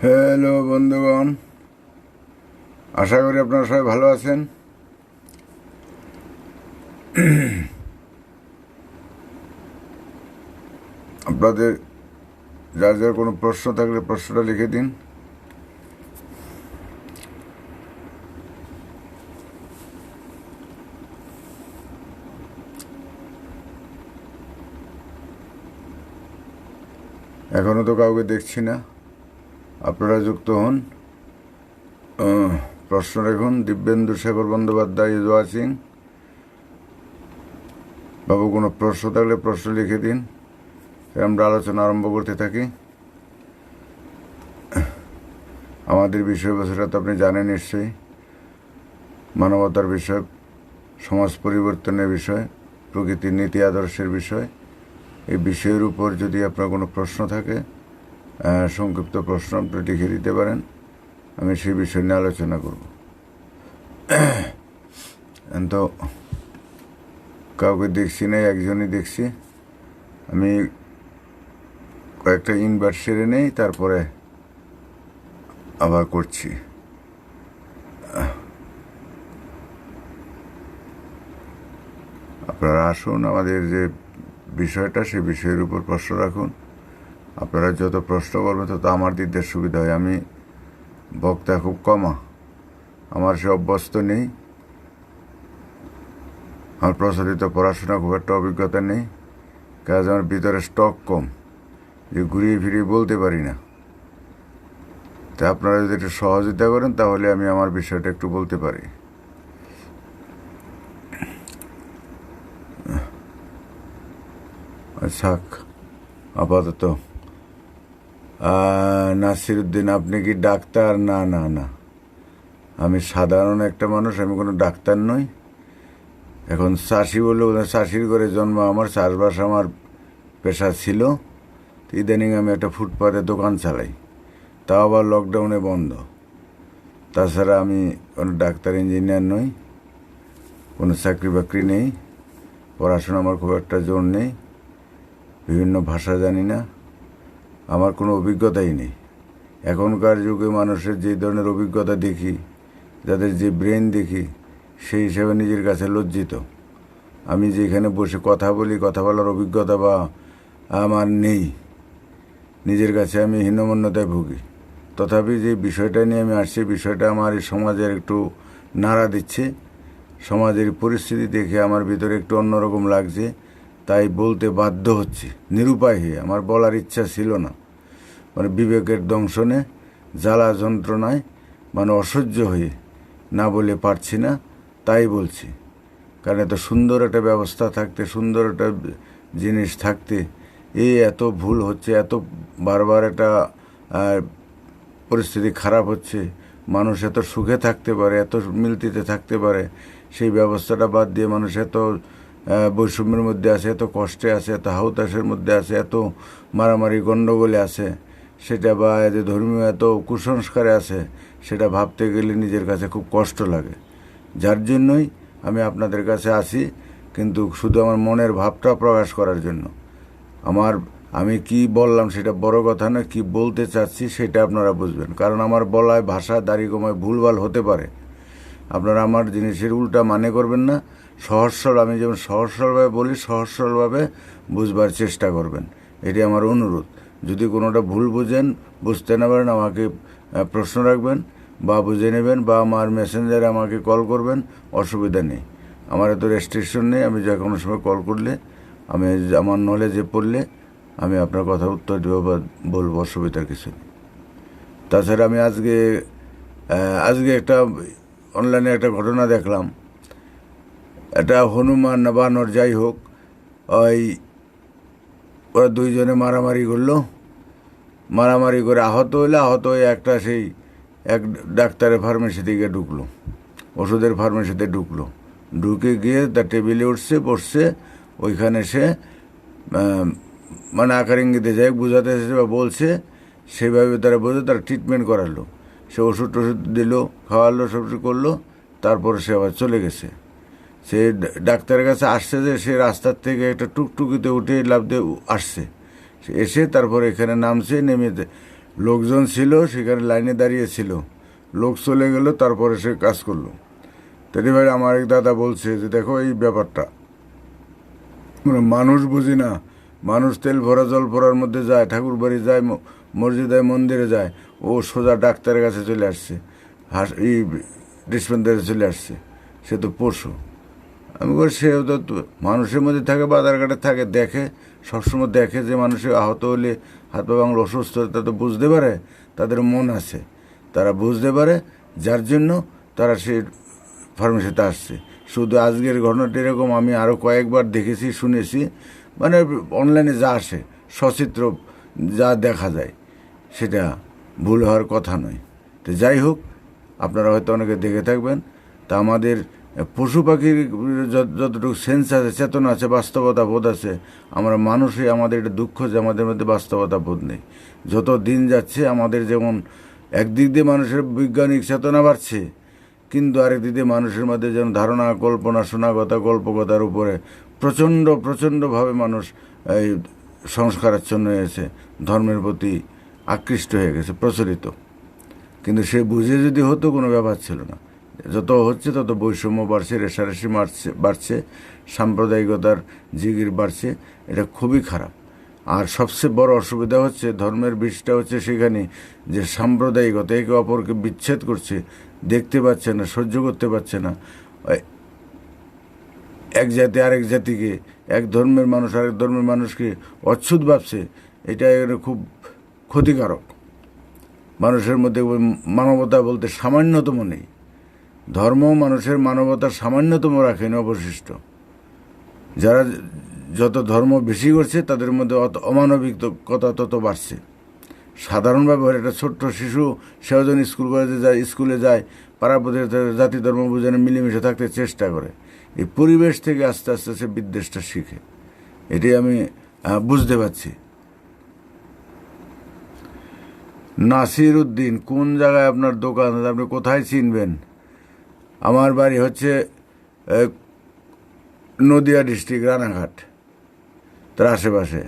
Hello বন্ধুগণ, আশা করি আপনারা সবাই ভালো আছেন। আপনাদের যার যার কোনো প্রশ্ন থাকলে প্রশ্নটা লিখে দিন। এখনো তো কাউকে দেখছি না, আপনারা যুক্ত হন, প্রশ্ন রাখুন। Dibyendu Shekhar Bandyopadhyay is watching. বাবু কোনো প্রশ্ন থাকলে প্রশ্ন লিখে দিন, আমরা আলোচনা আরম্ভ করতে থাকি। আমাদের বিষয়বস্তুটা তো আপনি জানেন নিশ্চয়ই, মানবতার বিষয়, সমাজ পরিবর্তনের বিষয়, প্রকৃতির নীতি আদর্শের বিষয়। এই বিষয়ের উপর যদি আপনার কোনো প্রশ্ন থাকে, সংক্ষিপ্ত প্রশ্ন আপনি লিখে দিতে পারেন, আমি সেই বিষয় নিয়ে আলোচনা করব। তো কাউকে দেখছি না, একজনই দেখছি। আমি কয়েকটা ইনভার্ট সেরে নেই, তারপরে আবার করছি। আপনারা আসুন, আমাদের যে বিষয়টা সেই বিষয়ের উপর প্রশ্ন রাখুন। আপনারা যত প্রশ্ন করবেন তত আমার দিকদের সুবিধা হয়। আমি বক্তা খুব কমা, আমার সে অভ্যস্ত নেই, আমার প্রচলিত পড়াশোনা খুব একটা অভিজ্ঞতা নেই, কাজ আমার ভিতরে স্টক কম, যে ঘুরিয়ে ফিরিয়ে বলতে পারি না। তা আপনারা যদি একটু সহযোগিতা করেন তাহলে আমি আমার বিষয়টা একটু বলতে পারি। থাক আপাতত। নাসিরুদ্দিন, আপনি কি ডাক্তার? না না না, আমি সাধারণ একটা মানুষ, আমি কোনো ডাক্তার নই। এখন চাষি বললে চাষির ঘরে জন্ম আমার, চাষবাস আমার পেশা ছিল। ইদানিং আমি একটা ফুটপাতে দোকান চালাই, তাও আবার লকডাউনে বন্ধ। তাছাড়া আমি কোনো ডাক্তার ইঞ্জিনিয়ার নই, কোনো চাকরি বাকরি নেই, পড়াশোনা আমার খুব একটা জোর নেই, বিভিন্ন ভাষা জানি না, আমার কোনো অভিজ্ঞতাই নেই। এখনকার যুগে মানুষের যে ধরনের অভিজ্ঞতা দেখি, যাদের যে ব্রেন দেখি, সেই হিসাবে নিজের কাছে লজ্জিত। আমি যেখানে বসে কথা বলি, কথা বলার অভিজ্ঞতা বা আমার নেই, নিজের কাছে আমি হীনমন্যতায় ভুগি। তথাপি যে বিষয়টা নিয়ে আমি আসছি, বিষয়টা আমার এই সমাজের একটু নাড়া দিচ্ছে। সমাজের পরিস্থিতি দেখে আমার ভিতরে একটু অন্যরকম লাগছে, তাই বলতে বাধ্য হচ্ছি, নিরুপায় হয়ে। আমার বলার ইচ্ছা ছিল না, মানে বিবেকের দংশনে, জ্বালা যন্ত্রণায়, মানে অসহ্য হয়ে না বলে পারছি না, তাই বলছি। কারণ এত সুন্দর একটা ব্যবস্থা থাকতে, সুন্দর একটা জিনিস থাকতে, এত ভুল হচ্ছে, এত বারবার একটা পরিস্থিতি খারাপ হচ্ছে, মানুষ এত সুখে থাকতে পারে, এত মিলতিতে থাকতে পারে, সেই ব্যবস্থাটা বাদ দিয়ে মানুষ এত বৈষম্যের মধ্যে আছে, এত কষ্টে আছে, এত হাউতাসের মধ্যে আছে, এত মারামারি গণ্ডগোলে আছে, সেটা বা এতে ধর্মীয় এত কুসংস্কারে আছে, সেটা ভাবতে গেলে নিজের কাছে খুব কষ্ট লাগে। যার জন্যই আমি আপনাদের কাছে আসি, কিন্তু শুধু আমার মনের ভাবটা প্রকাশ করার জন্য। আমি কি বললাম সেটা বড় কথা না, কি বলতে চাচ্ছি সেটা আপনারা বুঝবেন। কারণ আমার বলায়, ভাষা, দাড়িগোমায় ভুলভাল হতে পারে। আপনারা আমার জিনিসের উল্টা মানে করবেন না। সহজ সরল, আমি যেমন সহজ সরলভাবে বলি, সহজ সরলভাবে বুঝবার চেষ্টা করবেন, এটি আমার অনুরোধ। যদি কোনোটা ভুল বুঝেন, বুঝতে না পারেন, আমাকে প্রশ্ন রাখবেন বা বুঝে নেবেন, বা আমার মেসেঞ্জারে আমাকে কল করবেন, অসুবিধা নেই। আমার এত রেস্ট্রিকশন নেই, আমি যে কোনো সময় কল করলে, আমি আমার নলেজে পড়লে আমি আপনার কথা উত্তর দেবো বা বলবো, অসুবিধার কিছু নেই। তাছাড়া আমি আজকে একটা অনলাইনে একটা ঘটনা দেখলাম। এটা হনুমান না বানর, যাই হোক, ওরা দুইজনে মারামারি করলো, মারামারি করে আহত হয়ে একটা সেই এক ডাক্তারের ফার্মেসি থেকে ঢুকলো, ওষুধের ফার্মেসিতে ঢুকে গিয়ে তার টেবিলে বসছে। ওইখানে সে মানে আকার ইঙ্গিতে যাই বোঝাতে এসেছে বা বলছে, সেইভাবে তারা বোঝে, তারা ট্রিটমেন্ট করালো, সে ওষুধ টষুধ দিল, খাওয়ালো, সব করলো, তারপরে সে আবার চলে গেছে। সে ডাক্তারের কাছে আসছে যে সে রাস্তার থেকে একটা টুকটুকিতে উঠে লাফ দিয়ে আসছে, এসে তারপরে এখানে নামছে, নেমে লোকজন ছিল, সেখানে লাইনে দাঁড়িয়েছিল, লোক চলে গেল, তারপরে সে কাজ করলো। তেরি ভাই আমার এক দাদা বলছে যে দেখো এই ব্যাপারটা মানে মানুষ বুঝি না, মানুষ তেল ভরা জল ভরার মধ্যে যায়, ঠাকুর বাড়ি যায়, মসজিদে মন্দিরে যায়, ও সোজা ডাক্তারের কাছে চলে আসছে, এই ডিসপেন্সারে চলে আসছে, সে তো পশু। আমি বলি সেও তো মানুষের মধ্যে থাকে, বাজারঘাটে থাকে, দেখে, সবসময় দেখে যে মানুষের আহত হলে, হাত পা বাংলা অসুস্থ হলে তা তো বুঝতে পারে, তাদের মন আছে, তারা বুঝতে পারে, যার জন্য তারা সে ফার্মেসিতে আসছে। শুধু আজকের ঘটনাটি এরকম আমি আরও কয়েকবার দেখেছি, শুনেছি, মানে অনলাইনে যা আসে সচিত্র যা দেখা যায় সেটা ভুল হওয়ার কথা নয়। তো যাই হোক, আপনারা হয়তো অনেকে দেখে থাকবেন। তা আমাদের পশু পাখির যতটুকু সেন্স আছে, চেতনা আছে, বাস্তবতা বোধ আছে, আমরা মানুষই আমাদের এটা দুঃখ যে আমাদের মধ্যে বাস্তবতা বোধ নেই। যত দিন যাচ্ছে আমাদের যেমন একদিক দিয়ে মানুষের বৈজ্ঞানিক চেতনা বাড়ছে, কিন্তু আরেক দিক দিয়ে মানুষের মধ্যে যেন ধারণা, কল্পনা, শোনাগতা, গল্পকথার উপরে প্রচণ্ডভাবে মানুষ এই সংস্কারাচ্ছন্ন হয়েছে, ধর্মের প্রতি আকৃষ্ট হয়ে গেছে, প্রচলিত। কিন্তু সে বুঝে যদি হতো কোনো ব্যাপার ছিল না। যত হচ্ছে তত বৈষম্য বাড়ছে, রেশারেশি বাড়ছে, সাম্প্রদায়িকতার জিগির বাড়ছে, এটা খুবই খারাপ। আর সবচেয়ে বড় অসুবিধা হচ্ছে ধর্মের বিষটা হচ্ছে সেখানে যে সাম্প্রদায়িকতা একে অপরকে বিচ্ছেদ করছে, দেখতে পাচ্ছে না, সহ্য করতে পারছে না। এক জাতি আরেক জাতিকে, এক ধর্মের মানুষ আরেক ধর্মের মানুষকে অচ্ছুত ভাবছে, এটা খুব ক্ষতিকারক। মানুষের মধ্যে মানবতা বলতে সামান্যতম নেই। ধর্ম মানুষের মানবতার সামান্যতম রাখেনি অবশিষ্ট। যারা যত ধর্ম বেশি করছে তাদের মধ্যে অমানবিকতা তত বাড়ছে। সাধারণ ব্যবহার, একটা ছোট্ট শিশু, সেও যখন স্কুলে যায়, পাড়া প্রতিবেশী জাতি ধর্ম বুঝে মিলেমিশে থাকতে চেষ্টা করে। এই পরিবেশ থেকে আস্তে আস্তে সে বিদ্বেষটা শিখে, এটাই আমি বুঝতে পারছি। নাসির উদ্দিন, কোন জায়গায় আপনার দোকান, আপনি কোথায় চিনবেন? আমার বাড়ি হচ্ছে নদিয়া ডিস্ট্রিক্ট, রানাঘাট, তার আশেপাশে।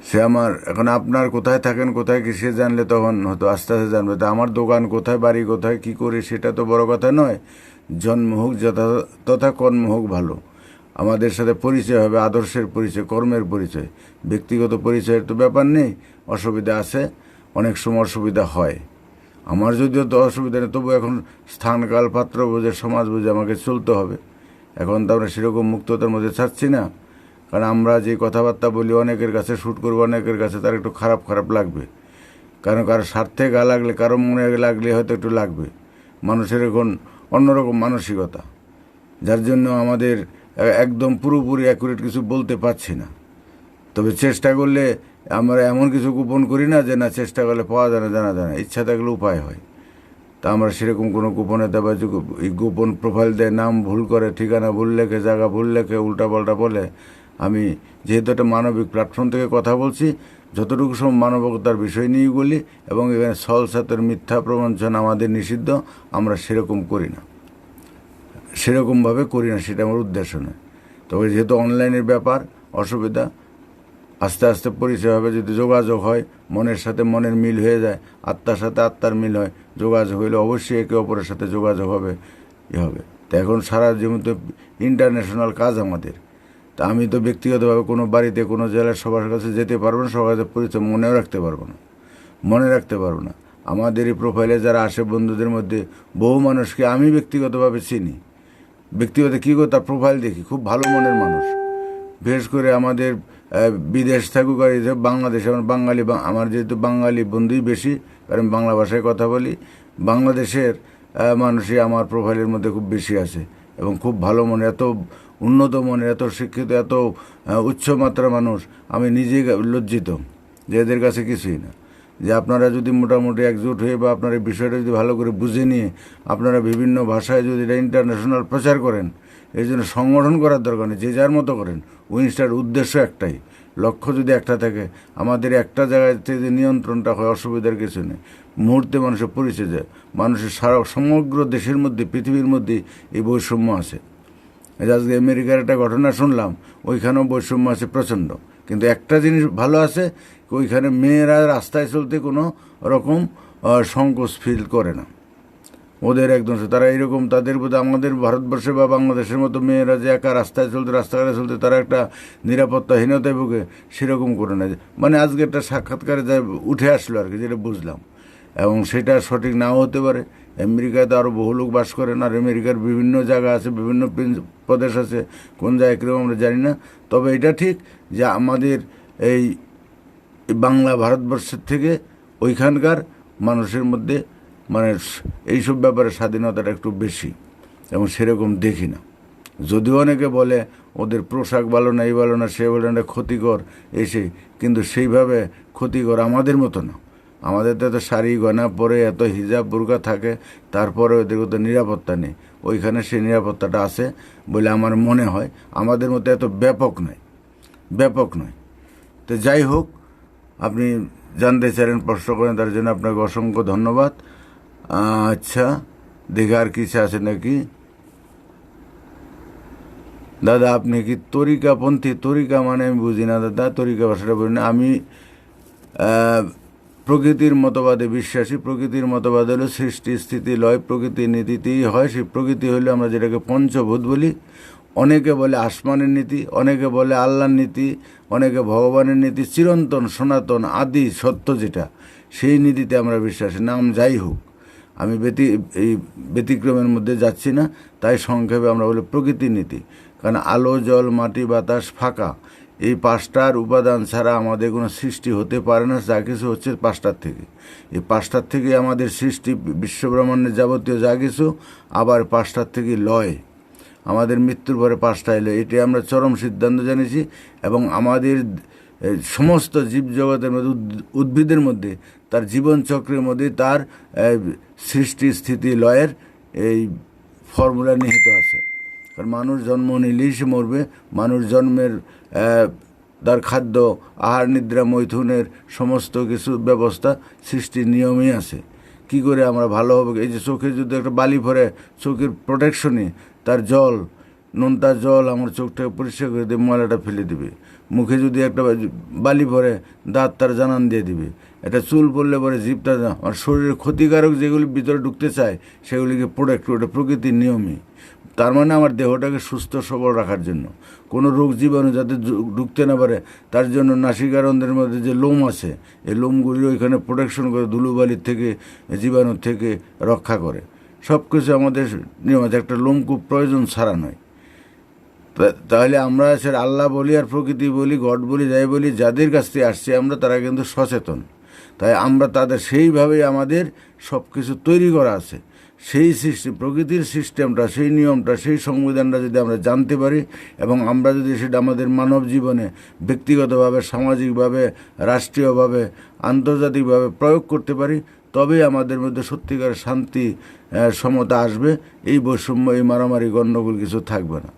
সে আমার, এখন আপনার কোথায় থাকেন, কোথায় কি, সে জানলে তখন হয়তো আস্তে আস্তে জানবে। তা আমার দোকান কোথায়, বাড়ি কোথায়, কি করি, সেটা তো বড় কথা নয়। জন্ম হোক তথা কর্ম হোক ভালো, আমাদের সাথে পরিচয় হবে, আদর্শের পরিচয়, কর্মের পরিচয়। ব্যক্তিগত পরিচয়ের তো ব্যাপার নেই। অসুবিধা আছে, অনেক সময় অসুবিধা হয়। আমার যদিও তো অসুবিধা নেই, তবু এখন স্থান কাল পাত্র বুঝে, সমাজ বুঝে আমাকে চলতে হবে। এখন তো আমরা সেরকম মুক্ততার মধ্যে ছাড়ছি না, কারণ আমরা যে কথাবার্তা বলি অনেকের কাছে শ্যুট করবো, অনেকের কাছে তার একটু খারাপ খারাপ লাগবে। কারণ কারো স্বার্থে গা লাগলে, কারো মনে লাগলে হয়তো একটু লাগবে। মানুষের এখন অন্যরকম মানসিকতা, যার জন্য আমাদের একদম পুরোপুরি অ্যাকুরেট কিছু বলতে পারছি না। তবে চেষ্টা করলে আমরা এমন কিছু গোপন করি না যে না চেষ্টা করলে পাওয়া যায় না, জানা যায় না, ইচ্ছা থাকলে উপায় হয়। তা আমরা সেরকম কোনো গোপনে দেওয়া, এই গোপন প্রোফাইল দেয়, নাম ভুল করে, ঠিকানা ভুল লেখে, জায়গা ভুল লেখে, উল্টাপাল্টা বলে। আমি যেহেতু একটা মানবিক প্ল্যাটফর্ম থেকে কথা বলছি, যতটুকু সব মানবিকতার বিষয় নিয়েই বলি, এবং এখানে ছলছাতের মিথ্যা প্রবঞ্চনা আমাদের নিষিদ্ধ, আমরা সেরকম করি না, সেরকমভাবে করি না, সেটা আমার উদ্দেশ্য নয়। তবে যেহেতু অনলাইনের ব্যাপার, অসুবিধা, আস্তে আস্তে পরিচয় হবে। যদি যোগাযোগ হয়, মনের সাথে মনের মিল হয়ে যায়, আত্মার সাথে আত্মার মিল হয়, যোগাযোগ হইলে অবশ্যই একে অপরের সাথে যোগাযোগ হবে, হবে। তো এখন সারা যেহেতু ইন্টারন্যাশনাল কাজ আমাদের, তা আমি তো ব্যক্তিগতভাবে কোনো বাড়িতে, কোনো জেলার সবার কাছে যেতে পারবো না, সবার কাছে পরিচয় মনে রাখতে পারবো না। আমাদের এই প্রোফাইলে যারা আসে বন্ধুদের মধ্যে বহু মানুষকে আমি ব্যক্তিগতভাবে চিনি। ব্যক্তিগত কী করে, তার প্রোফাইল দেখি, খুব ভালো মনের মানুষ। বিশেষ করে আমাদের বিদেশ থাকুক আর বাংলাদেশে, আমার বাঙালি, আমার যেহেতু বাঙালি বন্ধুই বেশি, কারণ বাংলা ভাষায় কথা বলি, বাংলাদেশের মানুষই আমার প্রোফাইলের মধ্যে খুব বেশি আছে, এবং খুব ভালো মনে, এত উন্নত মনে, এত শিক্ষিত, এত উচ্চমাত্রার মানুষ, আমি নিজেই লজ্জিত যে এদের কাছে কিছুই না। যে আপনারা যদি মোটামুটি একজোট হয়ে, বা আপনার এই বিষয়টা যদি ভালো করে বুঝে নিয়ে আপনারা বিভিন্ন ভাষায় যদি এটা ইন্টারন্যাশনাল প্রচার করেন, এই জন্য সংগঠন করার দরকার নেই, যে যার মতো করেন। উইনস্টার উদ্দেশ্য একটাই, লক্ষ্য যদি একটা থাকে, আমাদের একটা জায়গায় থেকে নিয়ন্ত্রণটা হয়, অসুবিধার কিছু নেই। মুহূর্তে মানুষের পরিচয় যায়, মানুষের সারা সমগ্র দেশের মধ্যে, পৃথিবীর মধ্যে এই বৈষম্য আছে। আজকে আমেরিকার একটা ঘটনা শুনলাম, ওইখানেও বৈষম্য আছে প্রচণ্ড, কিন্তু একটা জিনিস ভালো আছে, ওইখানে মেয়েরা রাস্তায় চলতে কোনো রকম সংকোচ ফিল করে না। ওদের একদম তারা এরকম, তাদের বোধ আমাদের ভারতবর্ষে বা বাংলাদেশের মতো মেয়েরা যে একা রাস্তায় চলতে, রাস্তাঘাটে চলতে তারা একটা নিরাপত্তাহীনতায় ভোগে, সেরকম করে না। মানে আজকে একটা সাক্ষাৎকারে যা উঠে আসলো আর কি, যেটা বুঝলাম, এবং সেটা সঠিক নাও হতে পারে। আমেরিকায় তো আরও বহু লোক বাস করেন, আর আমেরিকার বিভিন্ন জায়গা আছে, বিভিন্ন প্রদেশ আছে, কোন জায়গায় কীরকম আমরা জানি না। তবে এটা ঠিক যে আমাদের এই বাংলা ভারতবর্ষের থেকে ওইখানকার মানুষের মধ্যে মানে এইসব ব্যাপারে স্বাধীনতাটা একটু বেশি, এবং সেরকম দেখি না। যদিও অনেকে বলে ওদের পোশাক ভালো না, এই ভালো না, সে ভালো না, ক্ষতিকর এসে, কিন্তু সেইভাবে ক্ষতিকর আমাদের মতো না। আমাদের তো এত শাড়ি গয়না পরে এত হিজাব বুরকা থাকে, তারপরে ওদের তো নিরাপত্তা নেই। ওইখানে সেই নিরাপত্তাটা আছে বলে আমার মনে হয়। আমাদের মতো এত ব্যাপক নয়। তো যাই হোক, আপনি জানতে চাইলেন, প্রশ্ন করেন, তার জন্য আপনাকে অসংখ্য ধন্যবাদ। আচ্ছা, দেখে আর কিছু আছে নাকি? দাদা আপনি কি তরিকাপন্থী? তরিকা মানে আমি বুঝি না দাদা, তরিকা ভাষাটা বলি না আমি। প্রকৃতির মতবাদে বিশ্বাসী। প্রকৃতির মতবাদ হলো সৃষ্টি স্থিতি লয় প্রকৃতির নীতিতেই হয়। সেই প্রকৃতি হলো আমরা যেটাকে পঞ্চভূত বলি। অনেকে বলে আসমানের নীতি, অনেকে বলে আল্লাহর নীতি, অনেকে ভগবানের নীতি, চিরন্তন সনাতন আদি সত্য যেটা, সেই নীতিতে আমরা বিশ্বাসী। নাম যাই হোক, আমি এই ব্যতিক্রমের মধ্যে যাচ্ছি না, তাই সংক্ষেপে আমরা বলি প্রকৃতির নীতি। কারণ আলো জল মাটি বাতাস ফাঁকা, এই পাঁচটার উপাদান ছাড়া আমাদের কোনো সৃষ্টি হতে পারে না। যা কিছু হচ্ছে পাঁচটার থেকে, এই পাঁচটার থেকে আমাদের সৃষ্টি, বিশ্বব্রহ্মাণ্ডের যাবতীয় যা কিছু, আবার পাঁচটার থেকে লয়। আমাদের মৃত্যুর পরে পাঁচটা এলো, এটি আমরা চরম সিদ্ধান্ত জানিয়েছি। এবং আমাদের সমস্ত জীবজগতের মধ্যে, উদ্ভিদের মধ্যে, তার জীবনচক্রের মধ্যে তার সৃষ্টি স্থিতি লয়ের এই ফর্মুলা নিহিত আছে। কারণ মানুষ জন্ম নিলেই সে মরবে। মানুষ জন্মের তার খাদ্য আহার নিদ্রা মৈথুনের সমস্ত কিছু ব্যবস্থা সৃষ্টির নিয়মই আছে। কি করে আমরা ভালো হবে? এই যে চোখে যদি একটা বালি ভরে, চোখের প্রোটেকশনে তার জল, নোনতা জল আমার চোখটাকে পরিষ্কার করে দিয়ে ময়লাটা ফেলে দিবে। মুখে যদি একটা বালি ভরে, দাঁত তার জানান দিয়ে দিবে। একটা চুল পড়লে পরে জিভটা, আর শরীরের ক্ষতিকারক যেগুলি ভিতরে ঢুকতে চায় সেগুলিকে প্রোটেক্ট করে, এটা প্রকৃতির নিয়মই। তার মানে আমার দেহটাকে সুস্থ সবল রাখার জন্য, কোনো রোগ জীবাণু যাতে ঢুকতে না পারে, তার জন্য নাসিকারন্ধ্রের মধ্যে যে লোম আছে, এই লোমগুলি ওইখানে প্রোটেকশন করে, ধুলোবালির থেকে, জীবাণুর থেকে রক্ষা করে। সব কিছু আমাদের নিয়ম আছে, একটা লোম খুব প্রয়োজন ছাড়া নয়। তাহলে আমরা সে আল্লাহ বলি আর প্রকৃতি বলি, গড বলি, যাই বলি, যাদের কাছ থেকে আসছে আমরা, তারা কিন্তু সচেতন। তাই আমরা তাদের সেইভাবেই আমাদের সব কিছু তৈরি করা আছে। সেই সিস্টেম, প্রকৃতির সিস্টেমটা, সেই নিয়মটা, সেই সংবিধানটা যদি আমরা জানতে পারি, এবং আমরা যদি সেটা আমাদের মানব জীবনে ব্যক্তিগতভাবে, সামাজিকভাবে, রাষ্ট্রীয়ভাবে, আন্তর্জাতিকভাবে প্রয়োগ করতে পারি, তবেই আমাদের মধ্যে সত্যিকার শান্তি, সমতা আসবে। এই বৈষম্য, এই মারামারি, গণ্ডগোল কিছু থাকবে না।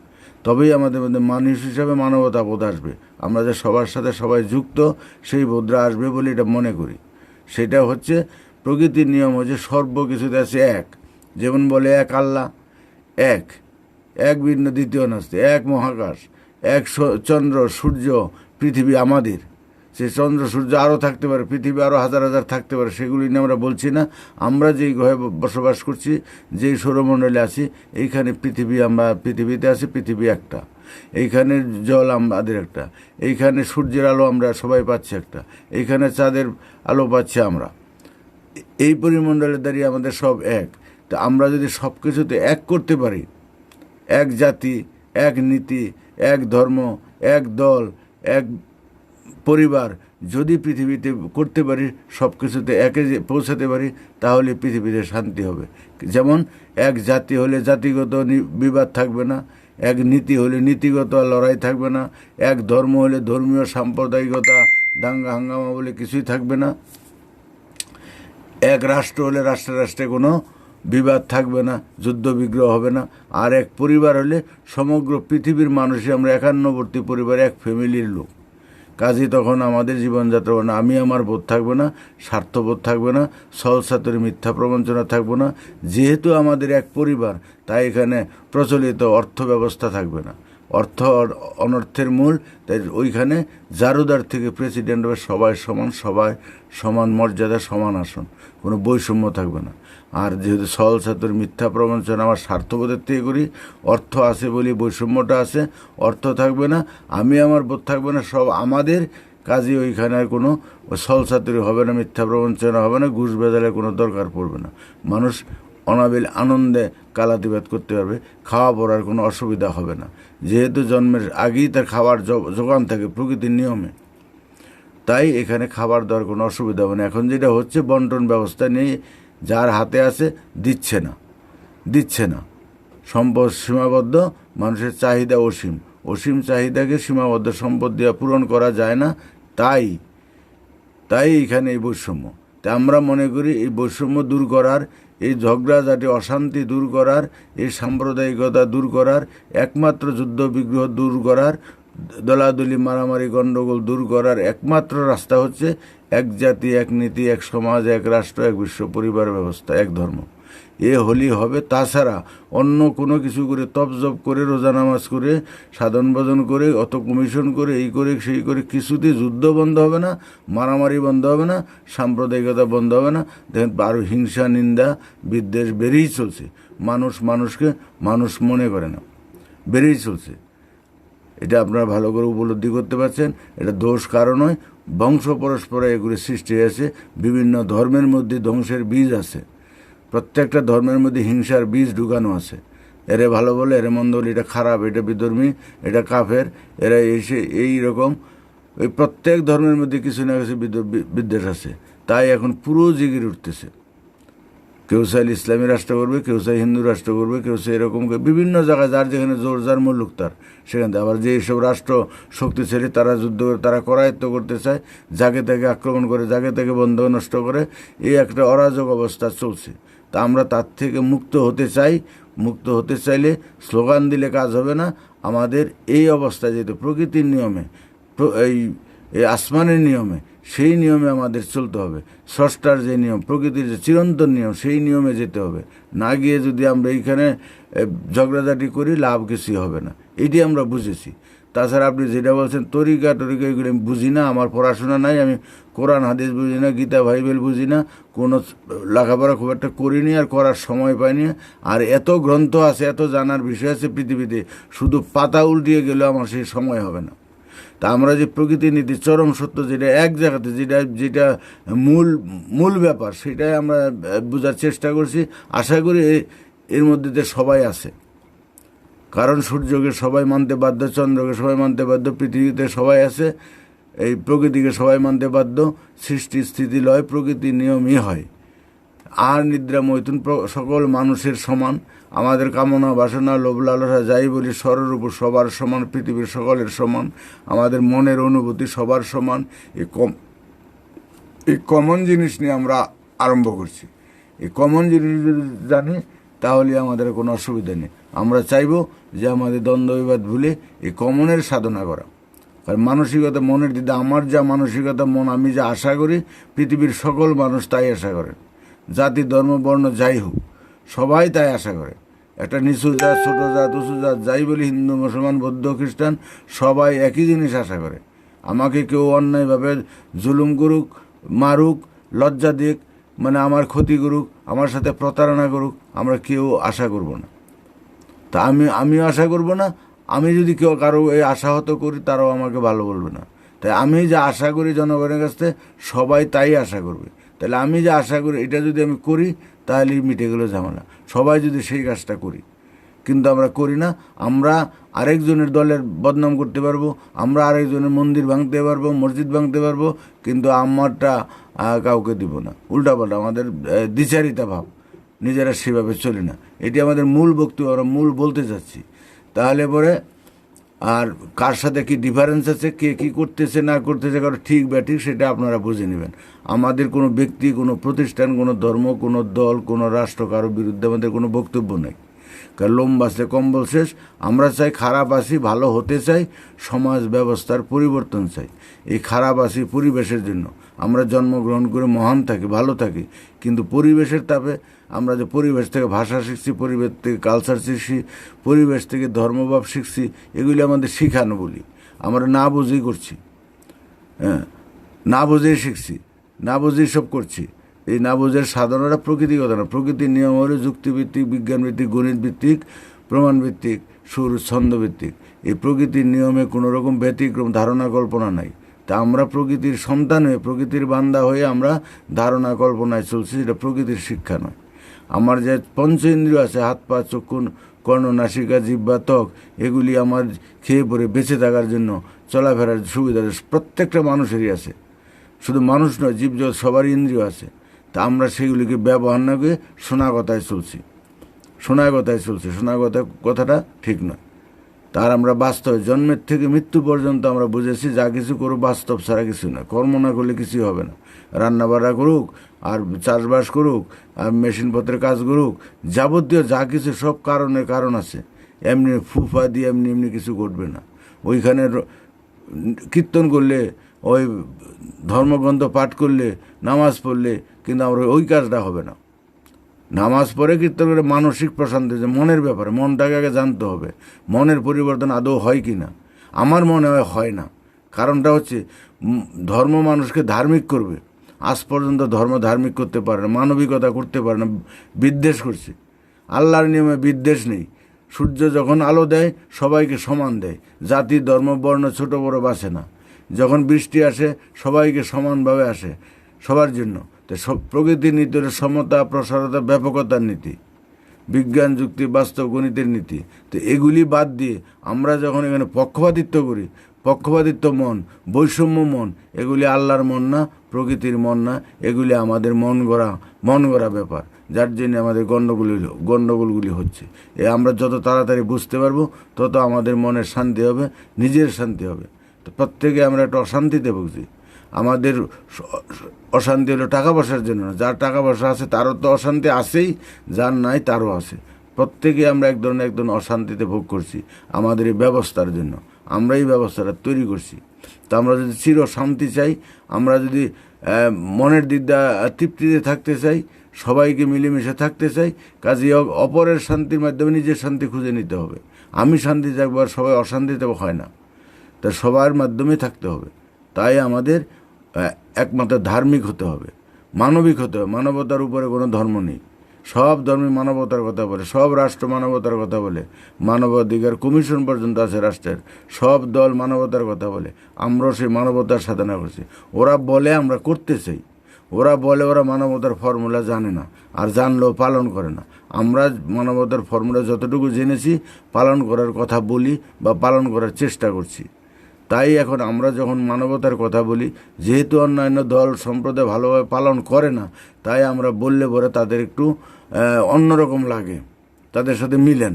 তবেই আমাদের মধ্যে মানুষ হিসাবে মানবতা বোধ আসবে। আমরা যে সবার সাথে সবাই যুক্ত, সেই বোধটা আসবে বলে এটা মনে করি। সেটা হচ্ছে প্রকৃতির নিয়ম, হচ্ছে সর্বকিছুতে আছে এক। যেমন বলে এক আল্লাহ, এক ভিন্ন দ্বিতীয় নাস্তি, এক মহাকাশ, এক চন্দ্র সূর্য পৃথিবী আমাদের। সে চন্দ্র সূর্য আরও থাকতে পারে, পৃথিবী আরও হাজার হাজার থাকতে পারে, সেগুলি নিয়ে আমরা বলছি না। আমরা যেই গ্রহে বসবাস করছি, যেই সৌরমণ্ডলে আছি, এইখানে পৃথিবী, আমরা পৃথিবীতে আছি, পৃথিবী একটা। এইখানে জল আমাদের একটা, এইখানে সূর্যের আলো আমরা সবাই পাচ্ছি একটা, এইখানে চাঁদের আলো পাচ্ছি আমরা। এই পরিমণ্ডলে দাঁড়িয়ে আমাদের সব এক। তা আমরা যদি সব কিছুতে এক করতে পারি, এক জাতি, এক নীতি, এক ধর্ম, এক দল, এক পরিবার যদি পৃথিবীতে করতে পারি, সব কিছুতে একে পৌঁছাতে পারি, তাহলে পৃথিবীতে শান্তি হবে। যেমন এক জাতি হলে জাতিগত বিবাদ থাকবে না, এক নীতি হলে নীতিগত লড়াই থাকবে না, এক ধর্ম হলে ধর্মীয় সাম্প্রদায়িকতা, দাঙ্গা হাঙ্গামা বলে কিছুই থাকবে না, এক রাষ্ট্র হলে রাষ্ট্রে রাষ্ট্রে কোনো বিবাদ থাকবে না, যুদ্ধ বিগ্রহ হবে না। আর এক পরিবার হলে সমগ্র পৃথিবীর মানুষই আমরা একান্নবর্তী পরিবার, এক ফ্যামিলির লোক। কাজে তখন আমাদের জীবনযাত্রা না আমি আমার বোধ থাকবে না, স্বার্থবোধ থাকবে না, সহসাতের মিথ্যা প্রবঞ্চনা থাকবে না। যেহেতু আমাদের এক পরিবার, তাই এখানে প্রচলিত অর্থ ব্যবস্থা থাকবে না। অর্থ অনর্থের মূল। তাই ওইখানে জারুদার থেকে প্রেসিডেন্ট হবে সবাই সমান, সবাই সমান মর্যাদা, সমান আসন, কোনো বৈষম্য থাকবে না। আর যেহেতু সহল ছাত্র মিথ্যা প্রবঞ্চনা আমার স্বার্থবোধের থেকে করি, অর্থ আছে বলি বৈষম্যটা আছে, অর্থ থাকবে না, আমি আমার বোধ থাকবে না, সব আমাদের কাজে ওইখানে আর কোনো সহল ছাত্রী হবে না, মিথ্যা প্রবঞ্চনা হবে না, ঘুষ বেজালের কোনো দরকার পড়বে না। মানুষ অনাবিল আনন্দে কালাতিপাত করতে পারবে, খাওয়া পড়ার কোনো অসুবিধা হবে না, যেহেতু জন্মের আগেই তার খাবার যোগান থাকে প্রকৃতির নিয়মে। তাই এখানে খাবার দেওয়ার কোনো অসুবিধা হবে না। এখন যেটা হচ্ছে, বন্টন ব্যবস্থা নিয়ে যার হাতে আছে দিচ্ছে না, সম্পদ সীমাবদ্ধ, মানুষের চাহিদা অসীম, অসীম চাহিদাকে সীমাবদ্ধ সম্পদ দিয়ে পূরণ করা যায় না। তাই এখানে এই বৈষম্য। তাই আমরা মনে করি এই বৈষম্য দূর করার, এই ঝগড়াঝাটি অশান্তি দূর করার, এই সাম্প্রদায়িকতা দূর করার, একমাত্র যুদ্ধ বিগ্রহ দূর করার, দলাদলি মারামারি গণ্ডগোল দূর করার একমাত্র রাস্তা হচ্ছে এক জাতি, এক নীতি, এক সমাজ, এক রাষ্ট্র, এক বিশ্ব পরিবার ব্যবস্থা, এক ধর্ম। এ হলেই হবে। তাছাড়া অন্য কোনো কিছু করে তপজপ করে, রোজা নামাজ করে, সাধন ভজন করে, অত কমিশন করে, এই করে সেই করে কিছুতেই যুদ্ধ বন্ধ হবে না, মারামারি বন্ধ হবে না, সাম্প্রদায়িকতা বন্ধ হবে না। দেখেন আরও হিংসা, নিন্দা, বিদ্বেষ বেড়েই চলছে। মানুষকে মানুষ মনে করে না, বেড়েই চলছে। এটা আপনারা ভালো করে উপলব্ধি করতে পারছেন। এটা দোষ কারণ নয়, বংশ পরস্পরে এগুলি সৃষ্টি হয়েছে। বিভিন্ন ধর্মের মধ্যে ধ্বংসের বীজ আছে, প্রত্যেকটা ধর্মের মধ্যে হিংসার বীজ ঢুকানো আছে। এরে ভালো বলে, এরে মন্দ বলে, এটা খারাপ, এটা বিধর্মী, এটা কাফের, এরা এই রকম। ওই প্রত্যেক ধর্মের মধ্যে কিছু না কিছু বিদ্বেষ আছে। তাই এখন পুরো জেগে উঠতেছে। কেউ চাইলে ইসলামী রাষ্ট্র করবে, কেউ চাই হিন্দু রাষ্ট্র করবে, কেউ চাই এরকম বিভিন্ন জায়গায় যার যেখানে জোর যার মুল্লুক তার সেখান থেকে। আবার যে এইসব রাষ্ট্র শক্তিশালী তারা যুদ্ধ করে, তারা করায়ত্ত করতে চায়, যাকে তাকে আক্রমণ করে, যাকে তাকে বন্ধ নষ্ট করে, এই একটা অরাজক অবস্থা চলছে। তা আমরা তার থেকে মুক্ত হতে চাই। মুক্ত হতে চাইলে স্লোগান দিলে কাজ হবে না। আমাদের এই অবস্থা যেহেতু প্রকৃতির নিয়মে, এই আসমানের নিয়মে, সেই নিয়মে আমাদের চলতে হবে। স্রষ্টার যে নিয়ম, প্রকৃতির যে চিরন্তন নিয়ম, সেই নিয়মে যেতে হবে। না গিয়ে যদি আমরা এইখানে ঝগড়াঝাটি করি, লাভ কিছুই হবে না। এটি আমরা বুঝেছি। তাছাড়া আপনি যেটা বলছেন তরিকা এগুলো আমি বুঝি না, আমার পড়াশোনা নাই, আমি কোরআন হাদিস বুঝি না, গীতা বাইবেল বুঝি না, কোনো লেখাপড়া খুব একটা করিনি, আর করার সময় পাইনি। আর এত গ্রন্থ আছে, এত জানার বিষয় আছে পৃথিবীতে, শুধু পাতা উল্টিয়ে গেলেও আমার সেই সময় হবে না। তা আমরা যে প্রকৃতি নীতি চরম সত্য, যেটা এক জায়গাতে, যেটা মূল ব্যাপার, সেটাই আমরা বোঝার চেষ্টা করছি। আশা করি এর মধ্যে সবাই আছে। কারণ সূর্যকে সবাই মানতে বাধ্য, চন্দ্রকে সবাই মানতে বাধ্য, পৃথিবীতে সবাই আছে, এই প্রকৃতিকে সবাই মানতে বাধ্য। সৃষ্টি স্থিতি লয় প্রকৃতির নিয়মই হয়। আর নিদ্রা মৈথুন সকল মানুষের সমান। আমাদের কামনা বাসনা লোভ লালসা যাই বলি, স্বরের উপর সবার সমান, পৃথিবীর সকলের সমান। আমাদের মনের অনুভূতি সবার সমান। এই কমন জিনিস নিয়ে আমরা আরম্ভ করছি। এই কমন জিনিস যদি জানি, তাহলে আমাদের কোনো অসুবিধা নেই। আমরা চাইব যে আমাদের দ্বন্দ্ব বিবাদ ভুলে এই কমনের সাধনা করা। কারণ মানসিকতা, মনের দিদা, আমার যা মানসিকতা, মন, আমি যা আশা করি, পৃথিবীর সকল মানুষ তাই আশা করেন। জাতি ধর্ম বর্ণ যাই হোক, সবাই তাই আশা করে। একটা নিচু জাত, ছোটো জাত, উঁচু জাত যাই বলি, হিন্দু মুসলমান বৌদ্ধ খ্রিস্টান, সবাই একই জিনিস আশা করে। আমাকে কেউ অন্যায়ভাবে জুলুম করুক, মারুক, লজ্জা দিক, মানে আমার ক্ষতি করুক, আমার সাথে প্রতারণা করুক, আমরা কেউ আশা করব না। তা আমিও আশা করব না। আমি যদি কেউ কারো এই আশাহত করি, তারাও আমাকে ভালো বলবে না। তাই আমি যা আশা করি জনগণের কাছ থেকে, সবাই তাই আশা করবে। তাহলে আমি যা আশা করি, এটা যদি আমি করি, তাহলেই মিটে গেল ঝামেলা। সবাই যদি সেই কাজটা করি, কিন্তু আমরা করি না। আমরা আরেকজনের দলের বদনাম করতে পারবো, আমরা আরেকজনের মন্দির ভাঙতে পারবো, মসজিদ ভাঙতে পারবো, কিন্তু আমারটা কাউকে দিব না। উল্টাপাল্টা আমাদের দ্বিচারিতা ভাব, নিজেরা সেভাবে চলি না। এটি আমাদের মূল বক্তব্য, আমরা মূল বলতে চাচ্ছি। তাহলে পরে আর কার সাথে কি ডিফারেন্স আছে, কে কী করতেছে না করতেছে, কারো ঠিক ব্যাঠিক, সেটা আপনারা বুঝে নেবেন। আমাদের কোনো ব্যক্তি, কোনো প্রতিষ্ঠান, কোনো ধর্ম, কোনো দল, কোনো রাষ্ট্র, কারো বিরুদ্ধে আমাদের কোনো বক্তব্য নেই। কারণ লোম বাঁচলে কম্বল শেষ। আমরা চাই খারাপ আসি, ভালো হতে চাই, সমাজ ব্যবস্থার পরিবর্তন চাই। এই খারাপ আসি পরিবেশের জন্য আমরা জন্মগ্রহণ করে মহান থাকি, ভালো থাকি, কিন্তু পরিবেশের তাপে আমরা যে পরিবেশ থেকে ভাষা শিখছি, পরিবেশ থেকে কালচার শিখছি, পরিবেশ থেকে ধর্মভাব শিখছি, এগুলি আমাদের শিখানো বলি। আমরা না বুঝেই করছি, হ্যাঁ, না বুঝেই শিখছি, না বুঝেই সব করছি। এই না বুঝের সাধনাটা প্রকৃতিগত না। প্রকৃতির নিয়ম হলো যুক্তিভিত্তিক, বিজ্ঞানভিত্তিক, গণিতভিত্তিক, প্রমাণভিত্তিক, সুর ছন্দভিত্তিক। এই প্রকৃতির নিয়মে কোনো রকম ব্যতিক্রম ধারণা কল্পনা নাই। তা আমরা প্রকৃতির সন্তান হয়ে, প্রকৃতির বান্দা হয়ে আমরা ধারণা কল্পনায় চলছি, সেটা প্রকৃতির শিক্ষা নয়। আমার যে পঞ্চ ইন্দ্রিয় আছে, হাত পা চক্ষু কর্ণ নাসিকা জিহ্বা ত্বক, এগুলি আমার খেয়ে পরে বেঁচে থাকার জন্য চলাফেরার সুবিধা প্রত্যেকটা মানুষেরই আছে। শুধু মানুষ নয়, জীবজগৎ সবারই ইন্দ্রিয় আছে। তা আমরা সেগুলিকে ব্যবহার না করে শোনা কথায় চলছি, শোনা কথাটা ঠিক নয়। তার আমরা বাস্তব জন্মের থেকে মৃত্যু পর্যন্ত আমরা বুঝেছি যা কিছু করুক বাস্তব ছাড়া কিছু না। কর্ম না করলে কিছুই হবে না। রান্না বাড়া করুক, আর চাষবাস করুক, আর মেশিনপত্রের কাজ করুক, যাবতীয় যা কিছু সব কারণ আছে। এমনি ফুফা দিয়ে এমনি কিছু ঘটবে না। ওইখানে কীর্তন করলে, ওই ধর্মগ্রন্থ পাঠ করলে, নামাজ পড়লে কিন্তু আমরা ওই কাজটা হবে না। নামাজ পড়ে কীর্তন করে মানসিক প্রশান্তি, যে মনের ব্যাপারে, মনটাকে আগে জানতে হবে মনের পরিবর্তন আদৌ হয় কি না। আমার মনে হয় না। কারণটা হচ্ছে ধর্ম মানুষকে ধার্মিক করবে। আজ পর্যন্ত ধর্ম ধার্মিক করতে পারে না, মানবিকতা করতে পারে না, বিদ্বেষ করছে। আল্লাহর নিয়মে বিদ্বেষ নেই। সূর্য যখন আলো দেয় সবাইকে সমান দেয়, জাতি ধর্ম বর্ণ ছোট বড় বাঁচে না। যখন বৃষ্টি আসে সবাইকে সমানভাবে আসে, সবার জন্য। তো সব প্রকৃতির নীতি হলো সমতা, প্রসারতা, ব্যাপকতার নীতি, বিজ্ঞান যুক্তি, বাস্তব গণিতের নীতি। তো এগুলি বাদ দিয়ে আমরা যখন এখানে পক্ষপাতিত্ব করি, পক্ষপাতিত্ব মন, বৈষম্য মন, এগুলি আল্লাহর মন না, প্রকৃতির মন না, এগুলি আমাদের মন গড়া ব্যাপার, যার জন্য আমাদের গণ্ডগোলগুলি হচ্ছে। আমরা যত তাড়াতাড়ি বুঝতে পারবো তত আমাদের মনের শান্তি হবে, নিজের শান্তি হবে। তো প্রত্যেকে আমরা একটা অশান্তিতে ভুগছি। আমাদের অশান্তি হলো টাকা পয়সার জন্য না। যার টাকা পয়সা আছে তারও তো অশান্তি আছেই, যার নাই তারও আছে। প্রত্যেকে আমরা এক ধরনের অশান্তিতে ভোগ করছি আমাদের এই ব্যবস্থার জন্য। আমরা এই ব্যবস্থাটা তৈরি করছি। তো আমরা যদি চির শান্তি চাই, আমরা যদি মনের দিকটা তৃপ্তিতে থাকতে চাই, সবাইকে মিলেমিশে থাকতে চাই, কাজে অপরের শান্তির মাধ্যমে নিজের শান্তি খুঁজে নিতে হবে। আমি শান্তি চাইবো আর সবাই অশান্তিতে হয় না। তা সবার মাধ্যমে থাকতে হবে। তাই আমাদের একমাত্র ধার্মিক হতে হবে, মানবিক হতে হবে। মানবতার উপরে কোনো ধর্ম নেই। সব ধর্মে মানবতার কথা বলে, সব রাষ্ট্র মানবতার কথা বলে, মানবাধিকার কমিশন পর্যন্ত আছে রাষ্ট্রের। সব দল মানবতার কথা বলে। আমরাও সেই মানবতার সাধনা করছি। ওরা বলে আমরা করতে চাই, ওরা বলে ওরা মানবতার ফর্মুলা জানে না, আর জানলেও পালন করে না। আমরা মানবতার ফর্মুলা যতটুকু জেনেছি পালন করার কথা বলি বা পালন করার চেষ্টা করছি। তাই এখন আমরা যখন মানবতার কথা বলি, যেহেতু অন্যান্য দল সম্প্রদায় ভালোভাবে পালন করে না, তাই আমরা বললে পরে তাদের একটু অন্যরকম লাগে, তাদের সাথে মিলে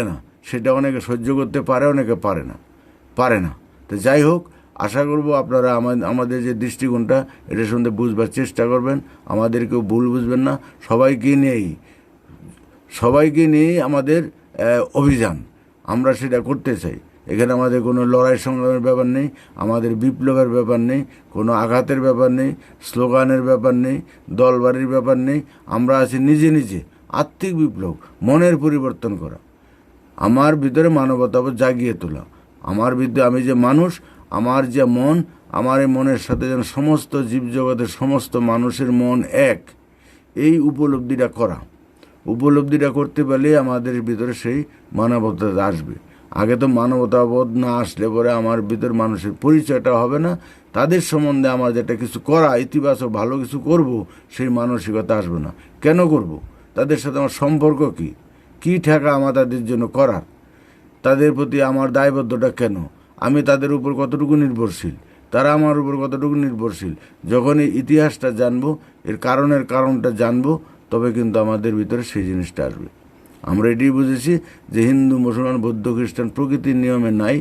না। সেটা অনেকে সহ্য করতে পারে, অনেকে পারে না। তো যাই হোক, আশা করব আপনারা আমাদের যে দৃষ্টিকোণটা এটা শুনতে বুঝবার চেষ্টা করবেন, আমাদেরকেও ভুল বুঝবেন না। সবাইকে নিয়েই আমাদের অভিযান, আমরা সেটা করতে চাই। এখানে আমাদের কোনো লড়াই সংগ্রামের ব্যাপার নেই, আমাদের বিপ্লবের ব্যাপার নেই, কোনো আঘাতের ব্যাপার নেই, স্লোগানের ব্যাপার নেই, দলবাড়ির ব্যাপার নেই। আমরা আছি নিজে আত্মিক বিপ্লব, মনের পরিবর্তন করা, আমার ভিতরে মানবতাবোধ জাগিয়ে তোলা। আমার ভিতরে আমি যে মানুষ, আমার যে মন, আমার এই মনের সাথে যেন সমস্ত জীবজগতের সমস্ত মানুষের মন এক, এই উপলব্ধিটা করতে পারলে আমাদের ভিতরে সেই মানবতা আসবে। আগে তো মানবতাবোধ না আসলে পরে আমার ভিতর মানুষের পরিচয়টা হবে না, তাদের সম্বন্ধে আমার যেটা কিছু করা, ইতিবাচক ভালো কিছু করব, সেই মানসিকতা আসবে না। কেন করব? তাদের সাথে আমার সম্পর্ক কী ঠেকা আমার তাদের জন্য করার, তাদের প্রতি আমার দায়বদ্ধতা কেন, আমি তাদের উপর কতটুকু নির্ভরশীল, তারা আমার উপর কতটুকু নির্ভরশীল। যখন এই ইতিহাসটা জানবো, এর কারণটা জানবো, তবে কিন্তু আমাদের ভিতরে সেই জিনিসটা আসবে। আমরা এটাই বুঝেছি যে হিন্দু, মুসলমান, বৌদ্ধ, খ্রিস্টান প্রকৃতির নিয়মে নাই।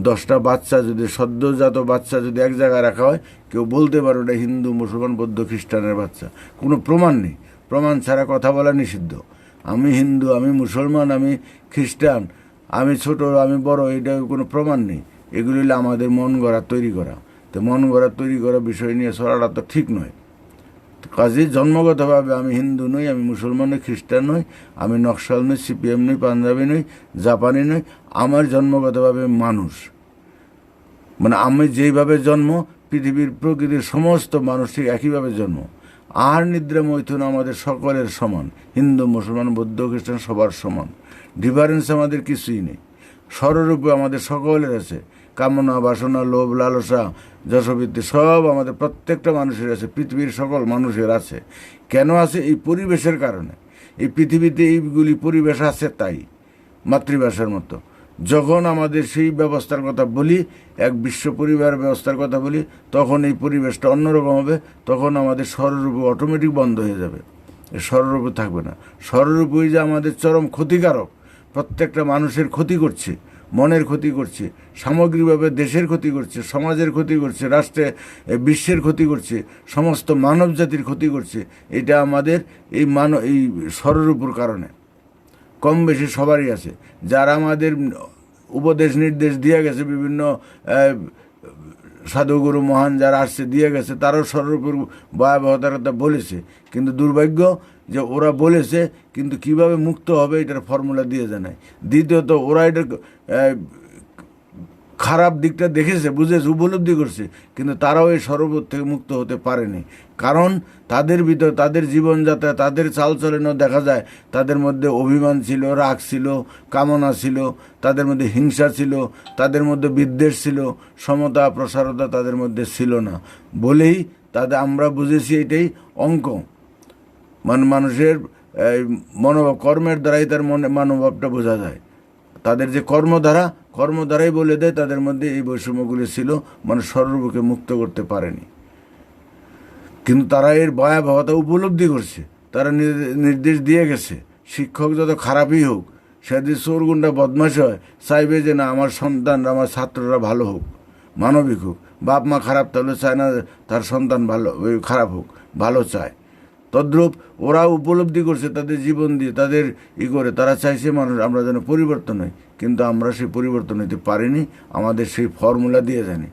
10টা বাচ্চা যদি, সদ্যজাত বাচ্চা যদি এক জায়গায় রাখা হয়, কেউ বলতে পারো এটা হিন্দু, মুসলমান, বৌদ্ধ, খ্রিস্টানের বাচ্চা। কোনো প্রমাণ নেই। প্রমাণ ছাড়া কথা বলা নিষিদ্ধ। আমি হিন্দু, আমি মুসলমান, আমি খ্রিস্টান, আমি ছোট, আমি বড়, এটা কোনো প্রমাণ নেই। এগুলি হলো আমাদের মন গড়া, তৈরি করা। তো মন গড়া তৈরি করা বিষয় নিয়ে চলাটা তো ঠিক নয়। কাজেই জন্মগতভাবে আমি হিন্দু নই, আমি মুসলমান নই, খ্রিস্টান নই, আমি নকশাল নই, সিপিএম নই, পাঞ্জাবি নই, জাপানি নই, আমার জন্মগতভাবে মানুষ। মানে আমি যেইভাবে জন্ম, পৃথিবীর প্রকৃতির সমস্ত মানুষ ঠিক একইভাবে জন্ম। আর নিদ্রা মৈথুন আমাদের সকলের সমান, হিন্দু মুসলমান বৌদ্ধ খ্রিস্টান সবার সমান, ডিফারেন্স আমাদের কিছুই নেই। স্বরূপে আমাদের সকলের আছে, কামনা বাসনা লোভ লালসা যশবৃত্তি সব আমাদের প্রত্যেকটা মানুষের আছে, পৃথিবীর সকল মানুষের আছে। কেন আছে? এই পরিবেশের কারণে। এই পৃথিবীতে এইগুলি পরিবেশ আছে তাই, মাতৃভাষার মতো। যখন আমাদের সেই ব্যবস্থার কথা বলি, এক বিশ্ব পরিবার ব্যবস্থার কথা বলি, তখন এই পরিবেশটা অন্যরকম হবে, তখন আমাদের স্বরূপ অটোমেটিক বন্ধ হয়ে যাবে, স্বরূপ থাকবে না। স্বরূপই যে আমাদের চরম ক্ষতিকারক, প্রত্যেকটা মানুষের ক্ষতি করছে, মনের ক্ষতি করছে, সামগ্রিকভাবে দেশের ক্ষতি করছে, সমাজের ক্ষতি করছে, রাষ্ট্রে বিশ্বের ক্ষতি করছে, সমস্ত মানব জাতির ক্ষতি করছে। এটা আমাদের এই স্বরূপর কারণে কম বেশি সবারই আছে। যারা আমাদের উপদেশ নির্দেশ দিয়ে গেছে, বিভিন্ন সাধুগুরু মহান যারা আসছে দিয়ে গেছে, তারাও স্বরূপের ভয়াবহতার কথা বলেছে। কিন্তু দুর্ভাগ্য যে ওরা বলেছে, কিন্তু কিভাবে মুক্ত হবে এটার ফর্মুলা দিয়ে জানায়। দ্বিতীয়ত ওরা এটার খারাপ দিকটা দেখেছে, বুঝেছে, উপলব্ধি করছে, কিন্তু তারাও এই সরোবর থেকে মুক্ত হতে পারেনি। কারণ তাদের ভিতর, তাদের জীবনযাত্রা, তাদের চালচলনও দেখা যায় তাদের মধ্যে অভিমান ছিল, রাগ ছিল, কামনা ছিল, তাদের মধ্যে হিংসা ছিল, তাদের মধ্যে বিদ্বেষ ছিল, সমতা প্রসারতা তাদের মধ্যে ছিল না বলেই তাদের আমরা বুঝেছি এটাই অঙ্ক। মানুষের মনোভাব, কর্মের দ্বারাই তার মনোভাবটা বোঝা যায়। তাদের যে কর্মধারাই বলে দেয় তাদের মধ্যে এই বৈষম্যগুলি ছিল, মানুষ সর্বকে মুক্ত করতে পারেনি। কিন্তু তারা এর ভয়াবহতা উপলব্ধি করছে, তারা নির্দেশ দিয়ে গেছে। শিক্ষক যত খারাপই হোক, সে যদি চোরগুন্ডা বদমাশ হয়, চাইবে যে না আমার সন্তানরা, আমার ছাত্ররা ভালো হোক, মানবিক হোক। বাপ মা খারাপ তাহলে চায় না তার সন্তান ভালো খারাপ হোক, ভালো চায়। তদ্রূপ ওরা উপলব্ধি করছে তাদের জীবন দিয়ে, তাদের করে তারা চাইছে মানুষ আমরা যেন পরিবর্তন হই, কিন্তু আমরা সেই পরিবর্তন হইতে পারিনি। আমাদের সেই ফর্মুলা দিয়ে জানি,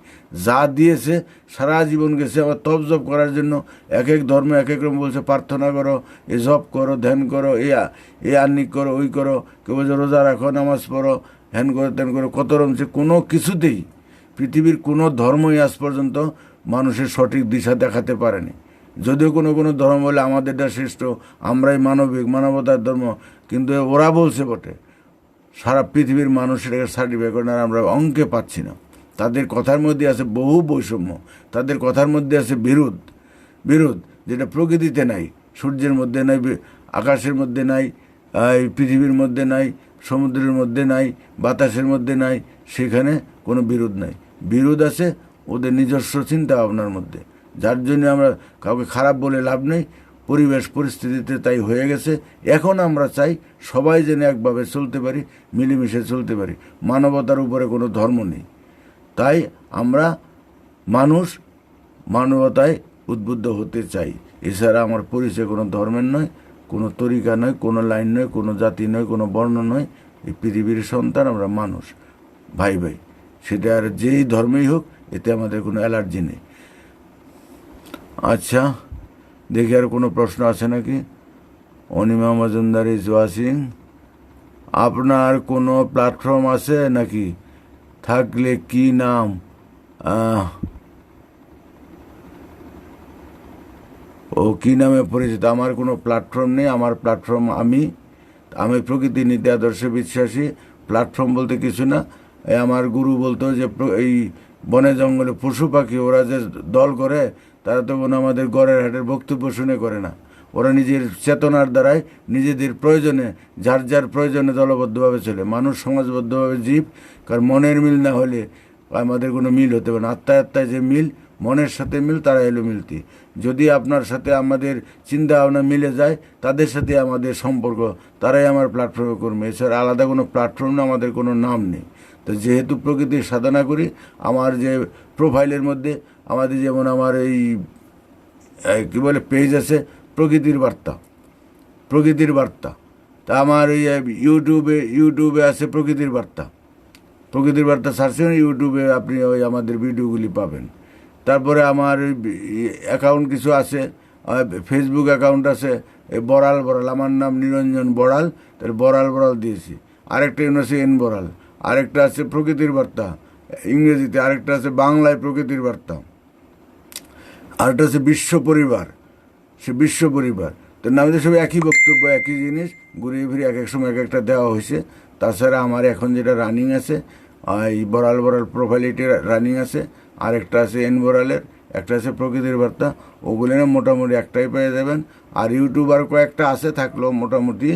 যা দিয়েছে সারা জীবন গেছে আবার তপ জপ করার জন্য। এক এক ধর্মে এক এক রকম বলছে, প্রার্থনা করো, এ জপ করো, ধ্যান করো, এ আর্নিক করো, ওই করো, কেউ বলছে রোজা রাখো, নামাজ পড়ো, হ্যান করো, ত্যান করো, কত রকম। কোনো কিছুতেই পৃথিবীর কোনো ধর্মই আজ পর্যন্ত মানুষের সঠিক দিশা দেখাতে পারেনি। যদিও কোনো কোনো ধর্ম বলে আমাদেরটা শ্রেষ্ঠ, আমরাই মানবিক, মানবতার ধর্ম, কিন্তু ওরা বলছে বটে। সারা পৃথিবীর মানুষের সার্টিফাই করে না, আমরা অঙ্কে পাচ্ছি না। তাদের কথার মধ্যে আছে বহু বৈষম্য, তাদের কথার মধ্যে আছে বিরোধ, যেটা প্রকৃতিতে নাই, সূর্যের মধ্যে নাই, আকাশের মধ্যে নাই, পৃথিবীর মধ্যে নাই, সমুদ্রের মধ্যে নাই, বাতাসের মধ্যে নাই। সেখানে কোনো বিরোধ নাই, বিরোধ আছে ওদের নিজস্ব চিন্তা ভাবনার মধ্যে। যার জন্য আমরা কাউকে খারাপ বলে লাভ নেই, পরিবেশ পরিস্থিতিতে তাই হয়ে গেছে। এখন আমরা চাই সবাই যেন একভাবে চলতে পারি, মিলেমিশে চলতে পারি। মানবতার উপরে কোনো ধর্ম নেই, তাই আমরা মানবতায় উদ্বুদ্ধ হতে চাই। এছাড়া আমার পরিচয় কোনো ধর্মের নয়, কোনো তরিকা নয়, কোনো লাইন নয়, কোনো জাতি নয়, কোনো বর্ণ নয়। এই পৃথিবীর সন্তান আমরা মানুষ, ভাই ভাই, সেটা আর যেই ধর্মেই হোক, এতে আমাদের কোনো অ্যালার্জি নেই। আচ্ছা, দেখি আর কোনো প্রশ্ন আছে নাকি? Anima Majumdar is watching. আপনার কোনো প্ল্যাটফর্ম আছে নাকি? থাকলে কি নাম? ও কি নামে পরিচিত? আমার কোনো প্ল্যাটফর্ম নেই। আমার প্ল্যাটফর্ম আমি প্রকৃতি নীতি আদর্শে বিশ্বাসী। প্ল্যাটফর্ম বলতে কিছু না। আমার গুরু বলতো যে এই বনে জঙ্গলে পশু পাখি ওরা যে দল করে, তারা তো কোনো আমাদের গড়ের হাটের বক্তব্য শুনে করে না। ওরা নিজের চেতনার দ্বারাই নিজেদের প্রয়োজনে, যার যার প্রয়োজনে দলবদ্ধভাবে চলে। মানুষ সমাজবদ্ধভাবে জীব, কারণ মনের মিল না হলে আমাদের কোনো মিল হতে পারে না। আত্মায় যে মিল, মনের সাথে মিল, তারা এলো মিলতি। যদি আপনার সাথে আমাদের চিন্তা ভাবনা মিলে যায়, তাদের সাথে আমাদের সম্পর্ক, তারাই আমার প্ল্যাটফর্মে করবে। এছাড়া আলাদা কোনো প্ল্যাটফর্ম না, আমাদের কোনো নাম নেই। তো যেহেতু প্রকৃতির সাধনা করি, আমার যে প্রোফাইলের মধ্যে আমাদের যেমন আমার এই কী বলে পেজ আছে প্রকৃতির বার্তা, তা আমার এই ইউটিউবে আছে প্রকৃতির বার্তা সার্চ করে ইউটিউবে আপনি ওই আমাদের ভিডিওগুলি পাবেন। তারপরে আমার অ্যাকাউন্ট কিছু আছে, ফেসবুক অ্যাকাউন্ট আছে, এই বড়াল বড়াল, আমার নাম নিরঞ্জন বড়াল, তার বড়াল বড়াল দিয়েছি। আরেকটা আছে এন বড়াল, আরেকটা আছে প্রকৃতির বার্তা ইংরেজিতে, আরেকটা আছে বাংলায় প্রকৃতির বার্তা, আরেকটা আছে বিশ্ব পরিবার, সে বিশ্ব পরিবার। তো নামে সব একই বক্তব্য, একই জিনিস, ঘুরিয়ে ফিরে এক এক সময় এক একটা দেওয়া হয়েছে। তাছাড়া আমার এখন যেটা রানিং আছে, এই বড়াল বড়াল প্রোফাইল, এটি রানিং আছে, আরেকটা আছে এন বড়ালের, একটা আছে প্রকৃতির বার্তা। ওগুলো না মোটামুটি একটাই পেয়ে যাবেন। আর ইউটিউবার কয়েকটা আছে থাকলেও মোটামুটি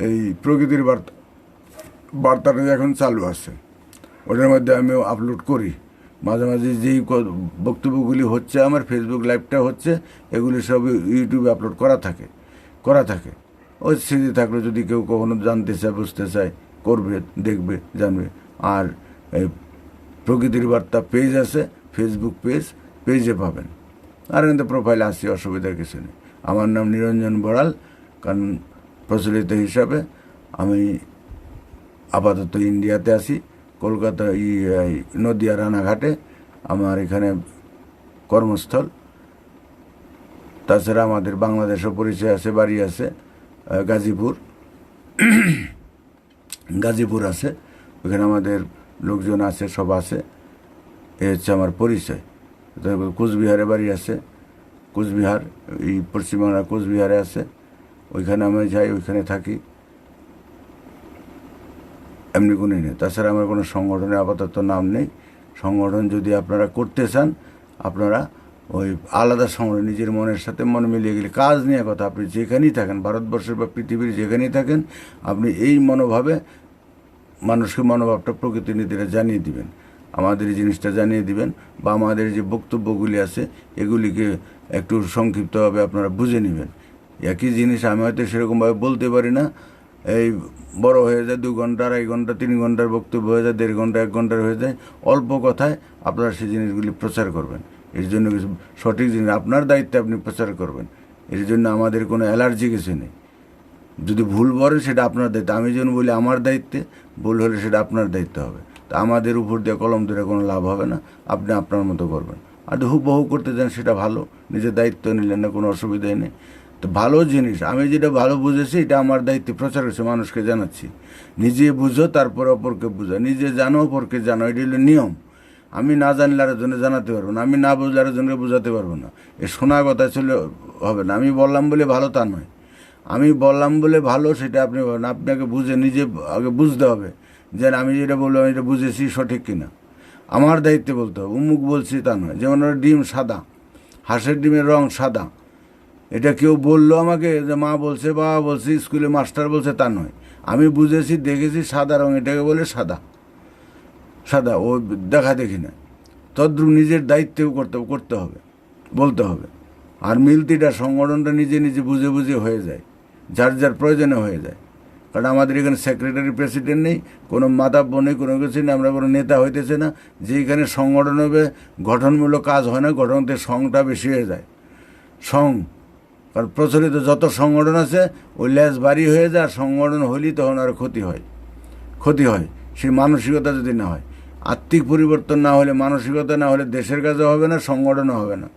এই প্রকৃতির বার্তাটা এখন চালু আছে, ওটার মধ্যে আমিও আপলোড করি। মাঝে মাঝে যেই বক্তব্যগুলি হচ্ছে, আমার ফেসবুক লাইভটা হচ্ছে, এগুলি সব ইউটিউবে আপলোড করা থাকে। ওই স্মৃতি থাকলে যদি কেউ কখনো জানতে চায়, বুঝতে চায়, করবে, দেখবে, জানবে। আর এই প্রকৃতির বার্তা পেজ আছে, ফেসবুক পেজে পাবেন। আর কিন্তু প্রোফাইলে আসি, অসুবিধার কিছু নেই। আমার নাম নিরঞ্জন বড়াল, কারণ প্রচলিত হিসাবে আমি আপাতত ইন্ডিয়াতে আছি, কলকাতা নদিয়া রানাঘাটে আমার এখানে কর্মস্থল। তাছাড়া আমাদের বাংলাদেশও পরিচয় আছে, বাড়ি আছে গাজীপুর আছে, ওখানে আমাদের লোকজন আছে, সব আছে। এ হচ্ছে আমার পরিচয়। কোচবিহারে বাড়ি আছে, কোচবিহার, এই পশ্চিমবাংলার কোচবিহারে আছে, ওইখানে আমি যাই, ওইখানে থাকি, এমনি কোনো নেই। তাছাড়া আমার কোনো সংগঠনে আপাতত নাম নেই। সংগঠন যদি আপনারা করতে চান, আপনারা ওই আলাদা সংগঠন, নিজের মনের সাথে মন মিলিয়ে গেলে, কাজ নিয়ে কথা, আপনি যেখানেই থাকেন, ভারতবর্ষের বা পৃথিবীর যেখানেই থাকেন, আপনি এই মনোভাবে মানুষকে মনোভাবটা, প্রকৃতি নীতিটা জানিয়ে দিবেন, আমাদের এই জিনিসটা জানিয়ে দিবেন, বা আমাদের যে বক্তব্যগুলি আছে এগুলিকে একটু সংক্ষিপ্তভাবে আপনারা বুঝে নেবেন। একই জিনিস আমি হয়তো সেরকমভাবে বলতে পারি না, এই বড় হয়ে যায়, 2 ঘন্টা, 2.5 ঘন্টা, 3 ঘন্টার বক্তব্য হয়ে যায়, 1.5 ঘন্টা, 1 ঘন্টার হয়ে যায়। অল্প কথায় আপনারা সেই জিনিসগুলি প্রচার করবেন। এর জন্য কিছু সঠিক জিনিস আপনার দায়িত্বে আপনি প্রচার করবেন। এর জন্য আমাদের কোনো অ্যালার্জি কিছু নেই। যদি ভুল বলেন সেটা আপনার দায়িত্ব, আমি যেন বলি আমার দায়িত্বে, ভুল হলে সেটা আপনার দায়িত্ব হবে। তা আমাদের উপর দিয়ে কলম ধরে কোনো লাভ হবে না, আপনি আপনার মতো করবেন। আর হুবহু করতে চান সেটা ভালো, নিজের দায়িত্ব নিলেন না, কোনো অসুবিধাই নেই। তো ভালো জিনিস, আমি যেটা ভালো বুঝেছি এটা আমার দায়িত্বে প্রচার করছি, মানুষকে জানাচ্ছি। নিজে বুঝো, তারপরে অপরকে বুঝো, নিজে জানো, অপরকে জানো, এটি হলো নিয়ম। আমি না জানলে আরেকজনে জানাতে পারবো না, আমি না বুঝলে আরেকজনকে বোঝাতে পারবো না। এ শোনা কথা চলে হবে না। আমি বললাম বলে ভালো তা নয়, আমি বললাম বলে ভালো সেটা আপনি বলেন। আপনাকে বুঝে নিজে আগে বুঝতে হবে যে আমি যেটা বললাম এটা বুঝেছি সঠিক কিনা। আমার দায়িত্বে বলতে হবে, উমুক বলছি তা নয়। যেমন ওর ডিম সাদা, হাঁসের ডিমের রং সাদা, এটা কেউ বললো আমাকে যে মা বলছে, বাবা বলছে, স্কুলে মাস্টার বলছে, তা নয়। আমি বুঝেছি, দেখেছি সাদা রং, এটাকে বলে সাদা। ও দেখা দেখি না। তদ্রুপ নিজের দায়িত্বেও করতে হবে, বলতে হবে। আর মিলতিটা, সংগঠনটা নিজে নিজে বুঝে বুঝে হয়ে যায়, যার যার প্রয়োজনে হয়ে যায়। কারণ আমাদের এখানে সেক্রেটারি, প্রেসিডেন্ট নেই, কোনো মাতাব্য নেই, কোনো কিছু নেই, আমরা কোনো নেতা হইতেছে না। যেখানে সংগঠন হবে, গঠনমূলক কাজ হয় না, গঠনতে সংটা বেশি হয়ে যায়। কারণ প্রচলিত যত সংগঠন আছে ওই ল্যাস ভারী হয়ে যায়, আর সংগঠন হলেই তখন আর ক্ষতি হয়। সেই মানসিকতা যদি না হয়, আত্মিক পরিবর্তন না হলে, মানসিকতা না হলে দেশের কাজও হবে না, সংগঠনও হবে না।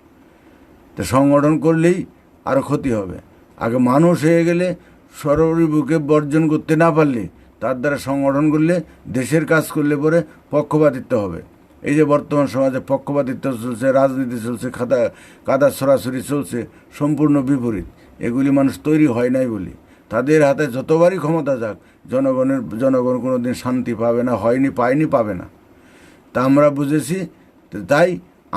তো সংগঠন করলেই আরও ক্ষতি হবে। আগে মানুষ হয়ে গেলে, সরবরি বুকে বর্জন করতে না পারলে, তার দ্বারা সংগঠন করলে, দেশের কাজ করলে পরে পক্ষপাতিত্ব হবে। এই যে বর্তমান সমাজে পক্ষপাতিত্ব চলছে, রাজনীতি চলছে, কাদা ছড়াছড়ি চলছে, সম্পূর্ণ বিপরীত। এগুলি মানুষ তৈরি হয় নাই বলি। তাদের হাতে যতবারই ক্ষমতা যাক, জনগণ কোনো দিন শান্তি পাবে না, হয়নি, পাবে না। তা আমরা বুঝেছি, তাই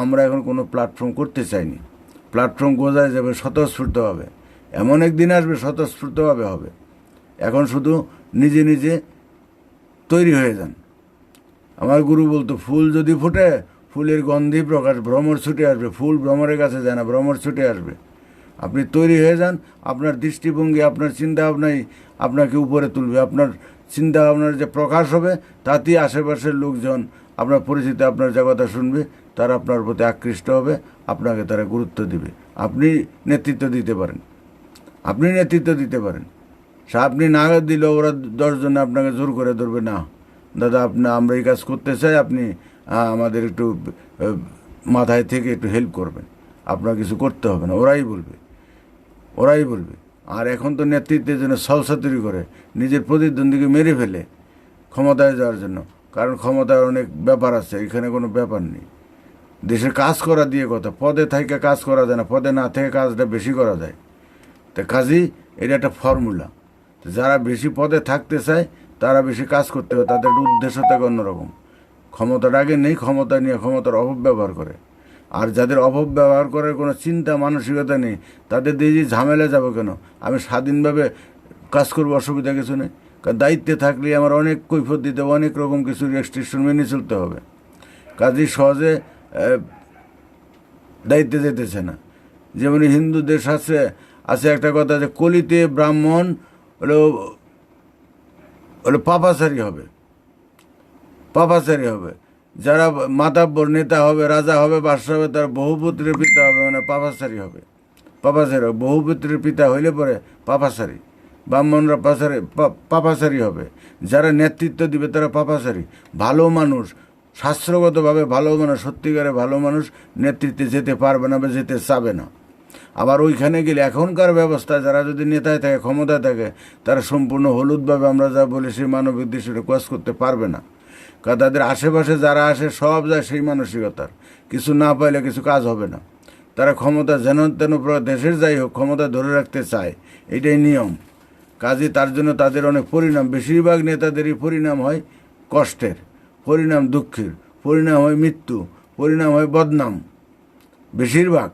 আমরা এখন কোনো প্ল্যাটফর্ম করতে চাইনি। প্ল্যাটফর্ম গোজায় যাবে স্বতঃস্ফূর্তভাবে, এমন একদিন আসবে স্বতঃস্ফূর্তভাবে হবে। এখন শুধু নিজে নিজে তৈরি হয়ে যান। আমার গুরু বলতো, ফুল যদি ফোটে, ফুলের গন্ধই প্রকাশ, ভ্রমর ছুটে আসবে। ফুল ভ্রমরের কাছে যায় না, ভ্রমর ছুটে আসবে। আপনি তৈরি হয়ে যান, আপনার দৃষ্টিভঙ্গি, আপনার চিন্তাভাবনাই আপনাকে উপরে তুলবে। আপনার চিন্তাভাবনার যে প্রকাশ হবে, তাতেই আশেপাশের লোকজন, আপনার পরিচিত, আপনার যে কথা শুনবে, তারা আপনার প্রতি আকৃষ্ট হবে, আপনাকে তারা গুরুত্ব দিবে। আপনি নেতৃত্ব দিতে পারেন। আপনি না দিলে ওরা 10 জনে আপনাকে জোর করে ধরবে, না দাদা আমরা এই কাজ করতে চাই, আপনি আমাদের একটু মাথায় থেকে একটু হেল্প করবেন, আপনার কিছু করতে হবে না, ওরাই বলবে। আর এখন তো নেতৃত্বের জন্য সলসা তৈরি করে নিজের প্রতিদ্বন্দ্বীকে মেরে ফেলে ক্ষমতায় যাওয়ার জন্য, কারণ ক্ষমতার অনেক ব্যাপার আছে, এখানে কোনো ব্যাপার নেই। দেশের কাজ করা দিয়ে কথা, পদে থেকে কাজ করা যায় না, পদে না থেকে কাজটা বেশি করা যায়। তো কাজেই এটা একটা ফর্মুলা। যারা বেশি পদে থাকতে চায় তারা বেশি কাজ করতে হবে, তাদের উদ্দেশ্য থাকে অন্যরকম। ক্ষমতার আগে নেই, ক্ষমতা নিয়ে ক্ষমতার অপব্যবহার করে। আর যাদের অপব্যবহার করার কোনো চিন্তা মানসিকতা নেই, তাদের দিয়ে যে ঝামেলা যাবো কেন, আমি স্বাধীনভাবে কাজ করবো, অসুবিধা কিছু নেই। কারণ দায়িত্বে থাকলে আমার অনেক কৈফিয়ত দিতে হবে, অনেক রকম কিছু রেস্ট্রিকশন মেনে চলতে হবে। কাজেই সহজে দায়িত্বে যেতেছে না। যেমন হিন্দু দেশ আছে একটা কথা, যে কলিতে ব্রাহ্মণ হলো পাপাচারী হবে। যারা মাতাব্বর নেতা হবে, রাজা হবে, বাদশা হবে, তার বহুপুত্রের পিতা হবে, মানে পাপাচারী হবে। বহুপুত্রের পিতা হইলে পরে পাপাচারী, ব্রাহ্মণরা পাপাচারী হবে। যারা নেতৃত্ব দিবে তারা পাপাচারী। ভালো মানুষ, শাস্ত্রগতভাবে ভালো মানুষ, সত্যিকারে ভালো মানুষ নেতৃত্বে যেতে পারবে না বা যেতে চাবে না। আবার ওইখানে গেলে এখনকার ব্যবস্থা, যারা যদি নেতায় থাকে, ক্ষমতায় থাকে, তারা সম্পূর্ণ হলুদভাবে আমরা যা বলি সেই মানবিক দৃষ্টিতে কাজ করতে পারবে না। কারণ তাদের আশেপাশে যারা আসে সব যায় সেই মানসিকতার, কিছু না পাইলে কিছু কাজ হবে না। তারা ক্ষমতা যেন তেন দেশের যাই হোক ক্ষমতা ধরে রাখতে চায়, এটাই নিয়ম। কাজে তার জন্য তাদের অনেক পরিণাম, বেশিরভাগ নেতাদেরই পরিণাম হয় কষ্টের, পরিণাম দুঃখের, পরিণাম হয় মৃত্যু, পরিণাম হয় বদনাম। বেশিরভাগ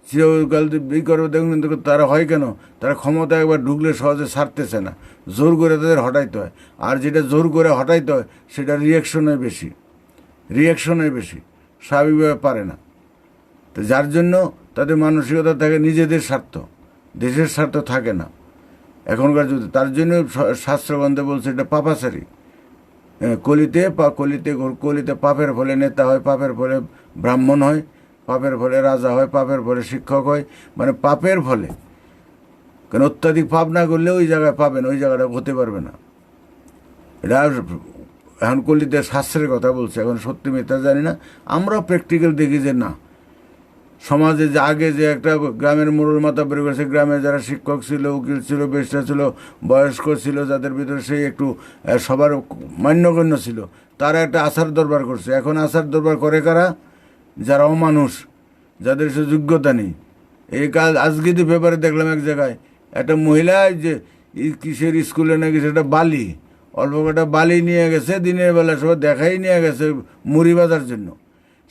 চিরকাল করবে দেখুন, কিন্তু তারা হয় কেন, তারা ক্ষমতা একবার ঢুকলে সহজে ছাড়তেছে না, জোর করে তাদের হটাইতে হয়। আর যেটা জোর করে হটাইতে হয় সেটা রিয়াকশনে বেশি, স্বাভাবিকভাবে পারে না। তো যার জন্য তাদের মানসিকতা থাকে নিজেদের স্বার্থ, দেশের স্বার্থ থাকে না এখনকার যুগে। তার জন্য শাস্ত্রগ্রন্থে বলছে এটা পাপাচারী। কলিতে পাপের ফলে নেতা হয়, পাপের ফলে ব্রাহ্মণ হয়, পাপের ফলে রাজা হয়, পাপের ফলে শিক্ষক হয়, মানে পাপের ফলে। কারণ অত্যাধিক পাপ না করলে ওই জায়গায় পাবেন, ওই জায়গাটা হতে পারবে না। এটা এখন কলিতে শাস্ত্রের কথা বলছে, এখন সত্যি মিথ্যা জানি না। আমরাও প্র্যাকটিক্যাল দেখি যে না, সমাজে যে আগে যে একটা গ্রামের মোড়ল মাথা বের করেছে, গ্রামে যারা শিক্ষক ছিল, উকিল ছিল, বেশটা ছিল, বয়স্ক ছিল, যাদের ভিতরে সেই একটু সবার মান্যগণ্য ছিল, তারা একটা আচার দরবার করছে। এখন আচার দরবার করে কারা? যারা অমানুষ, যাদের সে যোগ্যতা নেই। এই কাজ আজকে যে পেপারে দেখলাম এক জায়গায় একটা মহিলা, যে কিসের স্কুলে নাকি সেটা বালি, অল্প কটা বালি নিয়ে গেছে, দিনের বেলা সব দেখাই নিয়ে গেছে মুড়ি বাজার জন্য।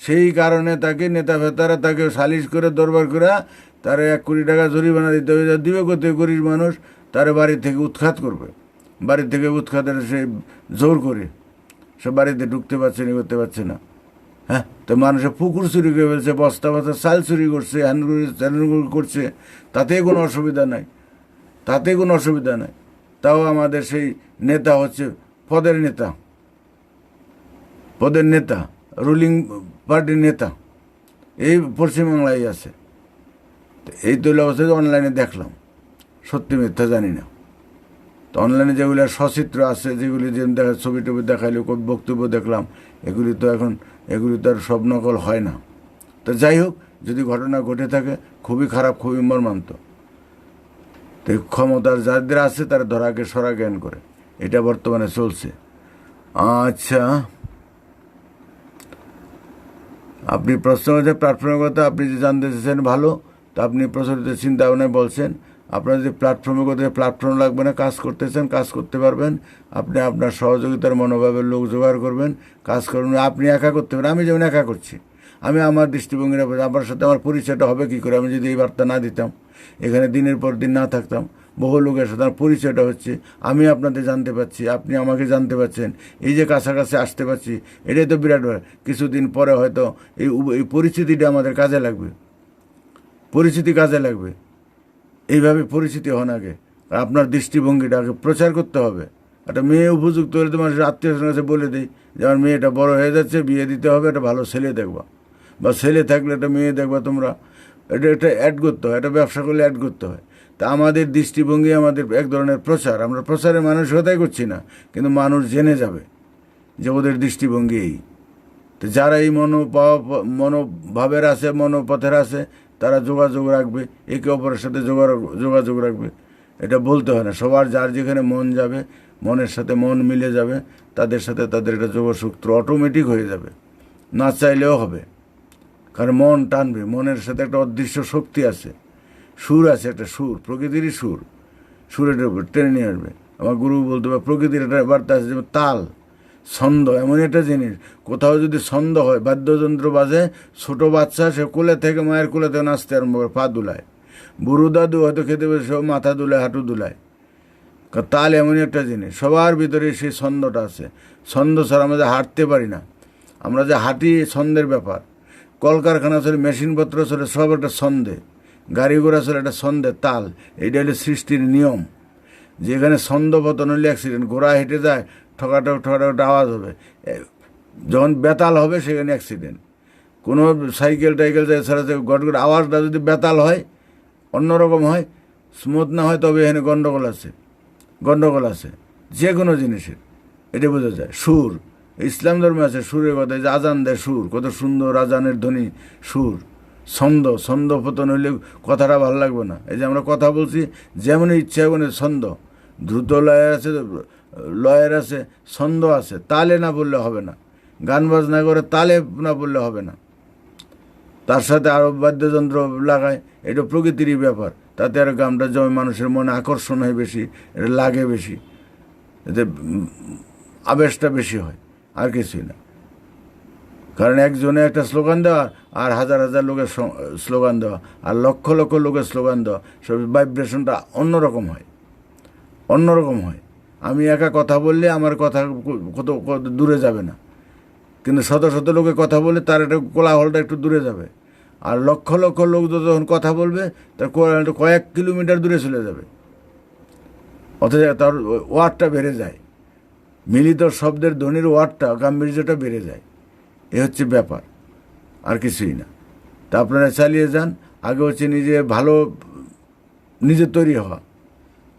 সেই কারণে তাকে নেতা ফেতারা তাকে সালিশ করে দরবার করে তারা 1 কোটি টাকা জরিমানা দিতে হবে। দিবে কোথায় গরিব মানুষ, তারা বাড়ি থেকে উৎখাত করবে, বাড়ি থেকে উৎখাতের সে জোর করে সে বাড়িতে ঢুকতে পারছে না, করতে পারছে না। হ্যাঁ, তো মানুষের পুকুর চুরি করে ফেলছে, বস্তা বস্তা চাল চুরি করছে, হ্যান্ড করছে, তাতে কোনো অসুবিধা নাই। তাও আমাদের সেই নেতা হচ্ছে পদের নেতা, রুলিং পার্টির নেতা, এই পশ্চিমবাংলায় আছে। এই তৈল অবস্থায় অনলাইনে দেখলাম, সত্যি মিথ্যা জানি না। তো অনলাইনে যেগুলি সচিত্র আছে, যেগুলি যে দেখা ছবি টবি দেখাইলে বক্তব্য দেখলাম, এগুলি তো আর সব নকল হয় না। তো যাই হোক, যদি ঘটনা ঘটে থাকে খুবই খারাপ, খুবই মর্মান্তিক। তো ক্ষমতার যাদের আছে তারা ধরাকে সরা জ্ঞান করে, এটা বর্তমানে চলছে। আচ্ছা, আপনি প্রশ্ন হচ্ছে প্ল্যাটফর্মের কথা, আপনি যে জানতে চেয়েছেন ভালো। তো আপনি প্রচলিত চিন্তা ভাবনায় বলছেন, আপনার যে প্ল্যাটফর্মের কথা, প্ল্যাটফর্ম লাগবে না, কাজ করতেছেন, কাজ করতে পারবেন। আপনি আপনার সহযোগিতার মনোভাবের লোক জোগাড় করবেন, কাজ করবেন। আপনি একা করতে পারেন, আমি যেমন একা করছি। আমি আমার দৃষ্টিভঙ্গিটা, আমার সাথে আমার পরিচয়টা হবে কী করে? আমি যদি এই বার্তা না দিতাম, এখানে দিনের পর দিন না থাকতাম, বহু লোকের সাথে আমার পরিচয়টা হচ্ছে, আমি আপনাদের জানতে পারছি, আপনি আমাকে জানতে পারছেন, এই যে কাছাকাছি আসতে পারছি, এটাই তো বিরাট ব্যাপার। কিছুদিন পরে হয়তো এই পরিস্থিতিটা আমাদের কাজে লাগবে, এইভাবে পরিচিতি হন আগে। আপনার দৃষ্টিভঙ্গিটাকে প্রচার করতে হবে। একটা মেয়ে উপযুক্ত হলে তো মানুষের আত্মীয়স্বজনের কাছে বলে দিই যে আমার মেয়েটা বড় হয়ে যাচ্ছে, বিয়ে দিতে হবে, একটা ভালো ছেলে দেখবা, বা ছেলে থাকলে একটা মেয়ে দেখবা তোমরা। এটা অ্যাড করতে হয়, এটা ব্যবসা করলে অ্যাড করতে হয়। তা আমাদের দৃষ্টিভঙ্গি আমাদের এক ধরনের প্রচার। আমরা প্রচারের মানসিকতাই করছি না, কিন্তু মানুষ জেনে যাবে যে ওদের দৃষ্টিভঙ্গি এই। তো যারা এই মনোভাবের আছে, মনোপথের আছে, তারা যোগাযোগ রাখবে, একে অপরের সাথে যোগাযোগ রাখবে। এটা বলতে হয় না, সবার যার যেখানে মন যাবে, মনের সাথে মন মিলে যাবে, তাদের সাথে তাদের একটা যোগসূত্র অটোমেটিক হয়ে যাবে, না চাইলেও হবে। কারণ মন টানবে, মনের সাথে একটা অদৃশ্য শক্তি আছে, সুর আছে, একটা সুর, প্রকৃতিরই সুরের উপর টেনে নিয়ে আসবে। আমার গুরু বলতে পারে প্রকৃতির একটা বার্তা আছে, যেমন তাল, ছন্দ এমন একটা জিনিস। কোথাও যদি ছন্দ হয়, বাদ্যযন্ত্র বাজে, ছোট বাচ্চা সে কোলে থেকে, মায়ের কোলে থেকে নাচতে আরম্ভ করে, পা দুলায়। বুড়ো দাদু হয়তো খেতে বসে সব মাথা দুলায়, হাঁটু দুলায়। তাল এমনই একটা জিনিস, সবার ভিতরে সেই ছন্দটা আছে। ছন্দ ছাড়া আমরা যে হাঁটতে পারি না, আমরা যে হাঁটি ছন্দের ব্যাপার। কলকারখানা চলে, মেশিনপত্র চলে, সব একটা ছন্দে। গাড়ি ঘোড়া চলে একটা ছন্দে, তাল। এইটা হলো সৃষ্টির নিয়ম। যেখানে ছন্দ পতন হলে অ্যাক্সিডেন্ট, ঘোড়া হেঁটে যায়, ঠকাঠক আওয়াজ হবে। যখন বেতাল হবে সেখানে অ্যাক্সিডেন্ট। কোনো সাইকেল টাইকেল যায় ছাড়া গটগট আওয়াজটা যদি বেতাল হয়, অন্যরকম হয়, স্মুথ না হয়, তবে এখানে গন্ডগোল আছে যে কোনো জিনিসের। এটা বোঝা যায়। সুর, ইসলাম ধর্মে আছে সুরের কথা, যে আজান দেয় সুর, কত সুন্দর আজানের ধ্বনি, সুর। ছন্দ পতন হইলে কথাটা ভালো লাগবে না। এই যে আমরা কথা বলছি, যেমন ইচ্ছা এমন ছন্দ, দ্রুত লয়ের আছে, ছন্দ আছে, তালে না বললে হবে না। গান বাজনা করে তালে না বললে হবে না, তার সাথে আরও বাদ্যযন্ত্র লাগায়, এটা প্রকৃতিরই ব্যাপার। তাতে আর গানটা জমে, মানুষের মনে আকর্ষণ হয় বেশি, এটা লাগে বেশি, এতে আবেশটা বেশি হয়, আর কিছুই না। কারণ একজনে একটা স্লোগান দেওয়া, আর হাজার হাজার লোকের স্লোগান দেওয়া, আর লক্ষ লক্ষ লোকের স্লোগান দেওয়া, সব ভাইব্রেশনটা অন্যরকম হয়। আমি একা কথা বললে আমার কথা কত দূরে যাবে না, কিন্তু শত শত লোকে কথা বলে তার একটা কোলাহলটা একটু দূরে যাবে। আর লক্ষ লক্ষ লোক যখন কথা বলবে, তার কোলাহলটা কয়েক কিলোমিটার দূরে চলে যাবে, অথচ তার ওয়ার্ডটা বেড়ে যায়। মিলিত শব্দের ধ্বনির ওয়ার্ডটা, গাম্ভীর্যটা বেড়ে যায়। এ হচ্ছে ব্যাপার, আর কিছুই না। তা আপনারা চালিয়ে যান। আগে হচ্ছে নিজে তৈরি হওয়া,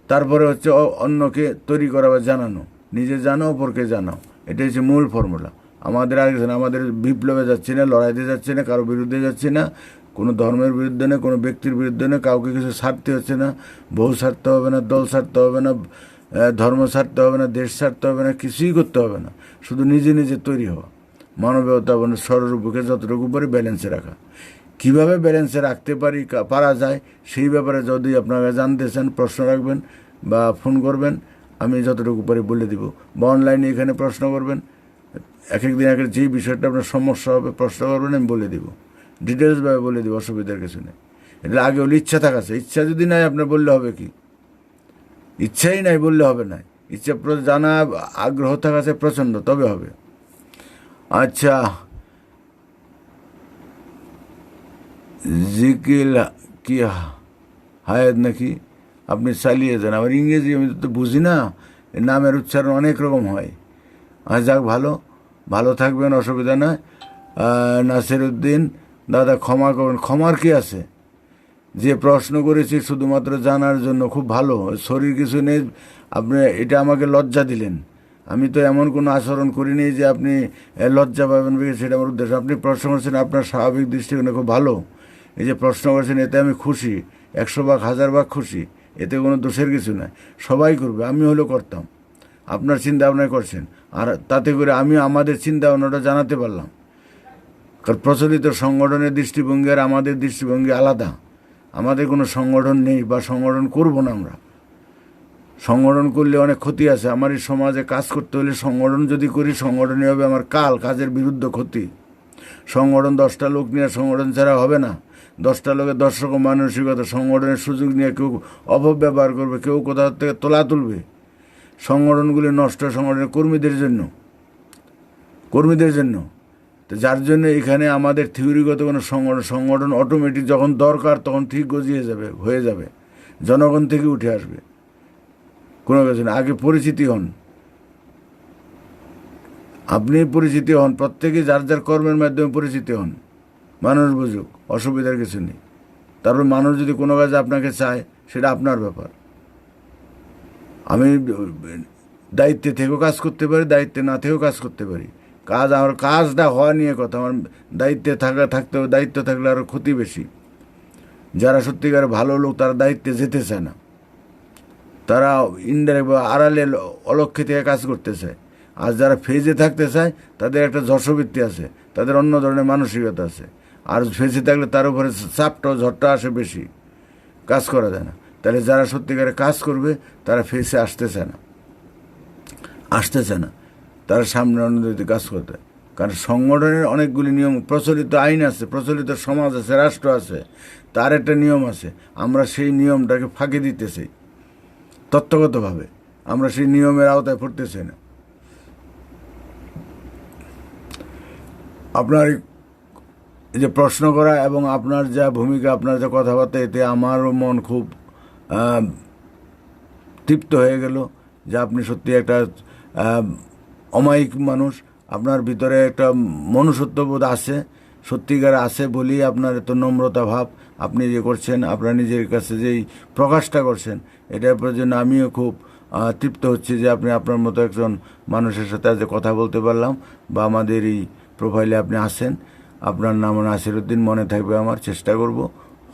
তারপরে হচ্ছে অন্যকে তৈরি করা বা জানানো। নিজে জানো, অপরকে জানাও, এটা হচ্ছে মূল ফর্মুলা। আমাদের বিপ্লবে যাচ্ছি না, লড়াইতে যাচ্ছি না, কারো বিরুদ্ধে যাচ্ছি না, কোনো ধর্মের বিরুদ্ধে না, কোনো ব্যক্তির বিরুদ্ধে না, কাউকে কিছু ছাড়তে হচ্ছে না। বউ ছাড়তে হবে না, দল ছাড়তে হবে না, ধর্ম ছাড়তে হবে না, দেশ ছাড়তে হবে না, কিছুই করতে হবে না। শুধু নিজে নিজে তৈরি হওয়া, মানবতা সর্বরূপকে যতটুকু পারি ব্যালেন্সে রাখা। কীভাবে ব্যালেন্সে রাখতে পারা যায়, সেই ব্যাপারে যদি আপনারা জানতে চান, প্রশ্ন রাখবেন বা ফোন করবেন, আমি যতটুকু পারি বলে দিব। বা অনলাইনে এখানে প্রশ্ন করবেন, এক একদিন যেই বিষয়টা আপনার সমস্যা হবে প্রশ্ন করবেন, আমি বলে দিব, ডিটেলসভাবে বলে দিব, অসুবিধার কিছু নেই। এটা আগে হলে ইচ্ছা থাকাছে, ইচ্ছা যদি নাই আপনার বললে হবে কি? ইচ্ছাই নাই বললে হবে না, ইচ্ছা জানা আগ্রহ থাকাছে প্রচণ্ড, তবে হবে। আচ্ছা, জিকিল কি হায়াত নাকি, আপনি চালিয়ে যান। আমার ইংরেজি আমি তো বুঝি না, নামের উচ্চারণ অনেক রকম হয়। যাক, ভালো থাকবেন, অসুবিধা নয়। নাসিরউদ্দিন দাদা, ক্ষমা করবেন। ক্ষমার কি আছে? যে প্রশ্ন করেছি শুধুমাত্র জানার জন্য, খুব ভালো, শরীর কিছু নেই, আপনি এটা আমাকে লজ্জা দিলেন। আমি তো এমন কোনো আচরণ করিনি যে আপনি লজ্জা পাবেন, সেটা আমার উদ্দেশ্য। আপনি প্রশ্ন করছেন, আপনার স্বাভাবিক দৃষ্টিকোণে খুব ভালো। এই যে প্রশ্ন করছেন, এতে আমি খুশি, 100 ভাগ 1000 ভাগ খুশি। এতে কোনো দোষের কিছু নাই, সবাই করবে, আমি হলেও করতাম। আপনার চিন্তা ভাবনা করছেন, আর তাতে করে আমি আমাদের চিন্তা ভাবনাটা জানাতে পারলাম। কারণ প্রচলিত সংগঠনের দৃষ্টিভঙ্গি আর আমাদের দৃষ্টিভঙ্গি আলাদা। আমাদের কোনো সংগঠন নেই বা সংগঠন করব না আমরা। সংগঠন করলে অনেক ক্ষতি আছে। আমার এই সমাজে কাজ করতে হলে সংগঠন যদি করি, সংগঠনই হবে আমার কাজের বিরুদ্ধে ক্ষতি। সংগঠন 10টা লোক নিয়ে সংগঠন ছাড়া হবে না। 10টা লোকের 10 রকম মানসিকতা। সংগঠনের সুযোগ নিয়ে কেউ অপব্যবহার করবে, কেউ কোথাও থেকে তুলবে। সংগঠনগুলি নষ্ট সংগঠনের কর্মীদের জন্য। তো যার জন্য এখানে আমাদের থিওরিগত কোনো সংগঠন অটোমেটিক যখন দরকার তখন ঠিক হয়ে যাবে, জনগণ থেকে উঠে আসবে। কোনো কিছু না, আগে পরিচিতি হন, আপনি পরিচিতি হন, প্রত্যেকে যার যার কর্মের মাধ্যমে পরিচিতি হন, মানুষ বুঝুক, অসুবিধার কিছু নেই। তারপর মানুষ যদি কোনো কাজে আপনাকে চায়, সেটা আপনার ব্যাপার। আমি দায়িত্বে থেকেও কাজ করতে পারি, দায়িত্বে না থেকেও কাজ করতে পারি, আমার কাজটা হওয়া নিয়ে কথা। আমার দায়িত্বে থাকতে হবে, দায়িত্ব থাকলে আরও ক্ষতি বেশি। যারা সত্যিকার ভালো লোক তারা দায়িত্বে যেতে চায় না, তারা ইনডাইরেক্ট বা আড়ালে অলক্ষে থেকে কাজ করতে চায়। আর যারা ফেজে থাকতে চায় তাদের একটা যশবৃত্তি আছে, তাদের অন্য ধরনের মানসিকতা আছে। আর ফেজে থাকলে তার উপরে চাপটাও ঝড়টা আসে বেশি, কাজ করা যায় না। তাহলে যারা সত্যিকারে কাজ করবে তারা ফেসে আসতে চায় না, তারা সামনে অন্যদের কাজ করতে। কারণ সংগঠনের অনেকগুলি নিয়ম, প্রচলিত আইন আছে, প্রচলিত সমাজ আছে, রাষ্ট্র আছে, তার একটা নিয়ম আছে। আমরা সেই নিয়মটাকে ফাঁকি দিতে চাই তত্ত্বগতভাবে, আমরা সেই নিয়মের আওতায় পড়তে চাই না। আপনার যে প্রশ্ন করা এবং আপনার যা ভূমিকা, আপনার যা কথাবার্তা, এতে আমারও মন খুব তৃপ্ত হয়ে গেল যে আপনি সত্যি একটা অমায়িক মানুষ। আপনার ভিতরে একটা মনুষ্যত্ববোধ আছে, সত্যিকার আছে বলেই আপনার এত নম্রতা ভাব আপনি যে করছেন, আপনার নিজের কাছে যেই প্রকাশটা করছেন, এটার জন্য আমিও খুব তৃপ্ত হচ্ছি যে আপনি আপনার মতো একজন মানুষের সাথে আজ কথা বলতে পারলাম, বা আমাদের এই প্রোফাইলে আপনি আসেন। আপনার নাম নাসিরউদ্দিন মনে থাকবে, আমার চেষ্টা করব।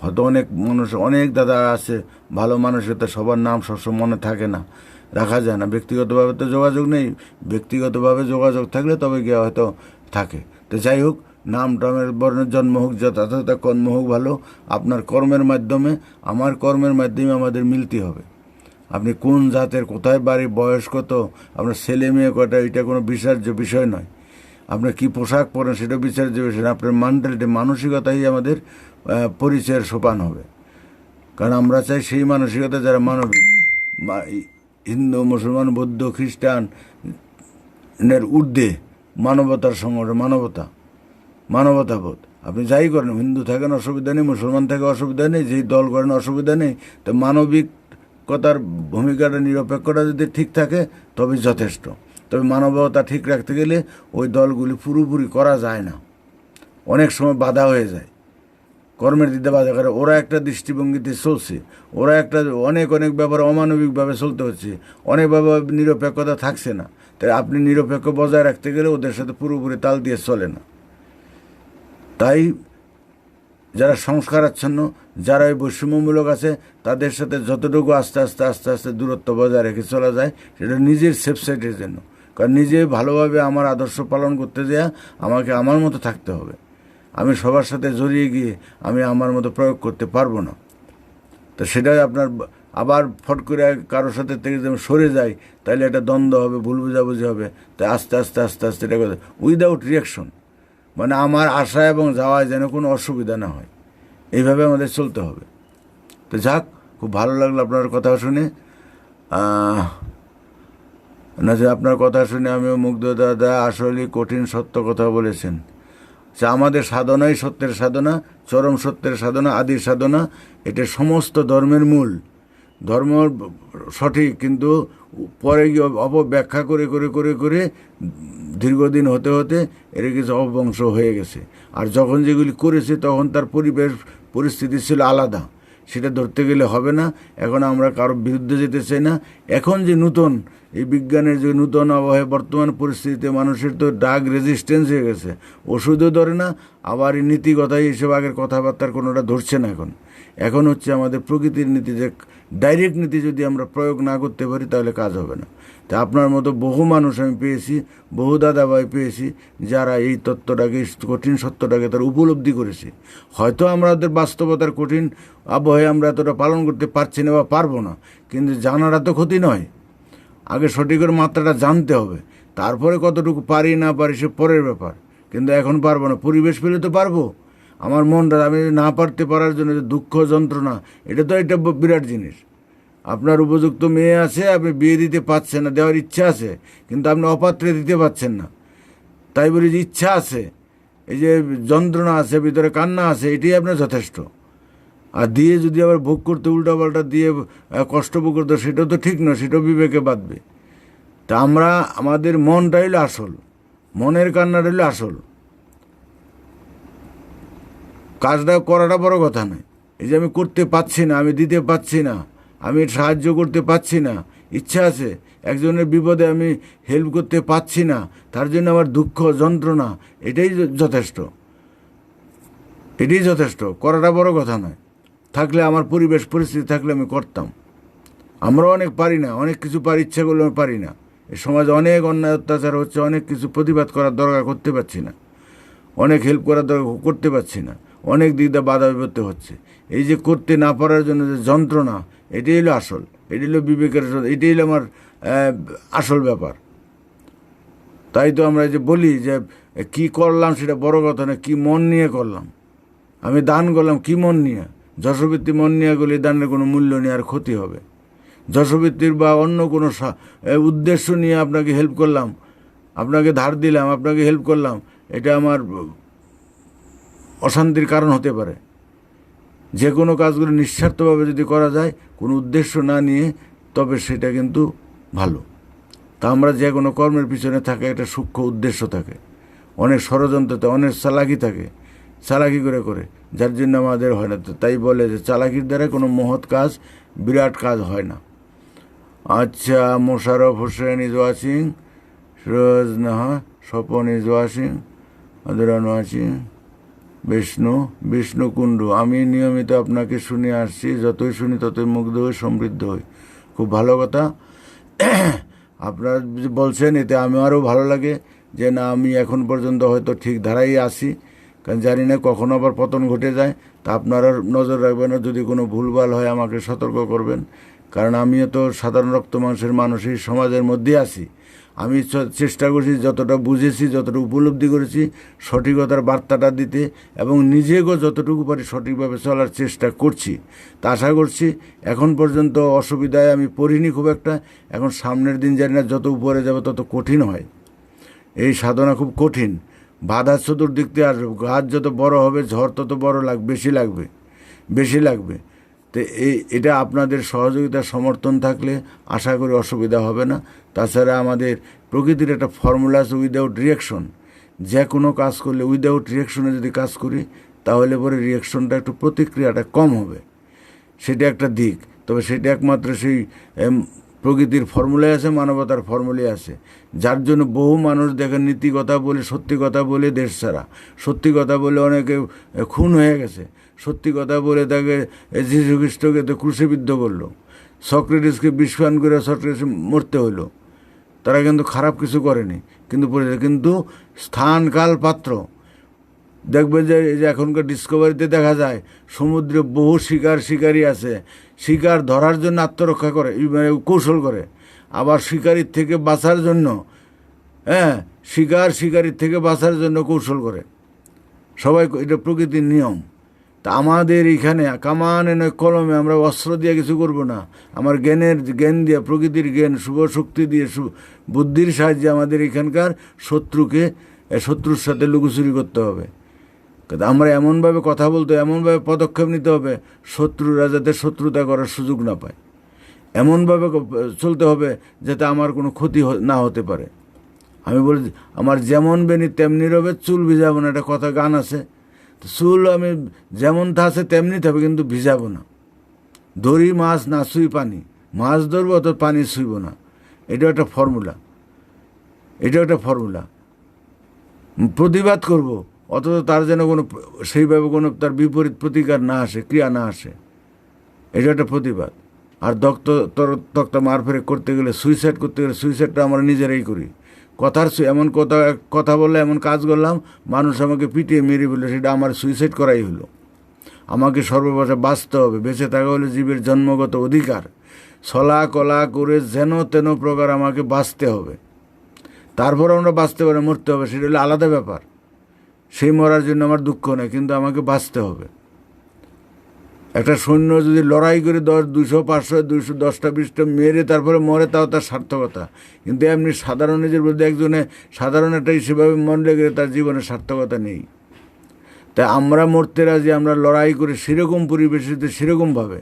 হয়তো অনেক মানুষ, অনেক দাদা আছে ভালো মানুষের, তো সবার নাম সবসময় মনে থাকে না, রাখা যায় না। ব্যক্তিগতভাবে তো যোগাযোগ নেই, ব্যক্তিগতভাবে যোগাযোগ থাকলে তবে গিয়ে হয়তো থাকে। তো যাই হোক, নাম টামের বর্ণের জন্ম হোক, যথাযথ কর্ম হোক ভালো। আপনার কর্মের মাধ্যমে, আমার কর্মের মাধ্যমে আমাদের মিলতে হবে। আপনি কোন জাতের, কোথায় বাড়ি, বয়স কত, আপনার ছেলে মেয়ে কটা, এটা কোনো বিচার্য বিষয় নয়। আপনার কি পোশাক পরেন সেটা বিচার্য বিষয় না। আপনার মেন্টালিটি, মানসিকতাই আমাদের পরিচয়ের সোপান হবে। কারণ আমরা চাই সেই মানসিকতা যারা মানবিক, হিন্দু, মুসলমান, বৌদ্ধ, খ্রিস্টানের ঊর্ধ্বে মানবতার সংগঠন, মানবতাবোধ। আপনি যাই করেন, হিন্দু থাকেন অসুবিধা নেই, মুসলমান থাকে অসুবিধা নেই, যেই দল করেন অসুবিধা নেই। তো মানবিকতার ভূমিকাটা, নিরপেক্ষতা যদি ঠিক থাকে তবে যথেষ্ট। তবে মানবতা ঠিক রাখতে গেলে ওই দলগুলি পুরোপুরি করা যায় না, অনেক সময় বাধা হয়ে যায়, কর্মের দিতে বাধা করে। ওরা একটা দৃষ্টিভঙ্গিতে চলছে, ওরা একটা অনেক ব্যাপারে অমানবিকভাবে চলতে হচ্ছে, অনেকভাবে নিরপেক্ষতা থাকছে না। তাই আপনি নিরপেক্ষ বজায় রাখতে গেলে ওদের সাথে পুরোপুরি তাল দিয়ে চলে না। তাই যারা সংস্কারাচ্ছন্ন, যারা ওই বৈষম্যমূলক আছে, তাদের সাথে যতটুকু আস্তে আস্তে দূরত্ব বজায় রেখে চলা যায়, সেটা নিজের সেফ সাইডের জন্য। কারণ নিজে ভালোভাবে আমার আদর্শ পালন করতে যাওয়া, আমাকে আমার মতো থাকতে হবে। আমি সবার সাথে জড়িয়ে গিয়ে আমি আমার মতো প্রয়োগ করতে পারবো না। তো সেটাই আপনার আবার ফট করে কারোর সাথে থেকে যেমন সরে যায়, তাহলে একটা দ্বন্দ্ব হবে, ভুল বুঝাবুঝি হবে। তাই আস্তে আস্তে এটা করে উইদাউট রিয়াকশন, মানে আমার আসা এবং যাওয়ায় যেন কোনো অসুবিধা না হয়, এইভাবে আমাদের চলতে হবে। তো যাক, খুব ভালো লাগলো আপনার কথা শুনে। না যে আপনার কথা শুনে আমিও মুগ্ধ। দাদা আসলে কঠিন সত্য কথা বলেছেন, যে আমাদের সাধনাই সত্যের সাধনা, চরম সত্যের সাধনা, আদির সাধনা। এটা সমস্ত ধর্মের মূল। ধর্ম সঠিক, কিন্তু পরে গিয়ে অপব্যাখ্যা করে দীর্ঘদিন হতে এর কিছু অপবংশ হয়ে গেছে। আর যখন যেগুলি করেছে তখন তার পরিস্থিতি ছিল আলাদা, সেটা ধরতে গেলে হবে না। এখন আমরা কারোর বিরুদ্ধে যেতে চাই না। এখন যে নতুন এই বিজ্ঞানের যে নতুন আবহাওয়া, বর্তমান পরিস্থিতিতে মানুষের তো ড্রাগ রেজিস্ট্যান্স হয়ে গেছে, ওষুধও ধরে না, আবার এই নীতিগতাই এসব আগের কথাবার্তার কোনোটা ধরছে না। এখন হচ্ছে আমাদের প্রকৃতির নীতি, যে ডাইরেক্ট নীতি যদি আমরা প্রয়োগ না করতে পারি তাহলে কাজ হবে না। তা আপনার মতো বহু মানুষ আমি পেয়েছি, বহু দাদাভাই পেয়েছি, যারা এই তত্ত্বটাকে, কঠিন সত্যটাকে তারা উপলব্ধি করেছে। হয়তো আমাদের বাস্তবতার কঠিন আবহাওয়ায় আমরা এতটা পালন করতে পারছি না বা পারবো না, কিন্তু জানাটা তো ক্ষতি নয়। আগে সঠিকের মাত্রাটা জানতে হবে, তারপরে কতটুকু পারি না পারি সে পরের ব্যাপার। কিন্তু এখন পারবো না, পরিবেশ পেলে তো পারবো। আমার মনটা, আমি না পারতে পারার জন্য যে দুঃখ যন্ত্রণা, এটা তো একটা বিরাট জিনিস। আপনার উপযুক্ত মেয়ে আছে, আপনি বিয়ে দিতে পারছেন না, দেওয়ার ইচ্ছা আছে, কিন্তু আপনি অপাত্রে দিতে পারছেন না। তাই বলি যে ইচ্ছা আছে, এই যে যন্ত্রণা আছে, ভিতরে কান্না আছে, এটাই আপনার যথেষ্ট। আর দিয়ে যদি আবার ভোগ করতে, উল্টাপাল্টা দিয়ে কষ্ট ভোগ করতে, সেটাও তো ঠিক নয়, সেটাও বিবেকে বাঁধবে। তা আমরা, আমাদের মনটাই হলো আসল, মনের কান্নাটা হলো আসল। কাজটা করাটা বড় কথা নয়। এই যে আমি করতে পারছি না, আমি দিতে পারছি না, আমি সাহায্য করতে পারছি না, ইচ্ছা আছে, একজনের বিপদে আমি হেল্প করতে পারছি না, তার জন্য আমার দুঃখ যন্ত্রণা, এটাই যথেষ্ট, এটাই যথেষ্ট। করাটা বড় কথা নয়। থাকলে আমার পরিবেশ পরিস্থিতি থাকলে আমি করতাম। আমরা অনেক পারি না, অনেক কিছু ইচ্ছা করলে আমি পারি না। এই সমাজে অনেক অন্যায় অত্যাচার হচ্ছে, অনেক কিছু প্রতিবাদ করার দরকার, করতে পারছি না। অনেক হেল্প করার দরকার, করতে পারছি না। অনেক দিক দিয়ে বাধা বিপত্তি হচ্ছে। এই যে করতে না পারার জন্য যে যন্ত্রণা, এটাই হলো আসল, এটাই হলো বিবেকের, এটাই হলো আমার আসল ব্যাপার। তাই তো আমরা যে বলি যে কি করলাম সেটা বড় কথা না, কি মন নিয়ে করলাম। আমি দান করলাম কি মন নিয়ে? যশোবৃত্তি মন নিয়ে গেলে দানের কোনো মূল্য নেই, আর ক্ষতি হবে। যশোবৃত্তির বা অন্য কোনো উদ্দেশ্য নিয়ে আপনাকে হেল্প করলাম, আপনাকে ধার দিলাম, আপনাকে হেল্প করলাম, এটা আমার অশান্তির কারণ হতে পারে। যে কোনো কাজগুলো নিঃস্বার্থভাবে যদি করা যায়, কোনো উদ্দেশ্য না নিয়ে, তবে সেটা কিন্তু ভালো। তা আমরা যে কোনো কর্মের পিছনে থাকে একটা সূক্ষ্ম উদ্দেশ্য থাকে, অনেক ষড়যন্ত্রতে অনেক চালাকি থাকে, চালাকি করে করে, যার জন্য আমাদের হয় না। তো তাই বলে যে চালাকির দ্বারা কোনো মহৎ কাজ, বিরাট কাজ হয় না। আচ্ছা, Mosharraf Hossain is watching, Suraj Naha, Swapan is watching, Adran watching, Bishnu Kundu, আমি নিয়মিত আপনাকে শুনে আসছি, যতই শুনি ততই মুগ্ধ হই, সমৃদ্ধ হই। খুব ভালো কথা আপনারা যে বলছেন, এতে আমারও ভালো লাগে যে না, আমি এখন পর্যন্ত হয়তো ঠিক ধারাই আসি, কারণ জানি না কখনো আবার পতন ঘটে যায়। তা আপনারা নজর রাখবেন, যদি কোনো ভুলভাল হয় আমাকে সতর্ক করবেন, কারণ আমিও তো সাধারণ রক্ত মাংসের মানুষই, সমাজের মধ্যে আছি। আমি চেষ্টা করছি, যতটা বুঝেছি, যতটা উপলব্ধি করেছি, সঠিকতার বার্তাটা দিতে, এবং নিজেকেও যতটুকু পারি সঠিকভাবে চলার চেষ্টা করছি। তা আশা করছি এখন পর্যন্ত অসুবিধায় আমি পড়িনি খুব একটা। এখন সামনের দিন জানি না, যত উপরে যাবে তত কঠিন হয়। এই সাধনা খুব কঠিন, বাধা চতুর্দিক থেকে আসবে। গাছ যত বড় হবে, ঝড় তত বড় বেশি লাগবে। তো এটা আপনাদের সহযোগিতা সমর্থন থাকলে আশা করি অসুবিধা হবে না। তাছাড়া আমাদের প্রকৃতির একটা ফর্মুলা আছে, উইদাউট রিয়াকশন। যে কোনো কাজ করলে উইদাউট রিয়াকশনে যদি কাজ করি, তাহলে পরে রিয়াকশনটা একটু, প্রতিক্রিয়াটা কম হবে। সেটা একটা দিক। তবে সেটা একমাত্র সেই প্রকৃতির ফর্মুলায় আছে, মানবতার ফর্মুলায় আছে, যার জন্য বহু মানুষ দেখেন নীতি কথা বলে, সত্যি কথা বলে দেশ ছাড়া, সত্যি কথা বলে অনেকে খুন হয়ে গেছে, সত্যি কথা বলে তাকে যীশু খ্রিস্টকে তো ক্রুশিবিদ্ধ করলো, সক্রেটিসকে বিষপান করে সক্রেটিস মরতে হইলো। তারা কিন্তু খারাপ কিছু করেনি, কিন্তু স্থান কাল পাত্র দেখবে যে এখনকার ডিসকভারিতে দেখা যায় সমুদ্রে বহু শিকারী আছে, শিকার ধরার জন্য আত্মরক্ষা করে, কৌশল করে। আবার শিকারির থেকে বাঁচার জন্য, শিকারির থেকে বাঁচার জন্য কৌশল করে সবাই। এটা প্রকৃতির নিয়ম। তা আমাদের এইখানে কামানে নয় কলমে, আমরা অস্ত্র দিয়ে কিছু করব না। আমার জ্ঞান দিয়ে, প্রকৃতির জ্ঞান, শুভ শক্তি দিয়ে, বুদ্ধির সাহায্যে আমাদের এখানকার শত্রুর সাথে লুকোচুরি করতে হবে। আমরা এমনভাবে কথা বলতে, এমনভাবে পদক্ষেপ নিতে হবে, শত্রুরা যাতে শত্রুতা করার সুযোগ না পায়। এমনভাবে চলতে হবে যাতে আমার কোনো ক্ষতি না হতে পারে। আমি বলি, আমার যেমন বেনি তেমনি রবে, চুল ভিজাবো না, একটা কথা গান আছে। চুল আমি যেমন আছে তেমনি থাকবে, কিন্তু ভিজাবো না। ধরি মাছ না ছুঁই পানি, মাছ ধরবো তো পানি ছুঁইব না। এটাও একটা ফর্মুলা। প্রতিবাদ করব, অথচ তার যেন সেইভাবে কোনো তার বিপরীত প্রতিকার না আসে, ক্রিয়া না আসে। এটা একটা প্রতিবাদ। আর তক্তা মারফেরে করতে গেলে, সুইসাইড করতে গেলে, সুইসাইডটা আমরা নিজেরাই করি। এমন কথা বললে, এমন কাজ করলাম, মানুষ আমাকে পিটিয়ে মেরে ফেললো, সেটা আমার সুইসাইড করাই হলো। আমাকে সর্বপ্রথম বাঁচতে হবে। বেঁচে থাকা হলো জীবের জন্মগত অধিকার। ছলা কলা করে যেন তেন প্রকার আমাকে বাঁচতে হবে। তারপর আমরা বাঁচতে পারে, মরতে হবে, সেটা হলো আলাদা ব্যাপার। সেই মরার জন্য আমার দুঃখ নেই, কিন্তু আমাকে বাঁচতে হবে। একটা সৈন্য যদি লড়াই করে 200, 500, 200, 10টা 20টা মেরে তারপরে মরে, তাও তার সার্থকতা। কিন্তু এমনি সাধারণ নিজের বলতে একজনে সাধারণ একটা সেভাবে মরলে গেলে তার জীবনে সার্থকতা নেই। তাই আমরা মরতে রাজি, আমরা লড়াই করে সেরকম পরিবেশিতে, সেরকমভাবে।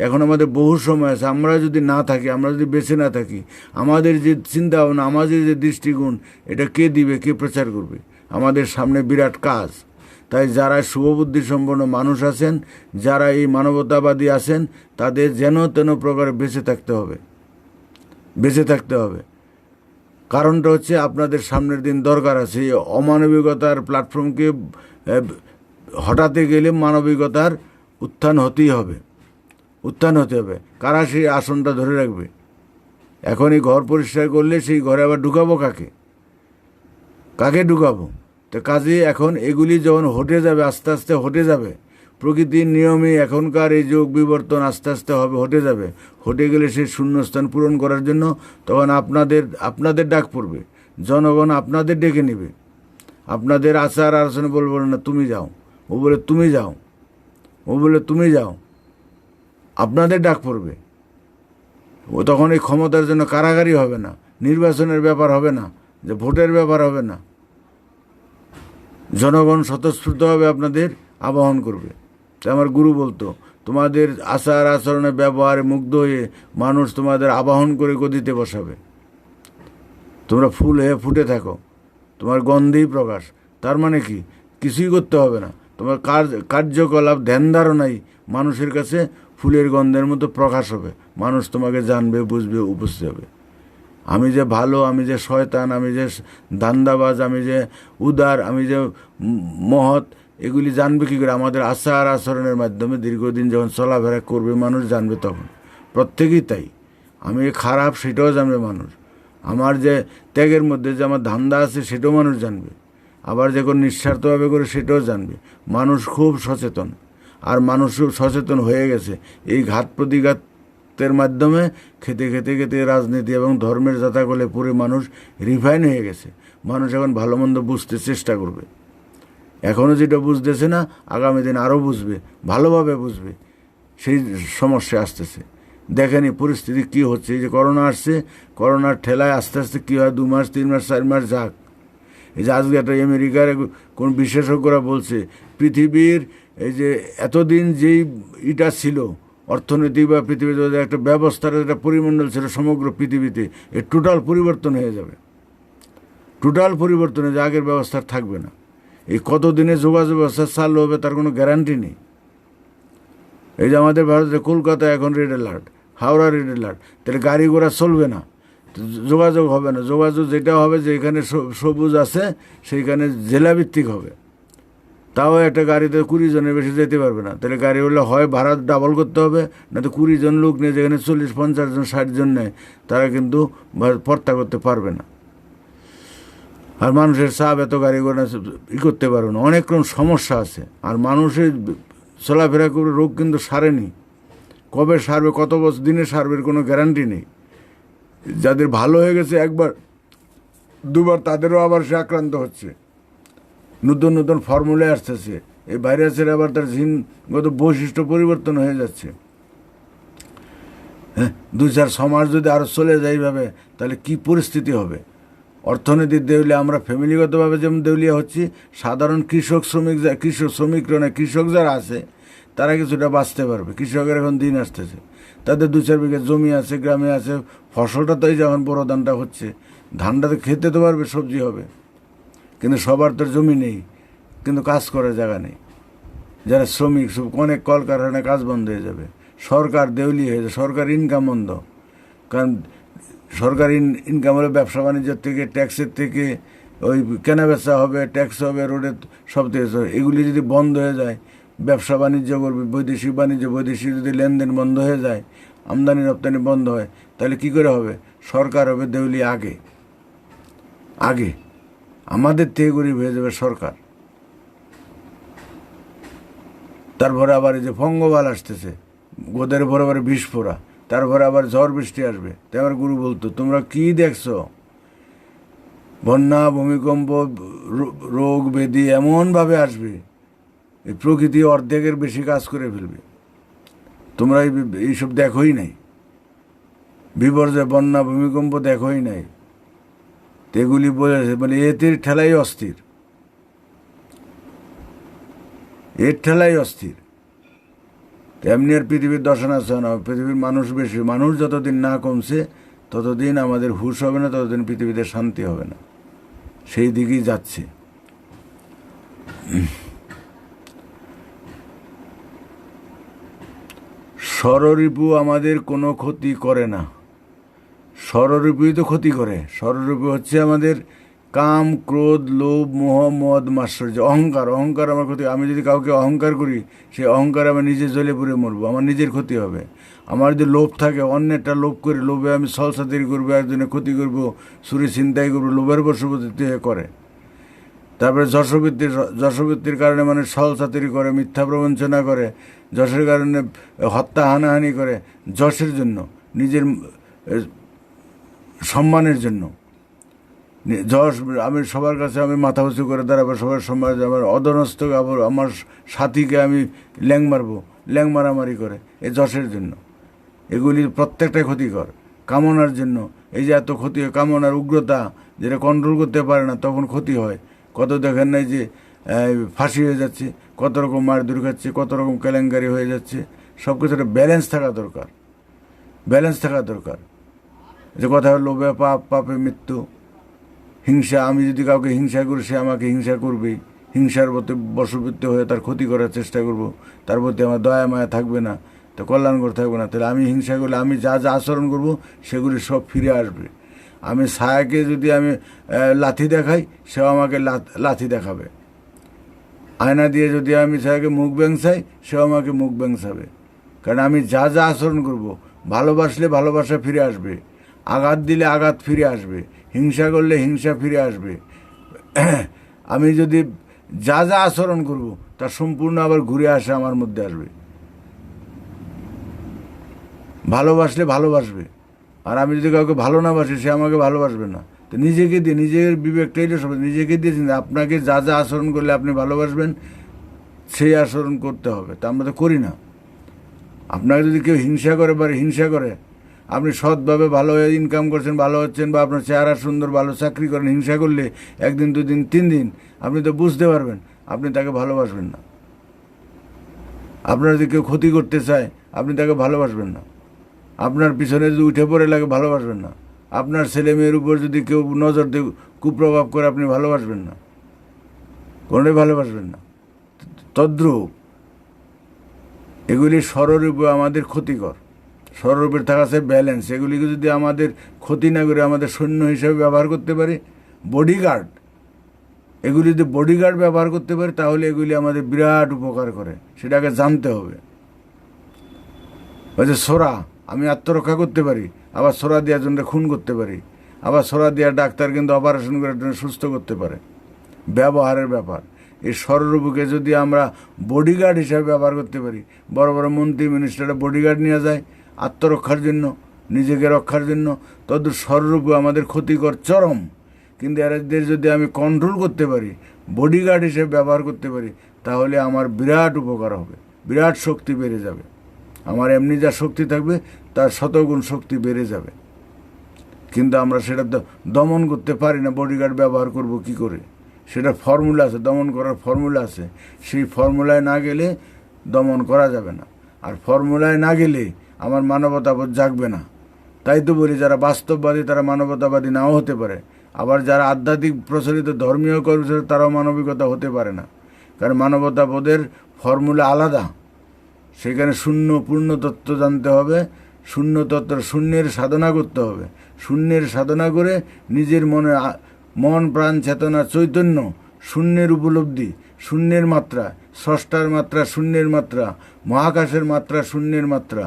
এখন আমাদের বহু সময় আছে। আমরা যদি না থাকি, আমরা যদি বেঁচে না থাকি, আমাদের যে চিন্তা ভাবনা, আমাদের যে দৃষ্টিকোণ, এটা কে দিবে, কে প্রচার করবে? আমাদের সামনে বিরাট কাজ। তাই যারা শুভবুদ্ধি সম্পন্ন মানুষ আছেন, যারা এই মানবতাবাদী আছেন, তাদের যেন তেন প্রকারে বেঁচে থাকতে হবে। বেঁচে থাকতে হবে। কারণটা হচ্ছে আপনাদের সামনের দিন দরকার আছে। এই অমানবিকতার প্ল্যাটফর্মকে হটাতে গেলে মানবিকতার উত্থান হতেই হবে, উত্থান হতে হবে। কারা সেই আসনটা ধরে রাখবে? এখনই ঘর পরিষ্কার করলে সেই ঘরে আবার ঢুকাবো কাকে? কাকে ঢুকাবো? তো কাজে এখন এগুলি যখন হটে যাবে, আস্তে আস্তে হটে যাবে, প্রকৃতির নিয়মে এখনকার এই যোগ বিবর্তন আস্তে আস্তে হবে, হটে যাবে। হটে গেলে সেই শূন্যস্থান পূরণ করার জন্য তখন আপনাদের ডাক পড়বে, জনগণ আপনাদের ডেকে নেবে। আপনাদের আচার আলোচনা বলবো না তুমি যাও, ও বলে তুমি যাও, ও বলে তুমি যাও, আপনাদের ডাক পড়বে। ও তখন এই ক্ষমতার জন্য কারাগারি হবে না, নির্বাচনের ব্যাপার হবে না, যে ভোটের ব্যাপার হবে না। জনগণ স্বতঃস্ফূর্তভাবে আপনাদের আবাহন করবে। তাই আমার গুরু বলতো, তোমাদের আচার আচরণে ব্যবহারে মুগ্ধ হয়ে মানুষ তোমাদের আবাহন করে গদিতে বসাবে। তোমরা ফুল হয়ে ফুটে থাকো, তোমার গন্ধেই প্রকাশ। তার মানে কি? কিছুই করতে হবে না, তোমার কার্যকলাপ ধ্যান ধারণাই মানুষের কাছে ফুলের গন্ধের মতো প্রকাশ হবে। মানুষ তোমাকে জানবে, বুঝবে, উপস্থিত হবে। আমি যে ভালো, আমি যে শয়তান, আমি যে ধান্দাবাজ, আমি যে উদার, আমি যে মহৎ, এগুলি জানবে কী করে? আমাদের আচার আচরণের মাধ্যমে দীর্ঘদিন যখন চলাফেরা করবে মানুষ জানবে তখন। প্রত্যেকেই তাই। আমি খারাপ সেটাও জানবে মানুষ। আমার যে ত্যাগের মধ্যে যে আমার ধান্দা আছে সেটাও মানুষ জানবে। আবার যখন নিঃস্বার্থভাবে করে সেটাও জানবে। মানুষ খুব সচেতন, আর মানুষ খুব সচেতন হয়ে গেছে এই ঘাত প্রতিঘাতের মাধ্যমে। খেতে খেতে খেতে রাজনীতি এবং ধর্মের জাতাকলে পড়ে মানুষ রিফাইন হয়ে গেছে। মানুষ এখন ভালো মন্দ বুঝতে চেষ্টা করবে। এখনও যেটা বুঝতেছে না, আগামী দিন আরও বুঝবে, ভালোভাবে বুঝবে। সেই সমস্যা আসতেছে। দেখেনি পরিস্থিতি কী হচ্ছে। এই যে করোনা আসছে, করোনার ঠেলায় আস্তে আস্তে কী হয়, 2 মাস 3 মাস 4 মাস যাক। এই যে আজকে একটা আমেরিকার কোন বিশেষজ্ঞরা বলছে, পৃথিবীর এই যে এতদিন যেই ইটা ছিল অর্থনৈতিক বা পৃথিবীতে একটা ব্যবস্থার একটা পরিমণ্ডল ছিল সমগ্র পৃথিবীতে, এর টোটাল পরিবর্তন হয়ে যাবে। টোটাল পরিবর্তন হয়ে আগের ব্যবস্থা থাকবে না। এই কতদিনে যোগাযোগ ব্যবস্থা চালু হবে তার কোনো গ্যারান্টি নেই। এই যে আমাদের ভারতে কলকাতায় এখন red alert, Howrah red alert, তাহলে গাড়ি ঘোড়া চলবে না, যোগাযোগ হবে না। যোগাযোগ যেটা হবে, যেখানে সবুজ আছে সেইখানে জেলাভিত্তিক হবে। তাও একটা গাড়িতে 20 জনের বেশি যেতে পারবে না। তাহলে গাড়ি হলে হয় ভাড়া ডাবল করতে হবে, না তো 20 জন লোক নিয়ে যেখানে 40 50 জন 60 জন নেয় তারা কিন্তু পর্তা করতে পারবে না। আর মানুষের চাপ, এত গাড়ি ঘোড়া করতে পারবে না, অনেক রকম সমস্যা আছে। আর মানুষের চলাফেরা করে রোগ কিন্তু সারেনি। কবে সারবে, কত বছর দিনে সারবে কোনো গ্যারান্টি নেই। যাদের ভালো হয়ে গেছে 1বার 2বার, তাদেরও আবার সে আক্রান্ত হচ্ছে। নতুন নতুন ফর্মুলা আসতেছে। এই ভাইরাসের আবার তার জিনগত বৈশিষ্ট্য পরিবর্তন হয়ে যাচ্ছে। হ্যাঁ, 2-4 মাস যদি আরও চলে যায় এইভাবে, তাহলে কি পরিস্থিতি হবে? অর্থনীতির দেউলিয়া আমরা, ফ্যামিলিগতভাবে যেমন দেউলিয়া হচ্ছি, সাধারণ কৃষক যারা আছে তারা কিছুটা বাঁচতে পারবে। কৃষকের এখন দিন আসতেছে, তাদের 2-4 বিঘা জমি আছে, গ্রামে আছে, ফসলটা তো এই যখন বড় ধানটা হচ্ছে, ধানটা তো খেতে তো পারবে, সবজি হবে। কিন্তু সবার তো জমি নেই, কিন্তু কাজ করার জায়গা নেই। যারা শ্রমিক, সব অনেক কলকারখানায় কাজ বন্ধ হয়ে যাবে। সরকার দেউলি হয়ে যাবে, সরকার ইনকাম বন্ধ। কারণ সরকারি ইনকাম হলে ব্যবসা বাণিজ্যের থেকে, ট্যাক্সের থেকে, ওই কেনাবেচা হবে, ট্যাক্স হবে, রোডের সব থেকে। এগুলি যদি বন্ধ হয়ে যায়, ব্যবসা বাণিজ্য করবে, বৈদেশিক যদি লেনদেন বন্ধ হয়ে যায়, আমদানি রপ্তানি বন্ধ হয়, তাহলে কি করে হবে? সরকার হবে দেউলি আগে আমাদের থেকে গরিব হয়ে যাবে সরকার। তারপরে আবার এই যে পঙ্গপাল আসতেছে, গোদের ভরে ভরে বিষ ফোড়া, তারপরে আবার ঝড় বৃষ্টি আসবে। তাই আমার গুরু বলতো, তোমরা কি দেখছো? বন্যা, ভূমিকম্প, রোগ ব্যাধি এমনভাবে আসবে, এই প্রকৃতি অর্ধেকের বেশি কাজ করে ফেলবে। তোমরা এইসব দেখোই নাই, বিপর্যয়, বন্যা, ভূমিকম্প দেখোই নাই। এগুলি বলেছে, মানে এর ঠেলাই অস্থির, এর ঠেলাই অস্থির। এমনি আর পৃথিবীর দশা না, পৃথিবীর মানুষ বেশি। মানুষ যতদিন না কমছে ততদিন আমাদের হুঁশ হবে না, ততদিন পৃথিবীতে শান্তি হবে না। সেই দিকেই যাচ্ছে। ষড়রিপু আমাদের কোনো ক্ষতি করে না, ষড়রূপই তো ক্ষতি করে। ষড়রূপী হচ্ছে আমাদের কাম, ক্রোধ, লোভ, মোহ, মদ, মাৎসর্য, অহংকার। অহংকার আমার ক্ষতি। আমি যদি কাউকে অহংকার করি, সেই অহংকার আমি নিজে জ্বলে পুড়ে মরবো, আমার নিজের ক্ষতি হবে। আমার যদি লোভ থাকে, অন্যেরটা লোভ করি, লোভে আমি ছলছাতুরি করবো, একজনের ক্ষতি করবো, চুরি ছিনতাই করবো, লোভের বশবর্তী হয়ে করে। তারপরে যশবৃত্তির কারণে মানে ছলছাতুরি করে, মিথ্যা প্রবঞ্চনা করে, যশের কারণে হত্যা হানাহানি করে, যশের জন্য, নিজের সম্মানের জন্য। যশ আমি সবার কাছে আমি মাথা উঁচু করে দাঁড়াবো, সবার সম্মান, আমার অধনস্থ আমার সাথীকে আমি ল্যাং মারবো, ল্যাং মারামারি করে, এই যশের জন্য। এগুলি প্রত্যেকটাই ক্ষতিকর। কামনার জন্য এই যে এত ক্ষতি হয়, কামনার উগ্রতা, যেটা কন্ট্রোল করতে পারে না, তখন ক্ষতি হয়। কত দেখেন নাই যে ফাঁসি হয়ে যাচ্ছে, কত রকম মারধর খাচ্ছে, কত রকম কেলেঙ্কারি হয়ে যাচ্ছে। সব কিছু একটা ব্যালেন্স থাকা দরকার, ব্যালেন্স থাকা দরকার। যে কথা হলো লোভে পাপ, পাপে মৃত্যু। হিংসা, আমি যদি কাউকে হিংসা করি, সে আমাকে হিংসা করবেই। হিংসার প্রতি বশবর্তী হয়ে তার ক্ষতি করার চেষ্টা করব, তার প্রতি আমার দয়া মায়া থাকবে না, তো কল্যাণকর থাকবে না। তাহলে আমি হিংসা করলে আমি যা যা আচরণ করব সেগুলি সব ফিরে আসবে। আমি ছায়াকে যদি আমি লাথি দেখাই, সেও আমাকে লাথি দেখাবে। আয়না দিয়ে যদি আমি ছায়াকে মুখ ব্যাংসাই, সেও আমাকে মুখ ব্যাংসাবে। কারণ আমি যা যা আচরণ করব, ভালোবাসলে ভালোবাসা ফিরে আসবে, আঘাত দিলে আঘাত ফিরে আসবে, হিংসা করলে হিংসা ফিরে আসবে। আমি যদি যা যা আচরণ করব, তা সম্পূর্ণ আবার ঘুরে আসে আমার মধ্যে আসবে। ভালোবাসলে ভালোবাসবে, আর আমি যদি কাউকে ভালো না বাসি, সে আমাকে ভালোবাসবে না। তো নিজেকে দিয়ে, নিজের বিবেকটাই তো সব, নিজেকে দিয়েছেন আপনাকে যা যা আচরণ করলে আপনি ভালোবাসবেন, সেই আচরণ করতে হবে। তা আমরা তো করি না। আপনাকে যদি কেউ হিংসা করে, হিংসা করে, আপনি সৎভাবে ভালো ইনকাম করছেন, ভালো হচ্ছেন, বা আপনার চেহারা সুন্দর, ভালো চাকরি করেন, হিংসা করলে 1 দিন 2 দিন 3 দিন আপনি তো বুঝতে পারবেন আপনি তাকে ভালোবাসবেন না। আপনার যদি কেউ ক্ষতি করতে চায়, আপনি তাকে ভালোবাসবেন না। আপনার পিছনে যদি উঠে পড়ে লাগে, ভালোবাসবেন না। আপনার ছেলে মেয়ের উপর যদি কেউ নজর দিয়ে কুপ্রভাব করে, আপনি ভালোবাসবেন না, কোনোটাই ভালোবাসবেন না। তদ্রূপ এগুলি ষড়রূপে আমাদের ক্ষতিকর। ষড়রূপের থাকা আছে ব্যালেন্স। এগুলিকে যদি আমাদের ক্ষতি না করে আমাদের সৈন্য হিসেবে ব্যবহার করতে পারি, বডিগার্ড, এগুলি যদি বডিগার্ড ব্যবহার করতে পারি, তাহলে এগুলি আমাদের বিরাট উপকার করে। সেটাকে জানতে হবে। ওই যে সোরা, আমি আত্মরক্ষা করতে পারি, আবার সোরা দেওয়ার জন্য খুন করতে পারি, আবার সোরা দেওয়ার ডাক্তার কিন্তু অপারেশন করে সুস্থ করতে পারে। ব্যবহারের ব্যাপার। এই ষড়রূপকে যদি আমরা বডিগার্ড হিসাবে ব্যবহার করতে পারি, বড় বড় মন্ত্রী মিনিস্টাররা বডিগার্ড নিয়ে যায় আত্মরক্ষার জন্য, নিজেকে রক্ষার জন্য, তত ষড়রূপ আমাদের ক্ষতিকর চরম। কিন্তু এদের যদি আমি কন্ট্রোল করতে পারি, বডিগার্ড হিসেবে ব্যবহার করতে পারি, তাহলে আমার বিরাট উপকার হবে, বিরাট শক্তি বেড়ে যাবে। আমার এমনি যা শক্তি থাকবে, তার শতগুণ শক্তি বেড়ে যাবে। কিন্তু আমরা সেটা দমন করতে পারি না। বডিগার্ড ব্যবহার করব কি করে? সেটা ফর্মুলা আছে, দমন করার ফর্মুলা আছে। সেই ফর্মুলায় না গেলে দমন করা যাবে না। আর ফর্মুলায় না গেলে আমার মানবতাবোধ জাগবে না। তাই তো বলি, যারা বাস্তববাদী তারা মানবতাবাদী নাও হতে পারে, আবার যারা আধ্যাত্মিক প্রচলিত ধর্মীয় কর্মচারী তারাও মানবিকতা হতে পারে না। কারণ মানবতাবোধের ফর্মুলা আলাদা। সেখানে শূন্য পূর্ণ তত্ত্ব জানতে হবে, শূন্য তত্ত্ব, শূন্যের সাধনা করতে হবে। শূন্যের সাধনা করে নিজের মন প্রাণ চেতনা চৈতন্য, শূন্যের উপলব্ধি, শূন্যের মাত্রা, স্রষ্টার মাত্রা শূন্যের মাত্রা, মহাকাশের মাত্রা শূন্যের মাত্রা,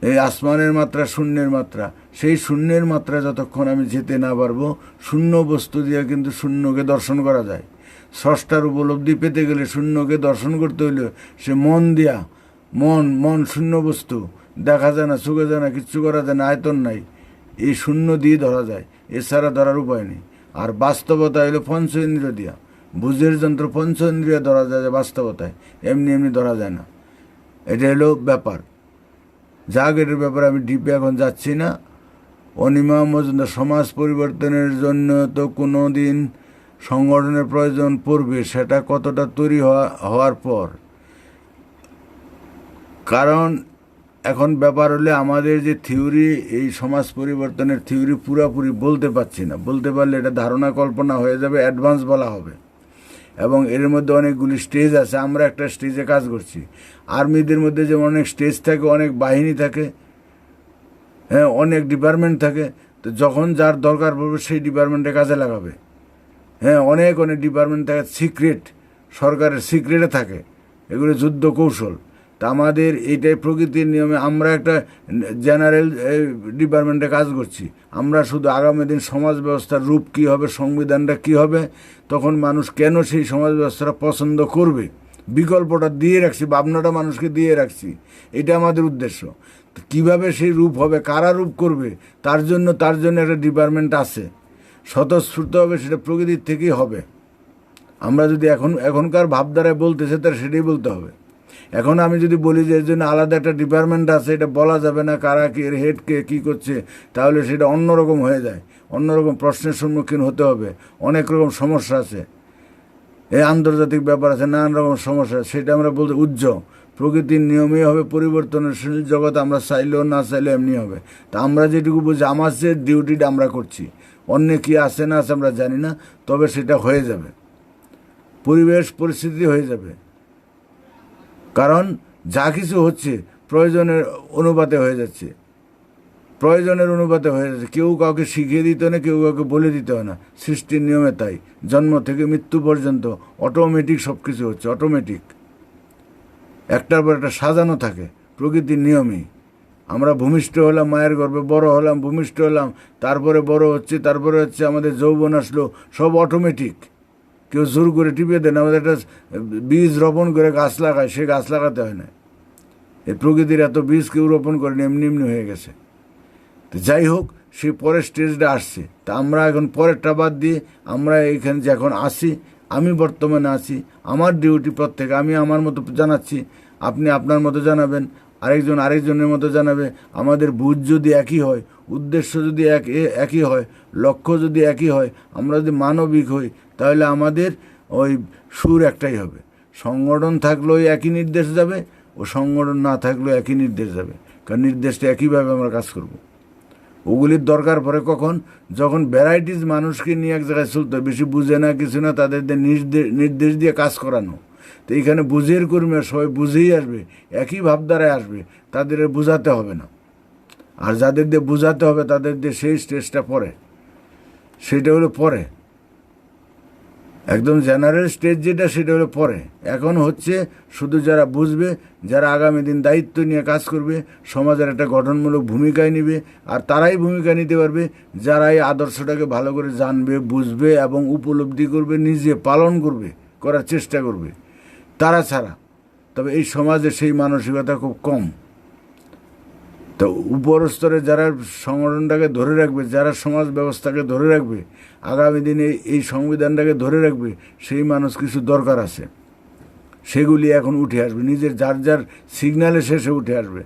এই আসমানের মাত্রা শূন্যের মাত্রা। সেই শূন্যের মাত্রা যতক্ষণ আমি যেতে না পারবো, শূন্য বস্তু দিয়ে কিন্তু শূন্যকে দর্শন করা যায়। স্রষ্টার উপলব্ধি পেতে গেলে শূন্যকে দর্শন করতে হইলে সে মন দিয়া, মন শূন্য বস্তু, দেখা যায় না, চোখে যায় না, কিচ্ছু করা যায় না, আয়তন নাই, এই শূন্য দিয়ে ধরা যায়, এছাড়া ধরার উপায় নেই। আর বাস্তবতা হলো পঞ্চ ইন্দ্রিয় দিয়া, বুঝের যন্ত্র পঞ্চ ইন্দ্রিয় ধরা যায় বাস্তবতায়, এমনি এমনি ধরা যায় না। এটা হলো ব্যাপার। যাক, এটার ব্যাপারে আমি ডিপে এখন যাচ্ছি না। অনিমা মজুমদার, সমাজ পরিবর্তনের জন্য তো কোনো দিন সংগঠনের প্রয়োজন পড়বে, সেটা কতটা তৈরি হওয়ার পর। কারণ এখন ব্যাপার হলে আমাদের যে থিওরি, এই সমাজ পরিবর্তনের থিওরি পুরাপুরি বলতে পারছি না। বলতে পারলে এটা ধারণা কল্পনা হয়ে যাবে, অ্যাডভান্স বলা হবে। এবং এর মধ্যে অনেকগুলি স্টেজ আছে। আমরা একটা স্টেজে কাজ করছি। আর্মিদের মধ্যে যেমন অনেক স্টেজ থাকে, অনেক বাহিনী থাকে, হ্যাঁ, অনেক ডিপার্টমেন্ট থাকে, তো যখন যার দরকার পড়বে সেই ডিপার্টমেন্টে কাজে লাগাবে। হ্যাঁ, অনেক অনেক ডিপার্টমেন্ট থাকে সিক্রেট, সরকারের সিক্রেটে থাকে, এগুলো যুদ্ধ কৌশল। তা আমাদের এইটাই প্রকৃতির নিয়মে আমরা একটা জেনারেল ডিপার্টমেন্টে কাজ করছি। আমরা শুধু আগামী দিন সমাজ ব্যবস্থার রূপ কী হবে, সংবিধানটা কী হবে, তখন মানুষ কেন সেই সমাজ ব্যবস্থাটা পছন্দ করবে, বিকল্পটা দিয়ে রাখছি, ভাবনাটা মানুষকে দিয়ে রাখছি, এটা আমাদের উদ্দেশ্য। তো কীভাবে সেই রূপ হবে, কারা রূপ করবে, তার জন্য একটা ডিপার্টমেন্ট আছে, স্বতঃস্ফূর্ত হবে, সেটা প্রকৃতির থেকেই হবে। আমরা যদি এখনকার ভাবধারায় বলতেছে তার সেটাই বলতে হবে। এখন আমি যদি বলি যে এর জন্য আলাদা একটা ডিপার্টমেন্ট আছে, এটা বলা যাবে না কারা কি, এর হেডকে কী করছে, তাহলে সেটা অন্যরকম হয়ে যায়, অন্যরকম প্রশ্নের সম্মুখীন হতে হবে, অনেক রকম সমস্যা আছে, এই আন্তর্জাতিক ব্যাপার আছে, নানান রকম সমস্যা। সেটা আমরা বলতে প্রকৃতির নিয়মেই হবে, পরিবর্তনশীল জগৎ, আমরা চাইলেও না চাইলেও এমনি হবে। তা আমরা যেটুকু বুঝি, আমার যে ডিউটিটা আমরা করছি, অন্য কি আছে না আছে আমরা জানি না, তবে সেটা হয়ে যাবে, পরিবেশ পরিস্থিতি হয়ে যাবে। কারণ যা কিছু হচ্ছে প্রয়োজনের অনুপাতে হয়ে যাচ্ছে, কেউ কাউকে শিখিয়ে দিতে হয় না, কেউ কাউকে বলে দিতে হয় না, সৃষ্টির নিয়মে তাই। জন্ম থেকে মৃত্যু পর্যন্ত অটোমেটিক সব কিছু হচ্ছে, অটোমেটিক, একটার পর একটা সাজানো থাকে প্রকৃতির নিয়মেই। আমরা ভূমিষ্ঠ হলাম, মায়ের গর্ভে বড় হলাম, ভূমিষ্ঠ হলাম, তারপরে বড় তারপরে হচ্ছে আমাদের যৌবন আসলো, সব অটোমেটিক, কেউ জোর করে টিপে দেন। আমাদের একটা বীজ রোপণ করে গাছ লাগায়, সে গাছ লাগাতে হয় না, এই প্রকৃতির এত বীজ কেউ রোপণ করেনি, এমনি এমনি হয়ে গেছে। তো যাই হোক, সে পরের স্টেজটা আসছে, তা আমরা এখন পরেরটা বাদ দিয়ে আমরা এইখানে যে এখন আসি, আমি বর্তমানে আছি, আমার ডিউটি প্রত্যেক, আমি আমার মতো জানাচ্ছি, আপনি আপনার মতো জানাবেন, আরেকজন আরেকজনের মতো জানাবে। আমাদের বুঝ যদি একই হয়, উদ্দেশ্য যদি একই হয়, লক্ষ্য যদি একই হয়, আমরা যদি মানবিক হই, তাহলে আমাদের ওই সুর একটাই হবে। সংগঠন থাকলেও একই নির্দেশ যাবে, ও সংগঠন না থাকলেও একই নির্দেশ যাবে, কারণ নির্দেশটা একইভাবে আমরা কাজ করব। ওগুলির দরকার পড়ে কখন, যখন ভ্যারাইটিস মানুষকে নিয়ে এক জায়গায় চলতে, বেশি বুঝে না কিছু না, তাদের নির্দেশ দিয়ে কাজ করানো। তো এইখানে বুঝের কর্মী সবাই বুঝেই আসবে, একই ভাবধারায় আসবে, তাদের বোঝাতে হবে না। আর যাদের দিয়ে বোঝাতে হবে তাদের দিয়ে সেই স্টেজটা পরে, সেটা হলো পরে, একদম জেনারেল স্টেজ যেটা, সেটা হলো পরে। এখন হচ্ছে শুধু যারা বুঝবে, যারা আগামী দিন দায়িত্ব নিয়ে কাজ করবে, সমাজের একটা গঠনমূলক ভূমিকায় নেবে, আর তারাই ভূমিকা নিতে পারবে যারা এই আদর্শটাকে ভালো করে জানবে, বুঝবে এবং উপলব্ধি করবে, নিজে পালন করবে, করার চেষ্টা করবে। তারা ছাড়া তবে এই সমাজে সেই মানসিকতা খুব কম। তো উপর স্তরে যারা সংগঠনটাকে ধরে রাখবে, যারা সমাজ ব্যবস্থাকে ধরে রাখবে, আগামী দিনে এই সংবিধানটাকে ধরে রাখবে, সেই মানুষ কিছু দরকার আছে, সেগুলি এখন উঠে আসবে, নিজের যার যার সিগন্যালে শেষে উঠে আসবে।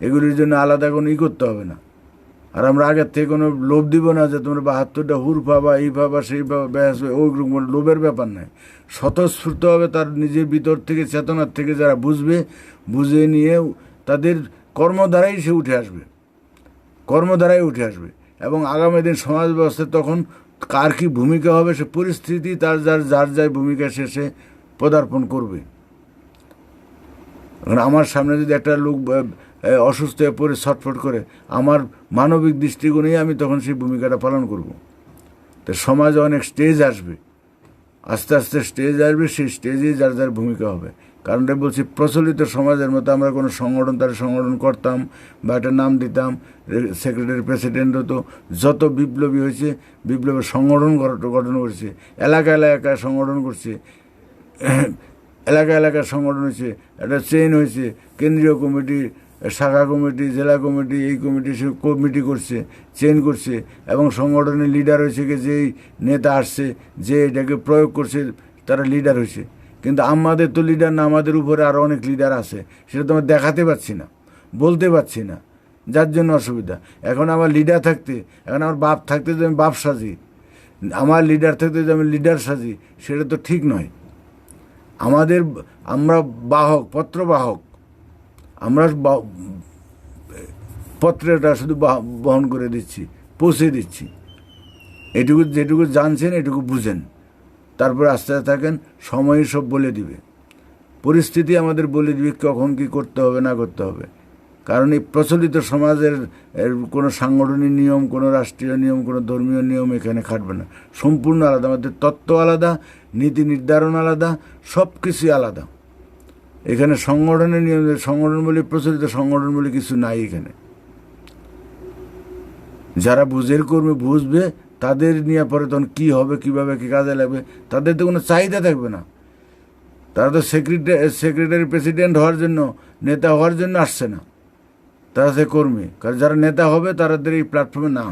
এগুলির জন্য আলাদা কোনো করতে হবে না। আর আমরা আগের থেকে কোনো লোভ দিব না যে তোমরা 72টা হুর পাবা, এই পাবা, সেই পাবা, ব্যাস, ওইরকম কোনো লোভের ব্যাপার নাই। স্বতঃস্ফূর্তভাবে তার নিজের ভিতর থেকে, চেতনার থেকে যারা বুঝবে, বুঝে নিয়ে তাদের কর্ম দ্বারাই সে উঠে আসবে, এবং আগামী দিন সমাজ ব্যবস্থায় তখন কার কী ভূমিকা হবে, সে পরিস্থিতি তার যার ভূমিকা সে পদার্পণ করবে। আমার সামনে যদি একটা লোক অসুস্থ হয়ে পড়ে ছটফট করে, আমার মানবিক দৃষ্টিকোণেই আমি তখন সেই ভূমিকাটা পালন করব। তো সমাজে অনেক স্টেজ আসবে, আস্তে আস্তে স্টেজ আসবে, সেই স্টেজেই যার যার ভূমিকা হবে। কারণটা বলছি, প্রচলিত সমাজের মতো আমরা কোনো সংগঠন করতাম বা একটা নাম দিতাম, সেক্রেটারি প্রেসিডেন্ট হতো, যত বিপ্লবী হয়েছে, বিপ্লবের সংগঠন গঠন করছে, এলাকায় সংগঠন করছে, এলাকায় সংগঠন হয়েছে, একটা চেইন হয়েছে, কেন্দ্রীয় কমিটি, শাখা কমিটি, জেলা কমিটি, এই কমিটি, সে কমিটি করছে, চেইন করছে, এবং সংগঠনের লিডার হয়েছে, যেই নেতা আসছে, যে এটাকে প্রয়োগ করছে, তারা লিডার হয়েছে। কিন্তু আমাদের তো লিডার না, আমাদের উপরে আরও অনেক লিডার আছে, সেটা তো আমরা দেখাতে পারছি না, বলতে পারছি না, যার জন্য অসুবিধা। এখন আমার লিডার থাকতে, এখন আমার বাপ থাকতে যে আমি বাপ সাজি, আমার লিডার থাকতে যে আমি লিডার সাজি, সেটা তো ঠিক নয়। আমরা পত্রবাহক, আমরা পত্রটা শুধু বহন করে দিচ্ছি, পৌঁছে দিচ্ছি, যেটুকু জানছেন এটুকু বুঝেন, তারপরে আস্তে আস্তে থাকেন, সময় সব বলে দিবে, পরিস্থিতি আমাদের বলে দিবে কখন কি করতে হবে না করতে হবে। কারণ এই প্রচলিত সমাজের কোনো সাংগঠনিক নিয়ম, কোনো রাষ্ট্রীয় নিয়ম, কোনো ধর্মীয় নিয়ম এখানে খাটবে না। সম্পূর্ণ আলাদা, আমাদের তত্ত্ব আলাদা, নীতি নির্ধারণ আলাদা, সব কিছুই আলাদা। এখানে সংগঠনের নিয়ম, সংগঠন বলে প্রচলিত সংগঠন বলে কিছু নাই এখানে। যারা বুঝের কর্মী বুঝবে, তাদের নিয়ে পরে তখন কী হবে, কীভাবে কী কাজে লাগবে, তাদের তো কোনো চাহিদা থাকবে না। তারা তো সেক্রেটারি প্রেসিডেন্ট হওয়ার জন্য, নেতা হওয়ার জন্য আসছে না, তারা সে কর্মী। কারণ যারা নেতা হবে তাদের এই প্ল্যাটফর্মে না,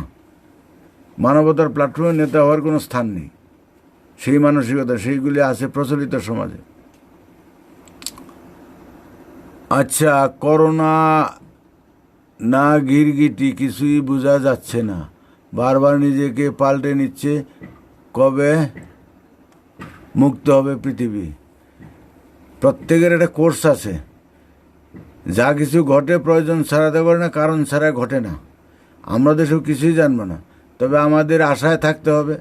মানবতার প্ল্যাটফর্মে নেতা হওয়ার কোনো স্থান নেই। সেই মানসিকতা সেইগুলি আছে প্রচলিত সমাজে। আচ্ছা, করোনা না গিরগিটি কিছুই বোঝা যাচ্ছে না, বারবার নিজেকে পাল্টে নিচ্ছে, কবে মুক্ত হবে পৃথিবী? প্রত্যেকের একটা কোর্স আছে। যা কিছু ঘটে প্রয়োজন ছাড়াতে পারে না, কারণ ছাড়া ঘটে না। আমরা দেশেও কিছুই জানবো না, তবে আমাদের আশায় থাকতে হবে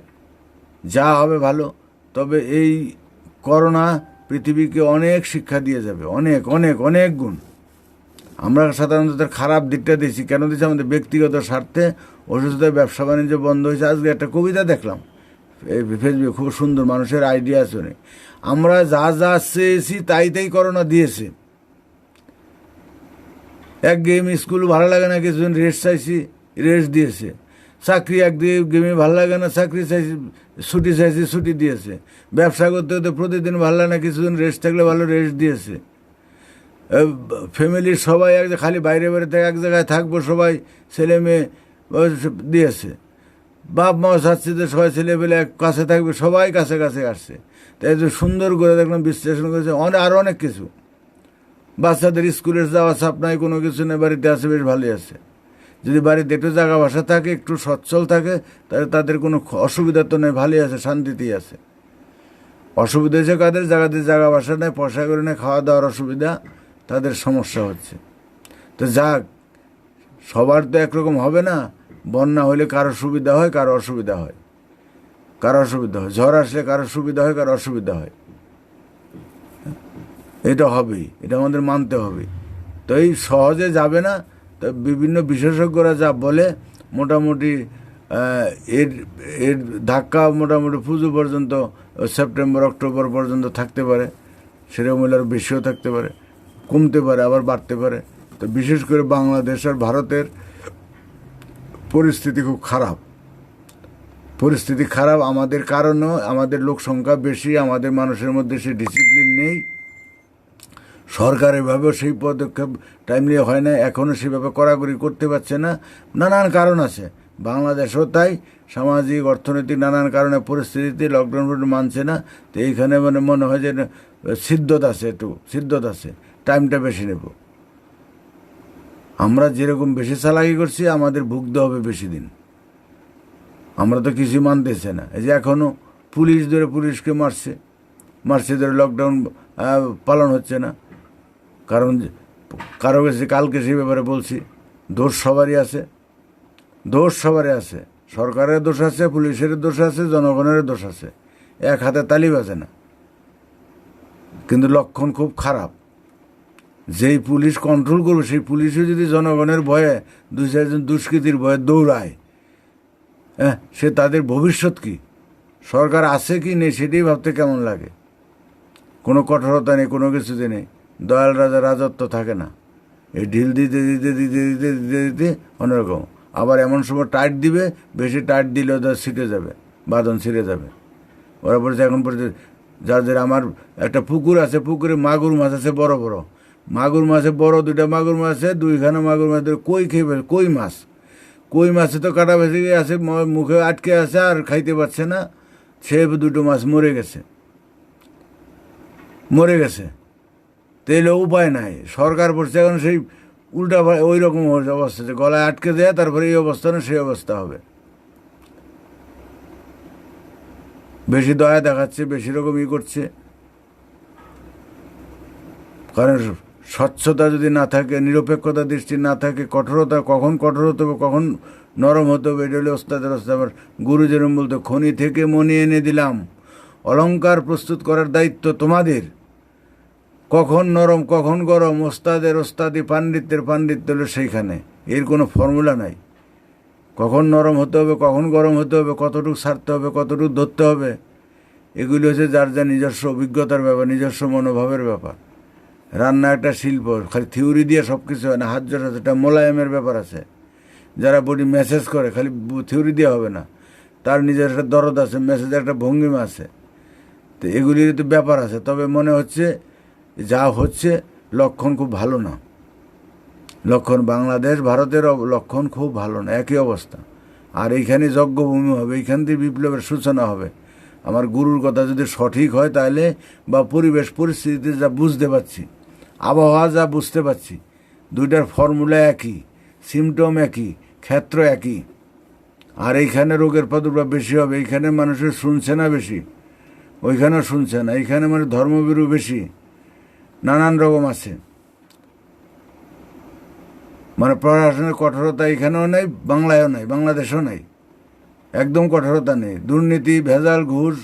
যা হবে ভালো। তবে এই করোনা পৃথিবীকে অনেক শিক্ষা দিয়ে যাবে, অনেক অনেক অনেক গুণ। আমরা সাধারণত তার খারাপ দিকটা দিয়েছি। কেন দিয়েছি? আমাদের ব্যক্তিগত স্বার্থে, অসুস্থতায় ব্যবসা বাণিজ্য বন্ধ হয়েছে। আজকে একটা কবিতা দেখলাম এই ফেসবুকে, খুব সুন্দর, মানুষের আইডিয়া শুনে। আমরা যা যা চেয়েছি তাই তাই করোনা দিয়েছে। এক গেম স্কুল ভালো লাগে না, কিছুদিন রেস্ট চাইছি, রেস্ট দিয়েছে। চাকরি এক গেমে ভালো লাগে না, চাকরি চাইছি, ছুটি চাইছি, ছুটি দিয়েছে। ব্যবসা করতে হতে প্রতিদিন ভালো লাগে না, কিছুদিন রেস্ট থাকলে ভালো, রেস্ট দিয়েছে। ফ্যামিলির সবাই খালি বাইরে বাইরে থেকে এক জায়গায় থাকবো, সবাই ছেলে মেয়ে দিয়েছে। বাপ মা চাচ্ছে যে সবাই ছেলে পেলে কাছে থাকবে, সবাই কাছে কাছে আসছে। তাই সুন্দর করে দেখলাম বিশ্লেষণ করেছে, আরও অনেক কিছু। বাচ্চাদের স্কুলে যাওয়া চাপ নাই, কোনো কিছু নেই, বাড়িতে আছে, বেশ ভালোই আছে। যদি বাড়িতে একটু জায়গা বাসা থাকে, একটু সচ্ছল থাকে, তাহলে তাদের কোনো অসুবিধা তো নেই, ভালোই আছে, শান্তিতেই আছে। অসুবিধা হয়েছে কাদের? জায়গাতে জায়গা বাসা নেই, পয়সা করে নেই, খাওয়া দাওয়ার অসুবিধা, তাদের সমস্যা হচ্ছে। তো যাক, সবার তো একরকম হবে না। বন্যা হলে কারো সুবিধা হয়, কারো অসুবিধা হয়, কারো অসুবিধা হয়। ঝড় আসলে কারো সুবিধা হয়, কারো অসুবিধা হয়। এটা হবেই, এটা আমাদের মানতে হবে। তো এই সহজে যাবে না। তো বিভিন্ন বিশেষজ্ঞরা যা বলে, মোটামুটি এর এর ধাক্কা মোটামুটি পুজো পর্যন্ত, সেপ্টেম্বর অক্টোবর পর্যন্ত থাকতে পারে। সেরকম হলে আরও বেশিও থাকতে পারে, কমতে পারে, আবার বাড়তে পারে। তো বিশেষ করে বাংলাদেশ আর ভারতের পরিস্থিতি খুব খারাপ। পরিস্থিতি খারাপ আমাদের কারণেও। আমাদের লোক সংখ্যা বেশি, আমাদের মানুষের মধ্যে সেই ডিসিপ্লিন নেই। সরকার এভাবেও সেই পদক্ষেপ টাইমলি হয় না, এখনও সেভাবে কড়াকড়ি করতে পারছে না। নানান কারণ আছে, বাংলাদেশও তাই। সামাজিক অর্থনৈতিক নানান কারণে পরিস্থিতিতে লকডাউন মানছে না। তো এইখানে মনে হয় যে সিদ্ধতা আছে, একটু সিদ্ধতা আছে, টাইমটা বেশি নেব। আমরা যেরকম বেশি চালাকি করছি, আমাদের ভুগতে হবে বেশি দিন। আমরা তো কিছু মানতেছে না। এই যে এখনও পুলিশ ধরে পুলিশকে মারছে ধরে লকডাউন পালন হচ্ছে না। কারণ কারো কাছে কালকে সেই ব্যাপারে বলছি, দোষ সবারই আছে, দোষ সবারই আছে। সরকারের দোষ আছে, পুলিশের দোষ আছে, জনগণের দোষ আছে। এক হাতে তালি বাজে না। কিন্তু লক্ষণ খুব খারাপ। যেই পুলিশ কন্ট্রোল করবে, সেই পুলিশও যদি জনগণের ভয়ে, দুই চারজন দুষ্কৃতির ভয়ে দৌড়ায়, সে তাদের ভবিষ্যৎ কি? সরকার আছে কি নেই সেটাই ভাবতে কেমন লাগে। কোনো কঠোরতা নেই, কোনো কিছুতে নেই। দয়াল রাজা রাজত্ব থাকে না। এই ঢিল দিতে দিতে দিতে দিতে দিতে দিতে অন্যরকম। আবার এমন সময় টাইট দিবে, বেশি টাইট দিলেও তার ছিটে যাবে, বাঁধন ছিঁড়ে যাবে। ওরা বলছে এখন পর্যন্ত যাদের, আমার একটা পুকুর আছে, পুকুরে মাগুর মাছ আছে, বড় বড় মাগুর মাছে, বড় দুইটা মাগুর মাছ আছে, দুইখানে মাগুর মাছ ধরে কই খেয়ে ফেলে। কই মাছে তো কাটা ভেসে গিয়ে আছে, মুখে আটকে আছে, আর খাইতে পারছে না। সে দুটো মাছ মরে গেছে। তেলে উপায় নাই। সরকার পড়ছে এখন সেই উল্টা ওই রকম অবস্থা, যে গলায় আটকে দেয়, তারপরে এই অবস্থা না সেই অবস্থা হবে। বেশি দয়া দেখাচ্ছে, বেশি রকম করছে। কারণ স্বচ্ছতা যদি না থাকে, নিরপেক্ষতা দৃষ্টি না থাকে, কঠোরতা, কখন কঠোর হতে হবে, কখন নরম হতে হবে, এটা হলে ওস্তাদের ওস্তাদ। আবার গুরু যেরকম বলতো, খনি থেকে মণি এনে দিলাম, অলংকার প্রস্তুত করার দায়িত্ব তোমাদের। কখন নরম কখন গরম, ওস্তাদের ওস্তাদি, পাণ্ডিত্যের পাণ্ডিত্য হলো সেইখানে। এর কোনো ফর্মুলা নাই। কখন নরম হতে হবে, কখন গরম হতে হবে, কতটুকু ছাড়তে হবে, কতটুকু ধরতে হবে, এগুলি হচ্ছে যার যা নিজস্ব অভিজ্ঞতার ব্যাপার, নিজস্ব মনোভাবের ব্যাপার। রান্না একটা শিল্প, খালি থিওরি দিয়ে সব কিছু হয় না। হাত জোড়া একটা মোলায়েমের ব্যাপার আছে। যারা বডি মেসেজ করে, খালি থিওরি দিয়ে হবে না, তার নিজের একটা দরদ আছে, মেসেজের একটা ভঙ্গিমা আছে। তো এগুলির তো ব্যাপার আছে। তবে মনে হচ্ছে যা হচ্ছে লক্ষণ খুব ভালো না। লক্ষণ বাংলাদেশ ভারতের লক্ষণ খুব ভালো না, একই অবস্থা। আর এইখানে যজ্ঞভূমি হবে, এইখান থেকে বিপ্লবের সূচনা হবে। আমার গুরুর কথা যদি সঠিক হয় তাহলে, বা পরিবেশ পরিস্থিতিতে যা বুঝতে পারছি, আবহাওয়া যা বুঝতে পারছি, দুইটার ফর্মুলা একই, সিমটম একই, ক্ষেত্র একই। আর এইখানে রোগের প্রাদুর্ভাব বেশি হবে। এইখানে মানুষের শুনছে না বেশি, ওইখানেও শুনছে না। এইখানে মানে ধর্মবিরু বেশি, নানান রকম আছে। মানে প্রশাসনের কঠোরতা এখানেও নেই, বাংলায়ও নেই, বাংলাদেশেও নেই, একদম কঠোরতা নেই। দুর্নীতি, ভেজাল, ঘুষ,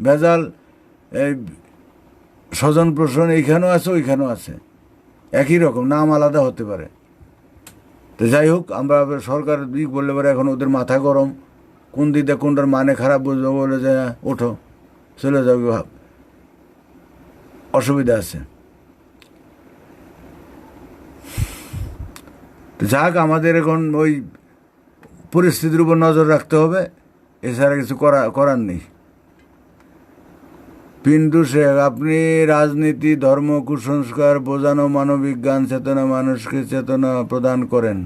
ভেজাল, এই স্বজন পোষণ এইখানেও আছে, ওইখানেও আছে, একই রকম, নাম আলাদা হতে পারে। তো যাই হোক, আমরা সরকার দিক বললে পারে এখন ওদের মাথা গরম, কোন দিকে কোনটার মানে খারাপ বুঝবো বলে যে ওঠো চলে যাও, ভাব অসুবিধা আছে। যাক, আমাদের এখন ওই পরিস্থিতির উপর নজর রাখতে হবে, এছাড়া কিছু করার নেই। পিন্টু শেখ, আপনি রাজনীতি, ধর্ম, কুসংস্কার বোঝানো, মানবিক জ্ঞান, চেতনা, মানুষকে চেতনা প্রদান করেন।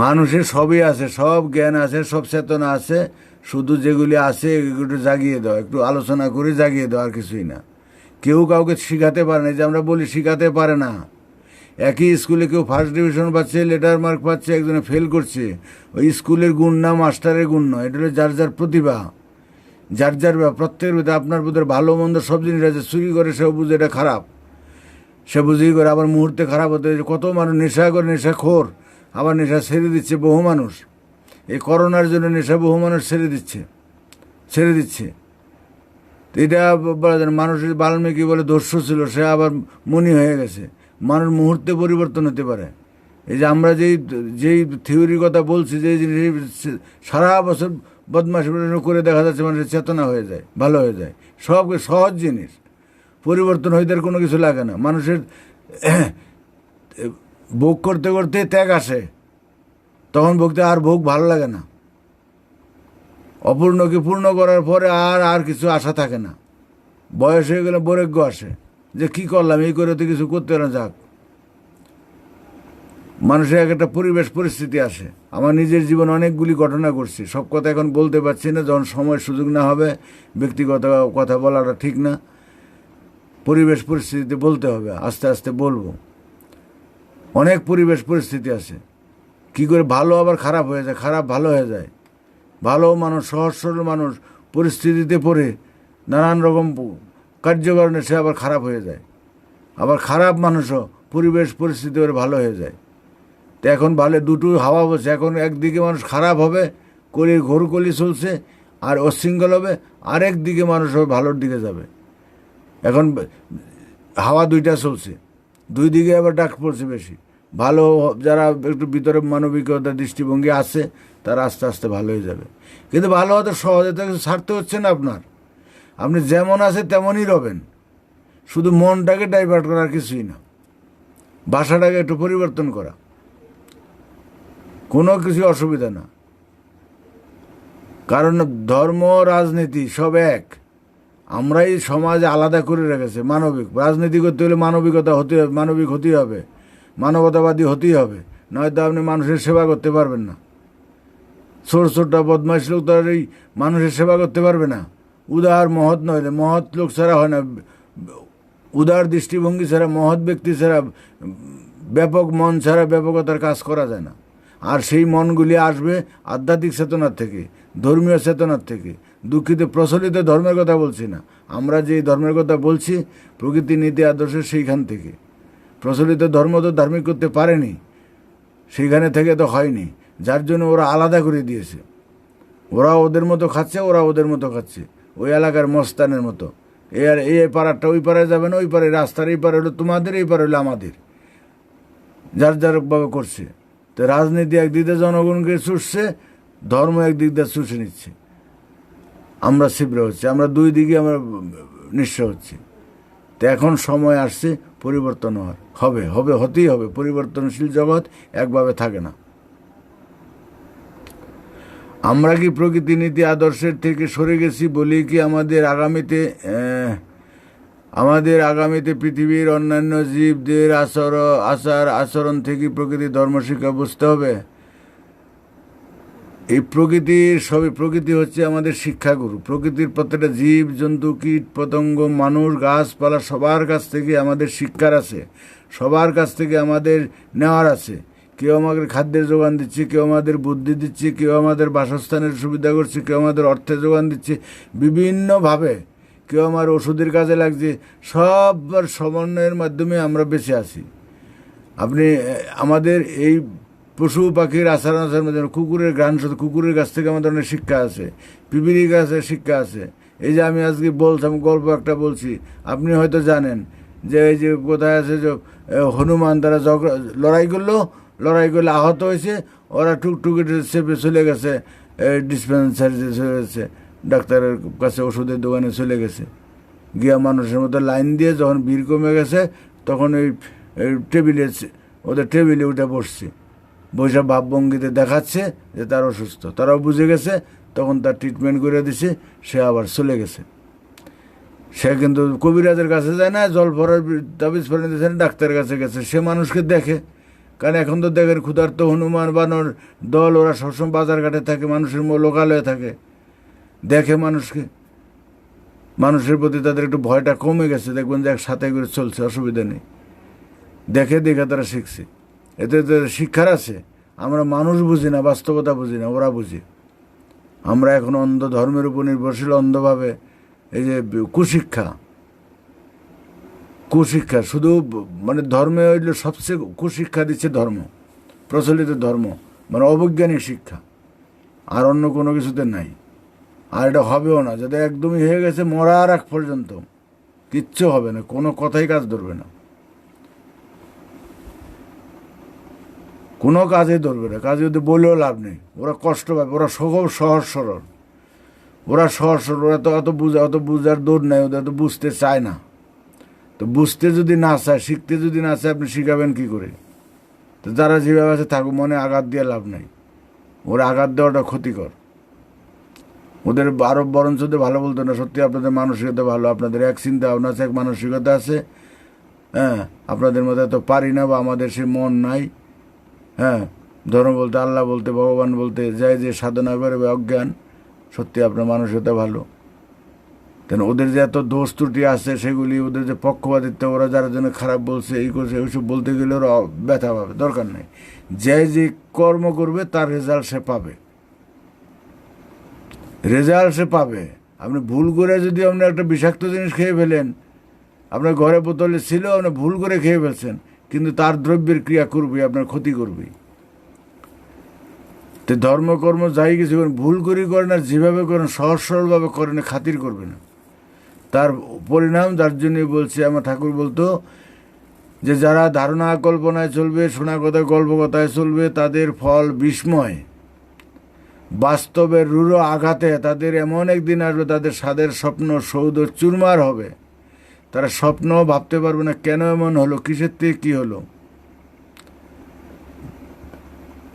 মানুষের সবই আছে, সব জ্ঞান আছে, সব চেতনা আছে, শুধু যেগুলি আছে একটু জাগিয়ে দাও, একটু আলোচনা করে জাগিয়ে দাও, আর কিছুই না। কেউ কাউকে শিখাতে পারে না, যে আমরা বলি শিখাতে পারে না। একই স্কুলে কেউ ফার্স্ট ডিভিশন পাচ্ছে, লেটার মার্ক পাচ্ছে, একজনে ফেল করছে, ওই স্কুলের গুণ না, মাস্টারের গুণ নয়, এটা হলো যার যার প্রতিভা, যার যার প্রত্যেকের ভিতরে। আপনার ভিতরে ভালো মন্দ সব জিনিস আছে। চুরি করে সেও বুঝে এটা খারাপ, সে বুঝেই করে, আবার মুহূর্তে খারাপ হতে। কত মানুষ নেশা করে, নেশাখোর, আবার নেশা ছেড়ে দিচ্ছে বহু মানুষ। এই করোনার জন্য নেশা বহু মানুষ ছেড়ে দিচ্ছে। তো এটা বলা যায় না। মানুষের বাল্মীকি বলে দস্যু ছিল, সে আবার মনি হয়ে গেছে। মানুষ মুহূর্তে পরিবর্তন হতে পারে। এই যে আমরা যেই থিওরির কথা বলছি, যে সারা বছর বদমাশি করে দেখা যাচ্ছে মানুষের চেতনা হয়ে যায়, ভালো হয়ে যায়। সব সহজ জিনিস, পরিবর্তন হইতে কোনো কিছু লাগে না। মানুষের ভোগ করতে করতে ত্যাগ আসে, তখন ভোগতে আর ভোগ ভালো লাগে না। অপূর্ণকে পূর্ণ করার পরে আর কিছু আশা থাকে না। বয়স হয়ে গেলে বৈরাগ্য আসে, যে কি করলাম, এই করে তো কিছু করতে না, যাক। মানুষের একটা পরিবেশ পরিস্থিতি আসে। আমার নিজের জীবনে অনেকগুলি ঘটনা করছি, সব কথা এখন বলতে পারছি না, যখন সময় সুযোগ না হবে। ব্যক্তিগত কথা বলাটা ঠিক না, পরিবেশ পরিস্থিতিতে বলতে হবে, আস্তে আস্তে বলবো। অনেক পরিবেশ পরিস্থিতি আছে, কি করে ভালো আবার খারাপ হয়ে যায়, খারাপ ভালো হয়ে যায়। ভালো মানুষ, সহজ সরল মানুষ পরিস্থিতিতে পড়ে নানান রকম কার্যকারণে সে আবার খারাপ হয়ে যায়। আবার খারাপ মানুষও পরিবেশ পরিস্থিতি করে ভালো হয়ে যায়। তো এখন ভালো দুটো হাওয়া বসে। এখন একদিকে মানুষ খারাপ হবে, ঘোরকলি চলছে, আর অশৃঙ্খল হবে, আরেক দিকে মানুষ হবে ভালোর দিকে যাবে। এখন হাওয়া দুইটা চলছে, দুই দিকে আবার ডাক পড়ছে বেশি। ভালো যারা একটু ভিতরে মানবিকতার দৃষ্টিভঙ্গি আছে, তারা আস্তে আস্তে ভালো হয়ে যাবে। কিন্তু ভালো হতে সহজে তো কিছু ছাড়তে হচ্ছে না আপনার। আপনি যেমন আছে তেমনই রবেন, শুধু মনটাকে ডাইভার্ট করার কিছুই না, ভাষাটাকে একটু পরিবর্তন করা, কোনো কিছু অসুবিধা না। কারণ ধর্ম রাজনীতি সব এক। আমরাই সমাজে আলাদা করে রেখেছে। মানবিক রাজনীতি করতে হলে মানবিকতা হতে হবে, মানবিক হতেই হবে, মানবতাবাদী হতেই হবে, নয়তো আপনি মানুষের সেবা করতে পারবেন না। ছোটটা বদমাইশ লোক তার এই মানুষের সেবা করতে পারবে না। উদার মহৎ নয়, মহৎ লোক ছাড়া হয় না। উদার দৃষ্টিভঙ্গি ছাড়া, মহৎ ব্যক্তি ছাড়া, ব্যাপক মন ছাড়া ব্যাপকতার কাজ করা যায় না। আর সেই মনগুলি আসবে আধ্যাত্মিক চেতনার থেকে, ধর্মীয় চেতনার থেকে। দুঃখিত, প্রচলিত ধর্মের কথা বলছি না, আমরা যেই ধর্মের কথা বলছি প্রকৃতি নীতি আদর্শ, সেইখান থেকে। প্রচলিত ধর্ম তো ধার্মিক করতে পারেনি, সেইখানে থেকে তো হয়নি, যার জন্য ওরা আলাদা করে দিয়েছে। ওরা ওদের মতো খাচ্ছে, ওরা ওদের মতো খাচ্ছে। ওই এলাকার মস্তানের মতো। এই পাড়ারটা ওই পাড়ায় যাবে না, ওই পাড়ে রাস্তার এই পাড়ে হলো তোমাদের, এই পাড়ে হলো আমাদের, যার যারভাবে করছে। তো রাজনীতি একদিক দিয়ে জনগণকে চুষছে, ধর্ম একদিক দিয়ে চুষে নিচ্ছে, আমরা ছিবড়ে হচ্ছে, আমরা দুই দিকে আমরা নিঃস্ব হচ্ছি। তো এখন সময় আসছে পরিবর্তন হবে, হতেই হবে। পরিবর্তনশীল জগৎ একভাবে থাকে না। আমরা কি প্রকৃতি নীতি আদর্শের থেকে সরে গেছি বলি কি আমাদের আগামীতে পৃথিবীর অন্যান্য জীবদের আচার আচরণ থেকে প্রকৃতি ধর্ম শিক্ষা বুঝতে হবে? এই প্রকৃতি হচ্ছে আমাদের শিক্ষাগুরু। প্রকৃতির প্রত্যেকটা জীব জন্তু কীট পতঙ্গ মানুষ গাছপালা সবার কাছ থেকে আমাদের শিক্ষার আছে, সবার কাছ থেকে আমাদের নেওয়ার আছে। কেউ আমাদের খাদ্যের যোগান দিচ্ছে, কেউ আমাদের বুদ্ধি দিচ্ছে, কেউ আমাদের বাসস্থানের সুবিধা করছে, কেউ আমাদের অর্থের যোগান দিচ্ছে বিভিন্নভাবে, কেউ আমার ওষুধের কাজে লাগছে। সবার সমন্বয়ের মাধ্যমে আমরা বেঁচে আছি। আপনি আমাদের এই পশু পাখির আচরণ মধ্যে কুকুরের গান, শুধু কুকুরের কাছ থেকে আমাদের অনেক শিক্ষা আছে, পিপিলির কাছে শিক্ষা আছে। এই যে আমি আজকে বলছিলাম, গল্প একটা বলছি, আপনি হয়তো জানেন যে এই যে কোথায় আছে যে হনুমান, তারা লড়াই করলে আহত হয়েছে, ওরা টুকটুকি চেপে চলে গেছে ডিসপেন্সারিতে চলে গেছে, ডাক্তারের কাছে ওষুধের দোকানে চলে গেছে। গিয়া মানুষের মতো লাইন দিয়ে যখন ভিড় কমে গেছে, তখন ওই ওদের টেবিলে উঠে বসছে, বৈশা ভাবভঙ্গিতে দেখাচ্ছে যে তার অসুস্থ। তারাও বুঝে গেছে, তখন তার ট্রিটমেন্ট করে দিছে, সে আবার চলে গেছে। সে কিন্তু কবিরাজের কাছে যায় না, জল ভরার তাবিজ ফেলে দিয়েছে না, ডাক্তারের কাছে গেছে। সে মানুষকে দেখে, কারণ এখন তো দেখেন ক্ষুধার্ত হনুমান বানর দল, ওরা সবসময় বাজার ঘাটে থাকে, মানুষের লোকালয়ে থাকে, দেখে মানুষকে। মানুষের প্রতি তাদের একটু ভয়টা কমে গেছে, দেখবেন যে একসাথে করে চলছে, অসুবিধা নেই। দেখে তারা শিখছে, এতে শিক্ষার আছে। আমরা মানুষ বুঝি না, বাস্তবতা বুঝি না, ওরা বুঝি। আমরা এখন অন্ধ ধর্মের উপর নির্ভরশীল, অন্ধভাবে। এই যে কুশিক্ষা শুধু মানে ধর্মে হইল সবচেয়ে কুশিক্ষা দিচ্ছে ধর্ম, প্রচলিত ধর্ম, মানে অবৈজ্ঞানিক শিক্ষা, আর অন্য কোনো কিছুতে নাই। আর এটা হবেও না, যাতে একদমই হয়ে গেছে মরার আগ পর্যন্ত কিচ্ছু হবে না, কোনো কথাই কাজ ধরবে না, কোনো কাজে ধরবে না। কাজে যদি বলেও লাভ নেই, ওরা কষ্ট পাবে। ওরা সহজ সরল, ওরা তো অত বুঝার দৌড় নেই, ওদের তো বুঝতে চায় না। তো বুঝতে যদি না চায়, শিখতে যদি না চায়, আপনি শিখাবেন কি করে? তো যারা যেভাবে আছে থাকুক, মনে আঘাত দিয়ে লাভ নাই। ওরা আঘাত দেওয়াটা ক্ষতিকর। ওদের আরো বরঞ্চ ভালো বলতো না। সত্যি আপনাদের মানসিকতা ভালো, আপনাদের এক চিন্তা ভাবনা আছে, এক মানসিকতা আছে। হ্যাঁ, আপনাদের মধ্যে এত পারি না, বা আমাদের সে মন নাই। হ্যাঁ, ধর্ম বলতে, আল্লাহ বলতে, ভগবান বলতে যায় যে সাধনা করে অজ্ঞান। সত্যি আপনার মানসিকতা ভালো। কেন ওদের যে এত দোষ ত্রুটি আছে, সেগুলি ওদের যে পক্ষপাতিত্ব, ওরা যারা জন্য খারাপ বলছে, এই করছে, ওইসব বলতে গেলে ওরা ব্যথা পাবে, দরকার নেই। যে কর্ম করবে তার রেজাল্ট সে পাবে। আপনি ভুল করে যদি আপনি একটা বিষাক্ত জিনিস খেয়ে ফেলেন, আপনার ঘরে বোতলে ছিল, আপনি ভুল করে খেয়ে ফেলছেন, কিন্তু তার দ্রব্যের ক্রিয়া করবে, আপনার ক্ষতি করবে। তো ধর্মকর্ম যাই কিছু করেন, ভুল করে করেন, আর যেভাবে করেন সহজ সরলভাবে করেন, খাতির করবে না, তার পরিণাম। যার জন্যই বলছে, আমার ঠাকুর বলতো যে যারা ধারণা কল্পনায় চলবে, শোনা কথা গল্প কথায় চলবে, তাদের ফল বিস্ময়। বাস্তবের রূঢ় আঘাতে তাদের এমন একদিন আসবে, তাদের স্বাদের স্বপ্ন সৌধ চুরমার হবে। তারা স্বপ্ন ভাবতে পারবে না, কেন এমন হলো, কিসের থেকে কী হলো।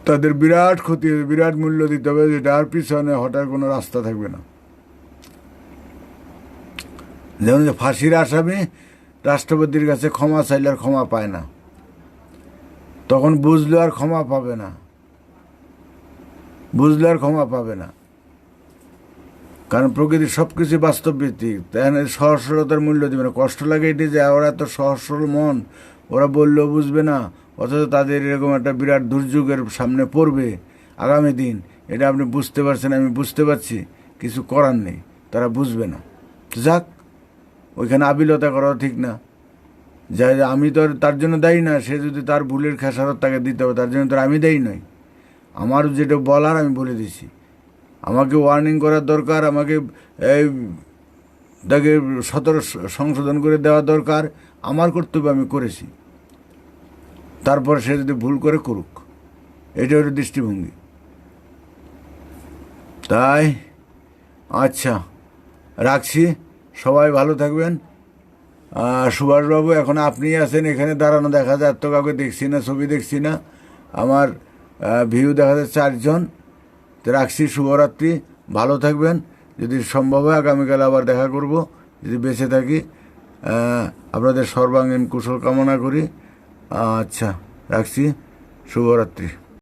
তাদের বিরাট ক্ষতি হবে, বিরাট মূল্য দিতে হবে, যেটার পিছনে হঠাৎ কোনো রাস্তা থাকবে না। যেমন যে ফাঁসির আসামি রাষ্ট্রপতির কাছে ক্ষমা চাইলে আর ক্ষমা পায় না, তখন বুঝলো আর ক্ষমা পাবে না, কারণ প্রকৃতির সব কিছু বাস্তব ভিত্তিক। তাই সহজ সরলতার মূল্য দিবে না। কষ্ট লাগে এটি যে ওরা এত সহজ সরল মন, ওরা বললেও বুঝবে না, অথচ তাদের এরকম একটা বিরাট দুর্যোগের সামনে পড়বে আগামী দিন। এটা আপনি বুঝতে পারছেন, আমি বুঝতে পারছি, কিছু করার নেই, তারা বুঝবে না। তো যাক, ওইখানে আবিলতা করাও ঠিক না। যা আমি তো তার জন্য দায়ী না, সে যদি তার ভুলের খেসারত তাকে দিতে হবে, তার জন্য তো আমি দায়ী নই। আমার যেটা বলার আমি বলে দিছি, আমাকে ওয়ার্নিং করার দরকার, আমাকে তাকে সংশোধন করে দেওয়া দরকার, আমার কর্তব্য আমি করেছি, তারপর সে যদি ভুল করে করুক, এটা হলো দৃষ্টিভঙ্গি। তাই আচ্ছা, রাখছি, সবাই ভালো থাকবেন। সুভাষবাবু, এখন আপনি আছেন এখানে দাঁড়ানো, দেখা যায় তো কাউকে দেখছি না, ছবি দেখছি না, আমার ভিউ দেখা যায় 4 জন। তো রাখছি, শুভরাত্রি, ভালো থাকবেন। যদি সম্ভব হয় আগামীকাল আবার দেখা করব, যদি বেঁচে থাকি। আপনাদের সর্বাঙ্গীন কুশল কামনা করি। আচ্ছা, রাখছি, শুভরাত্রি।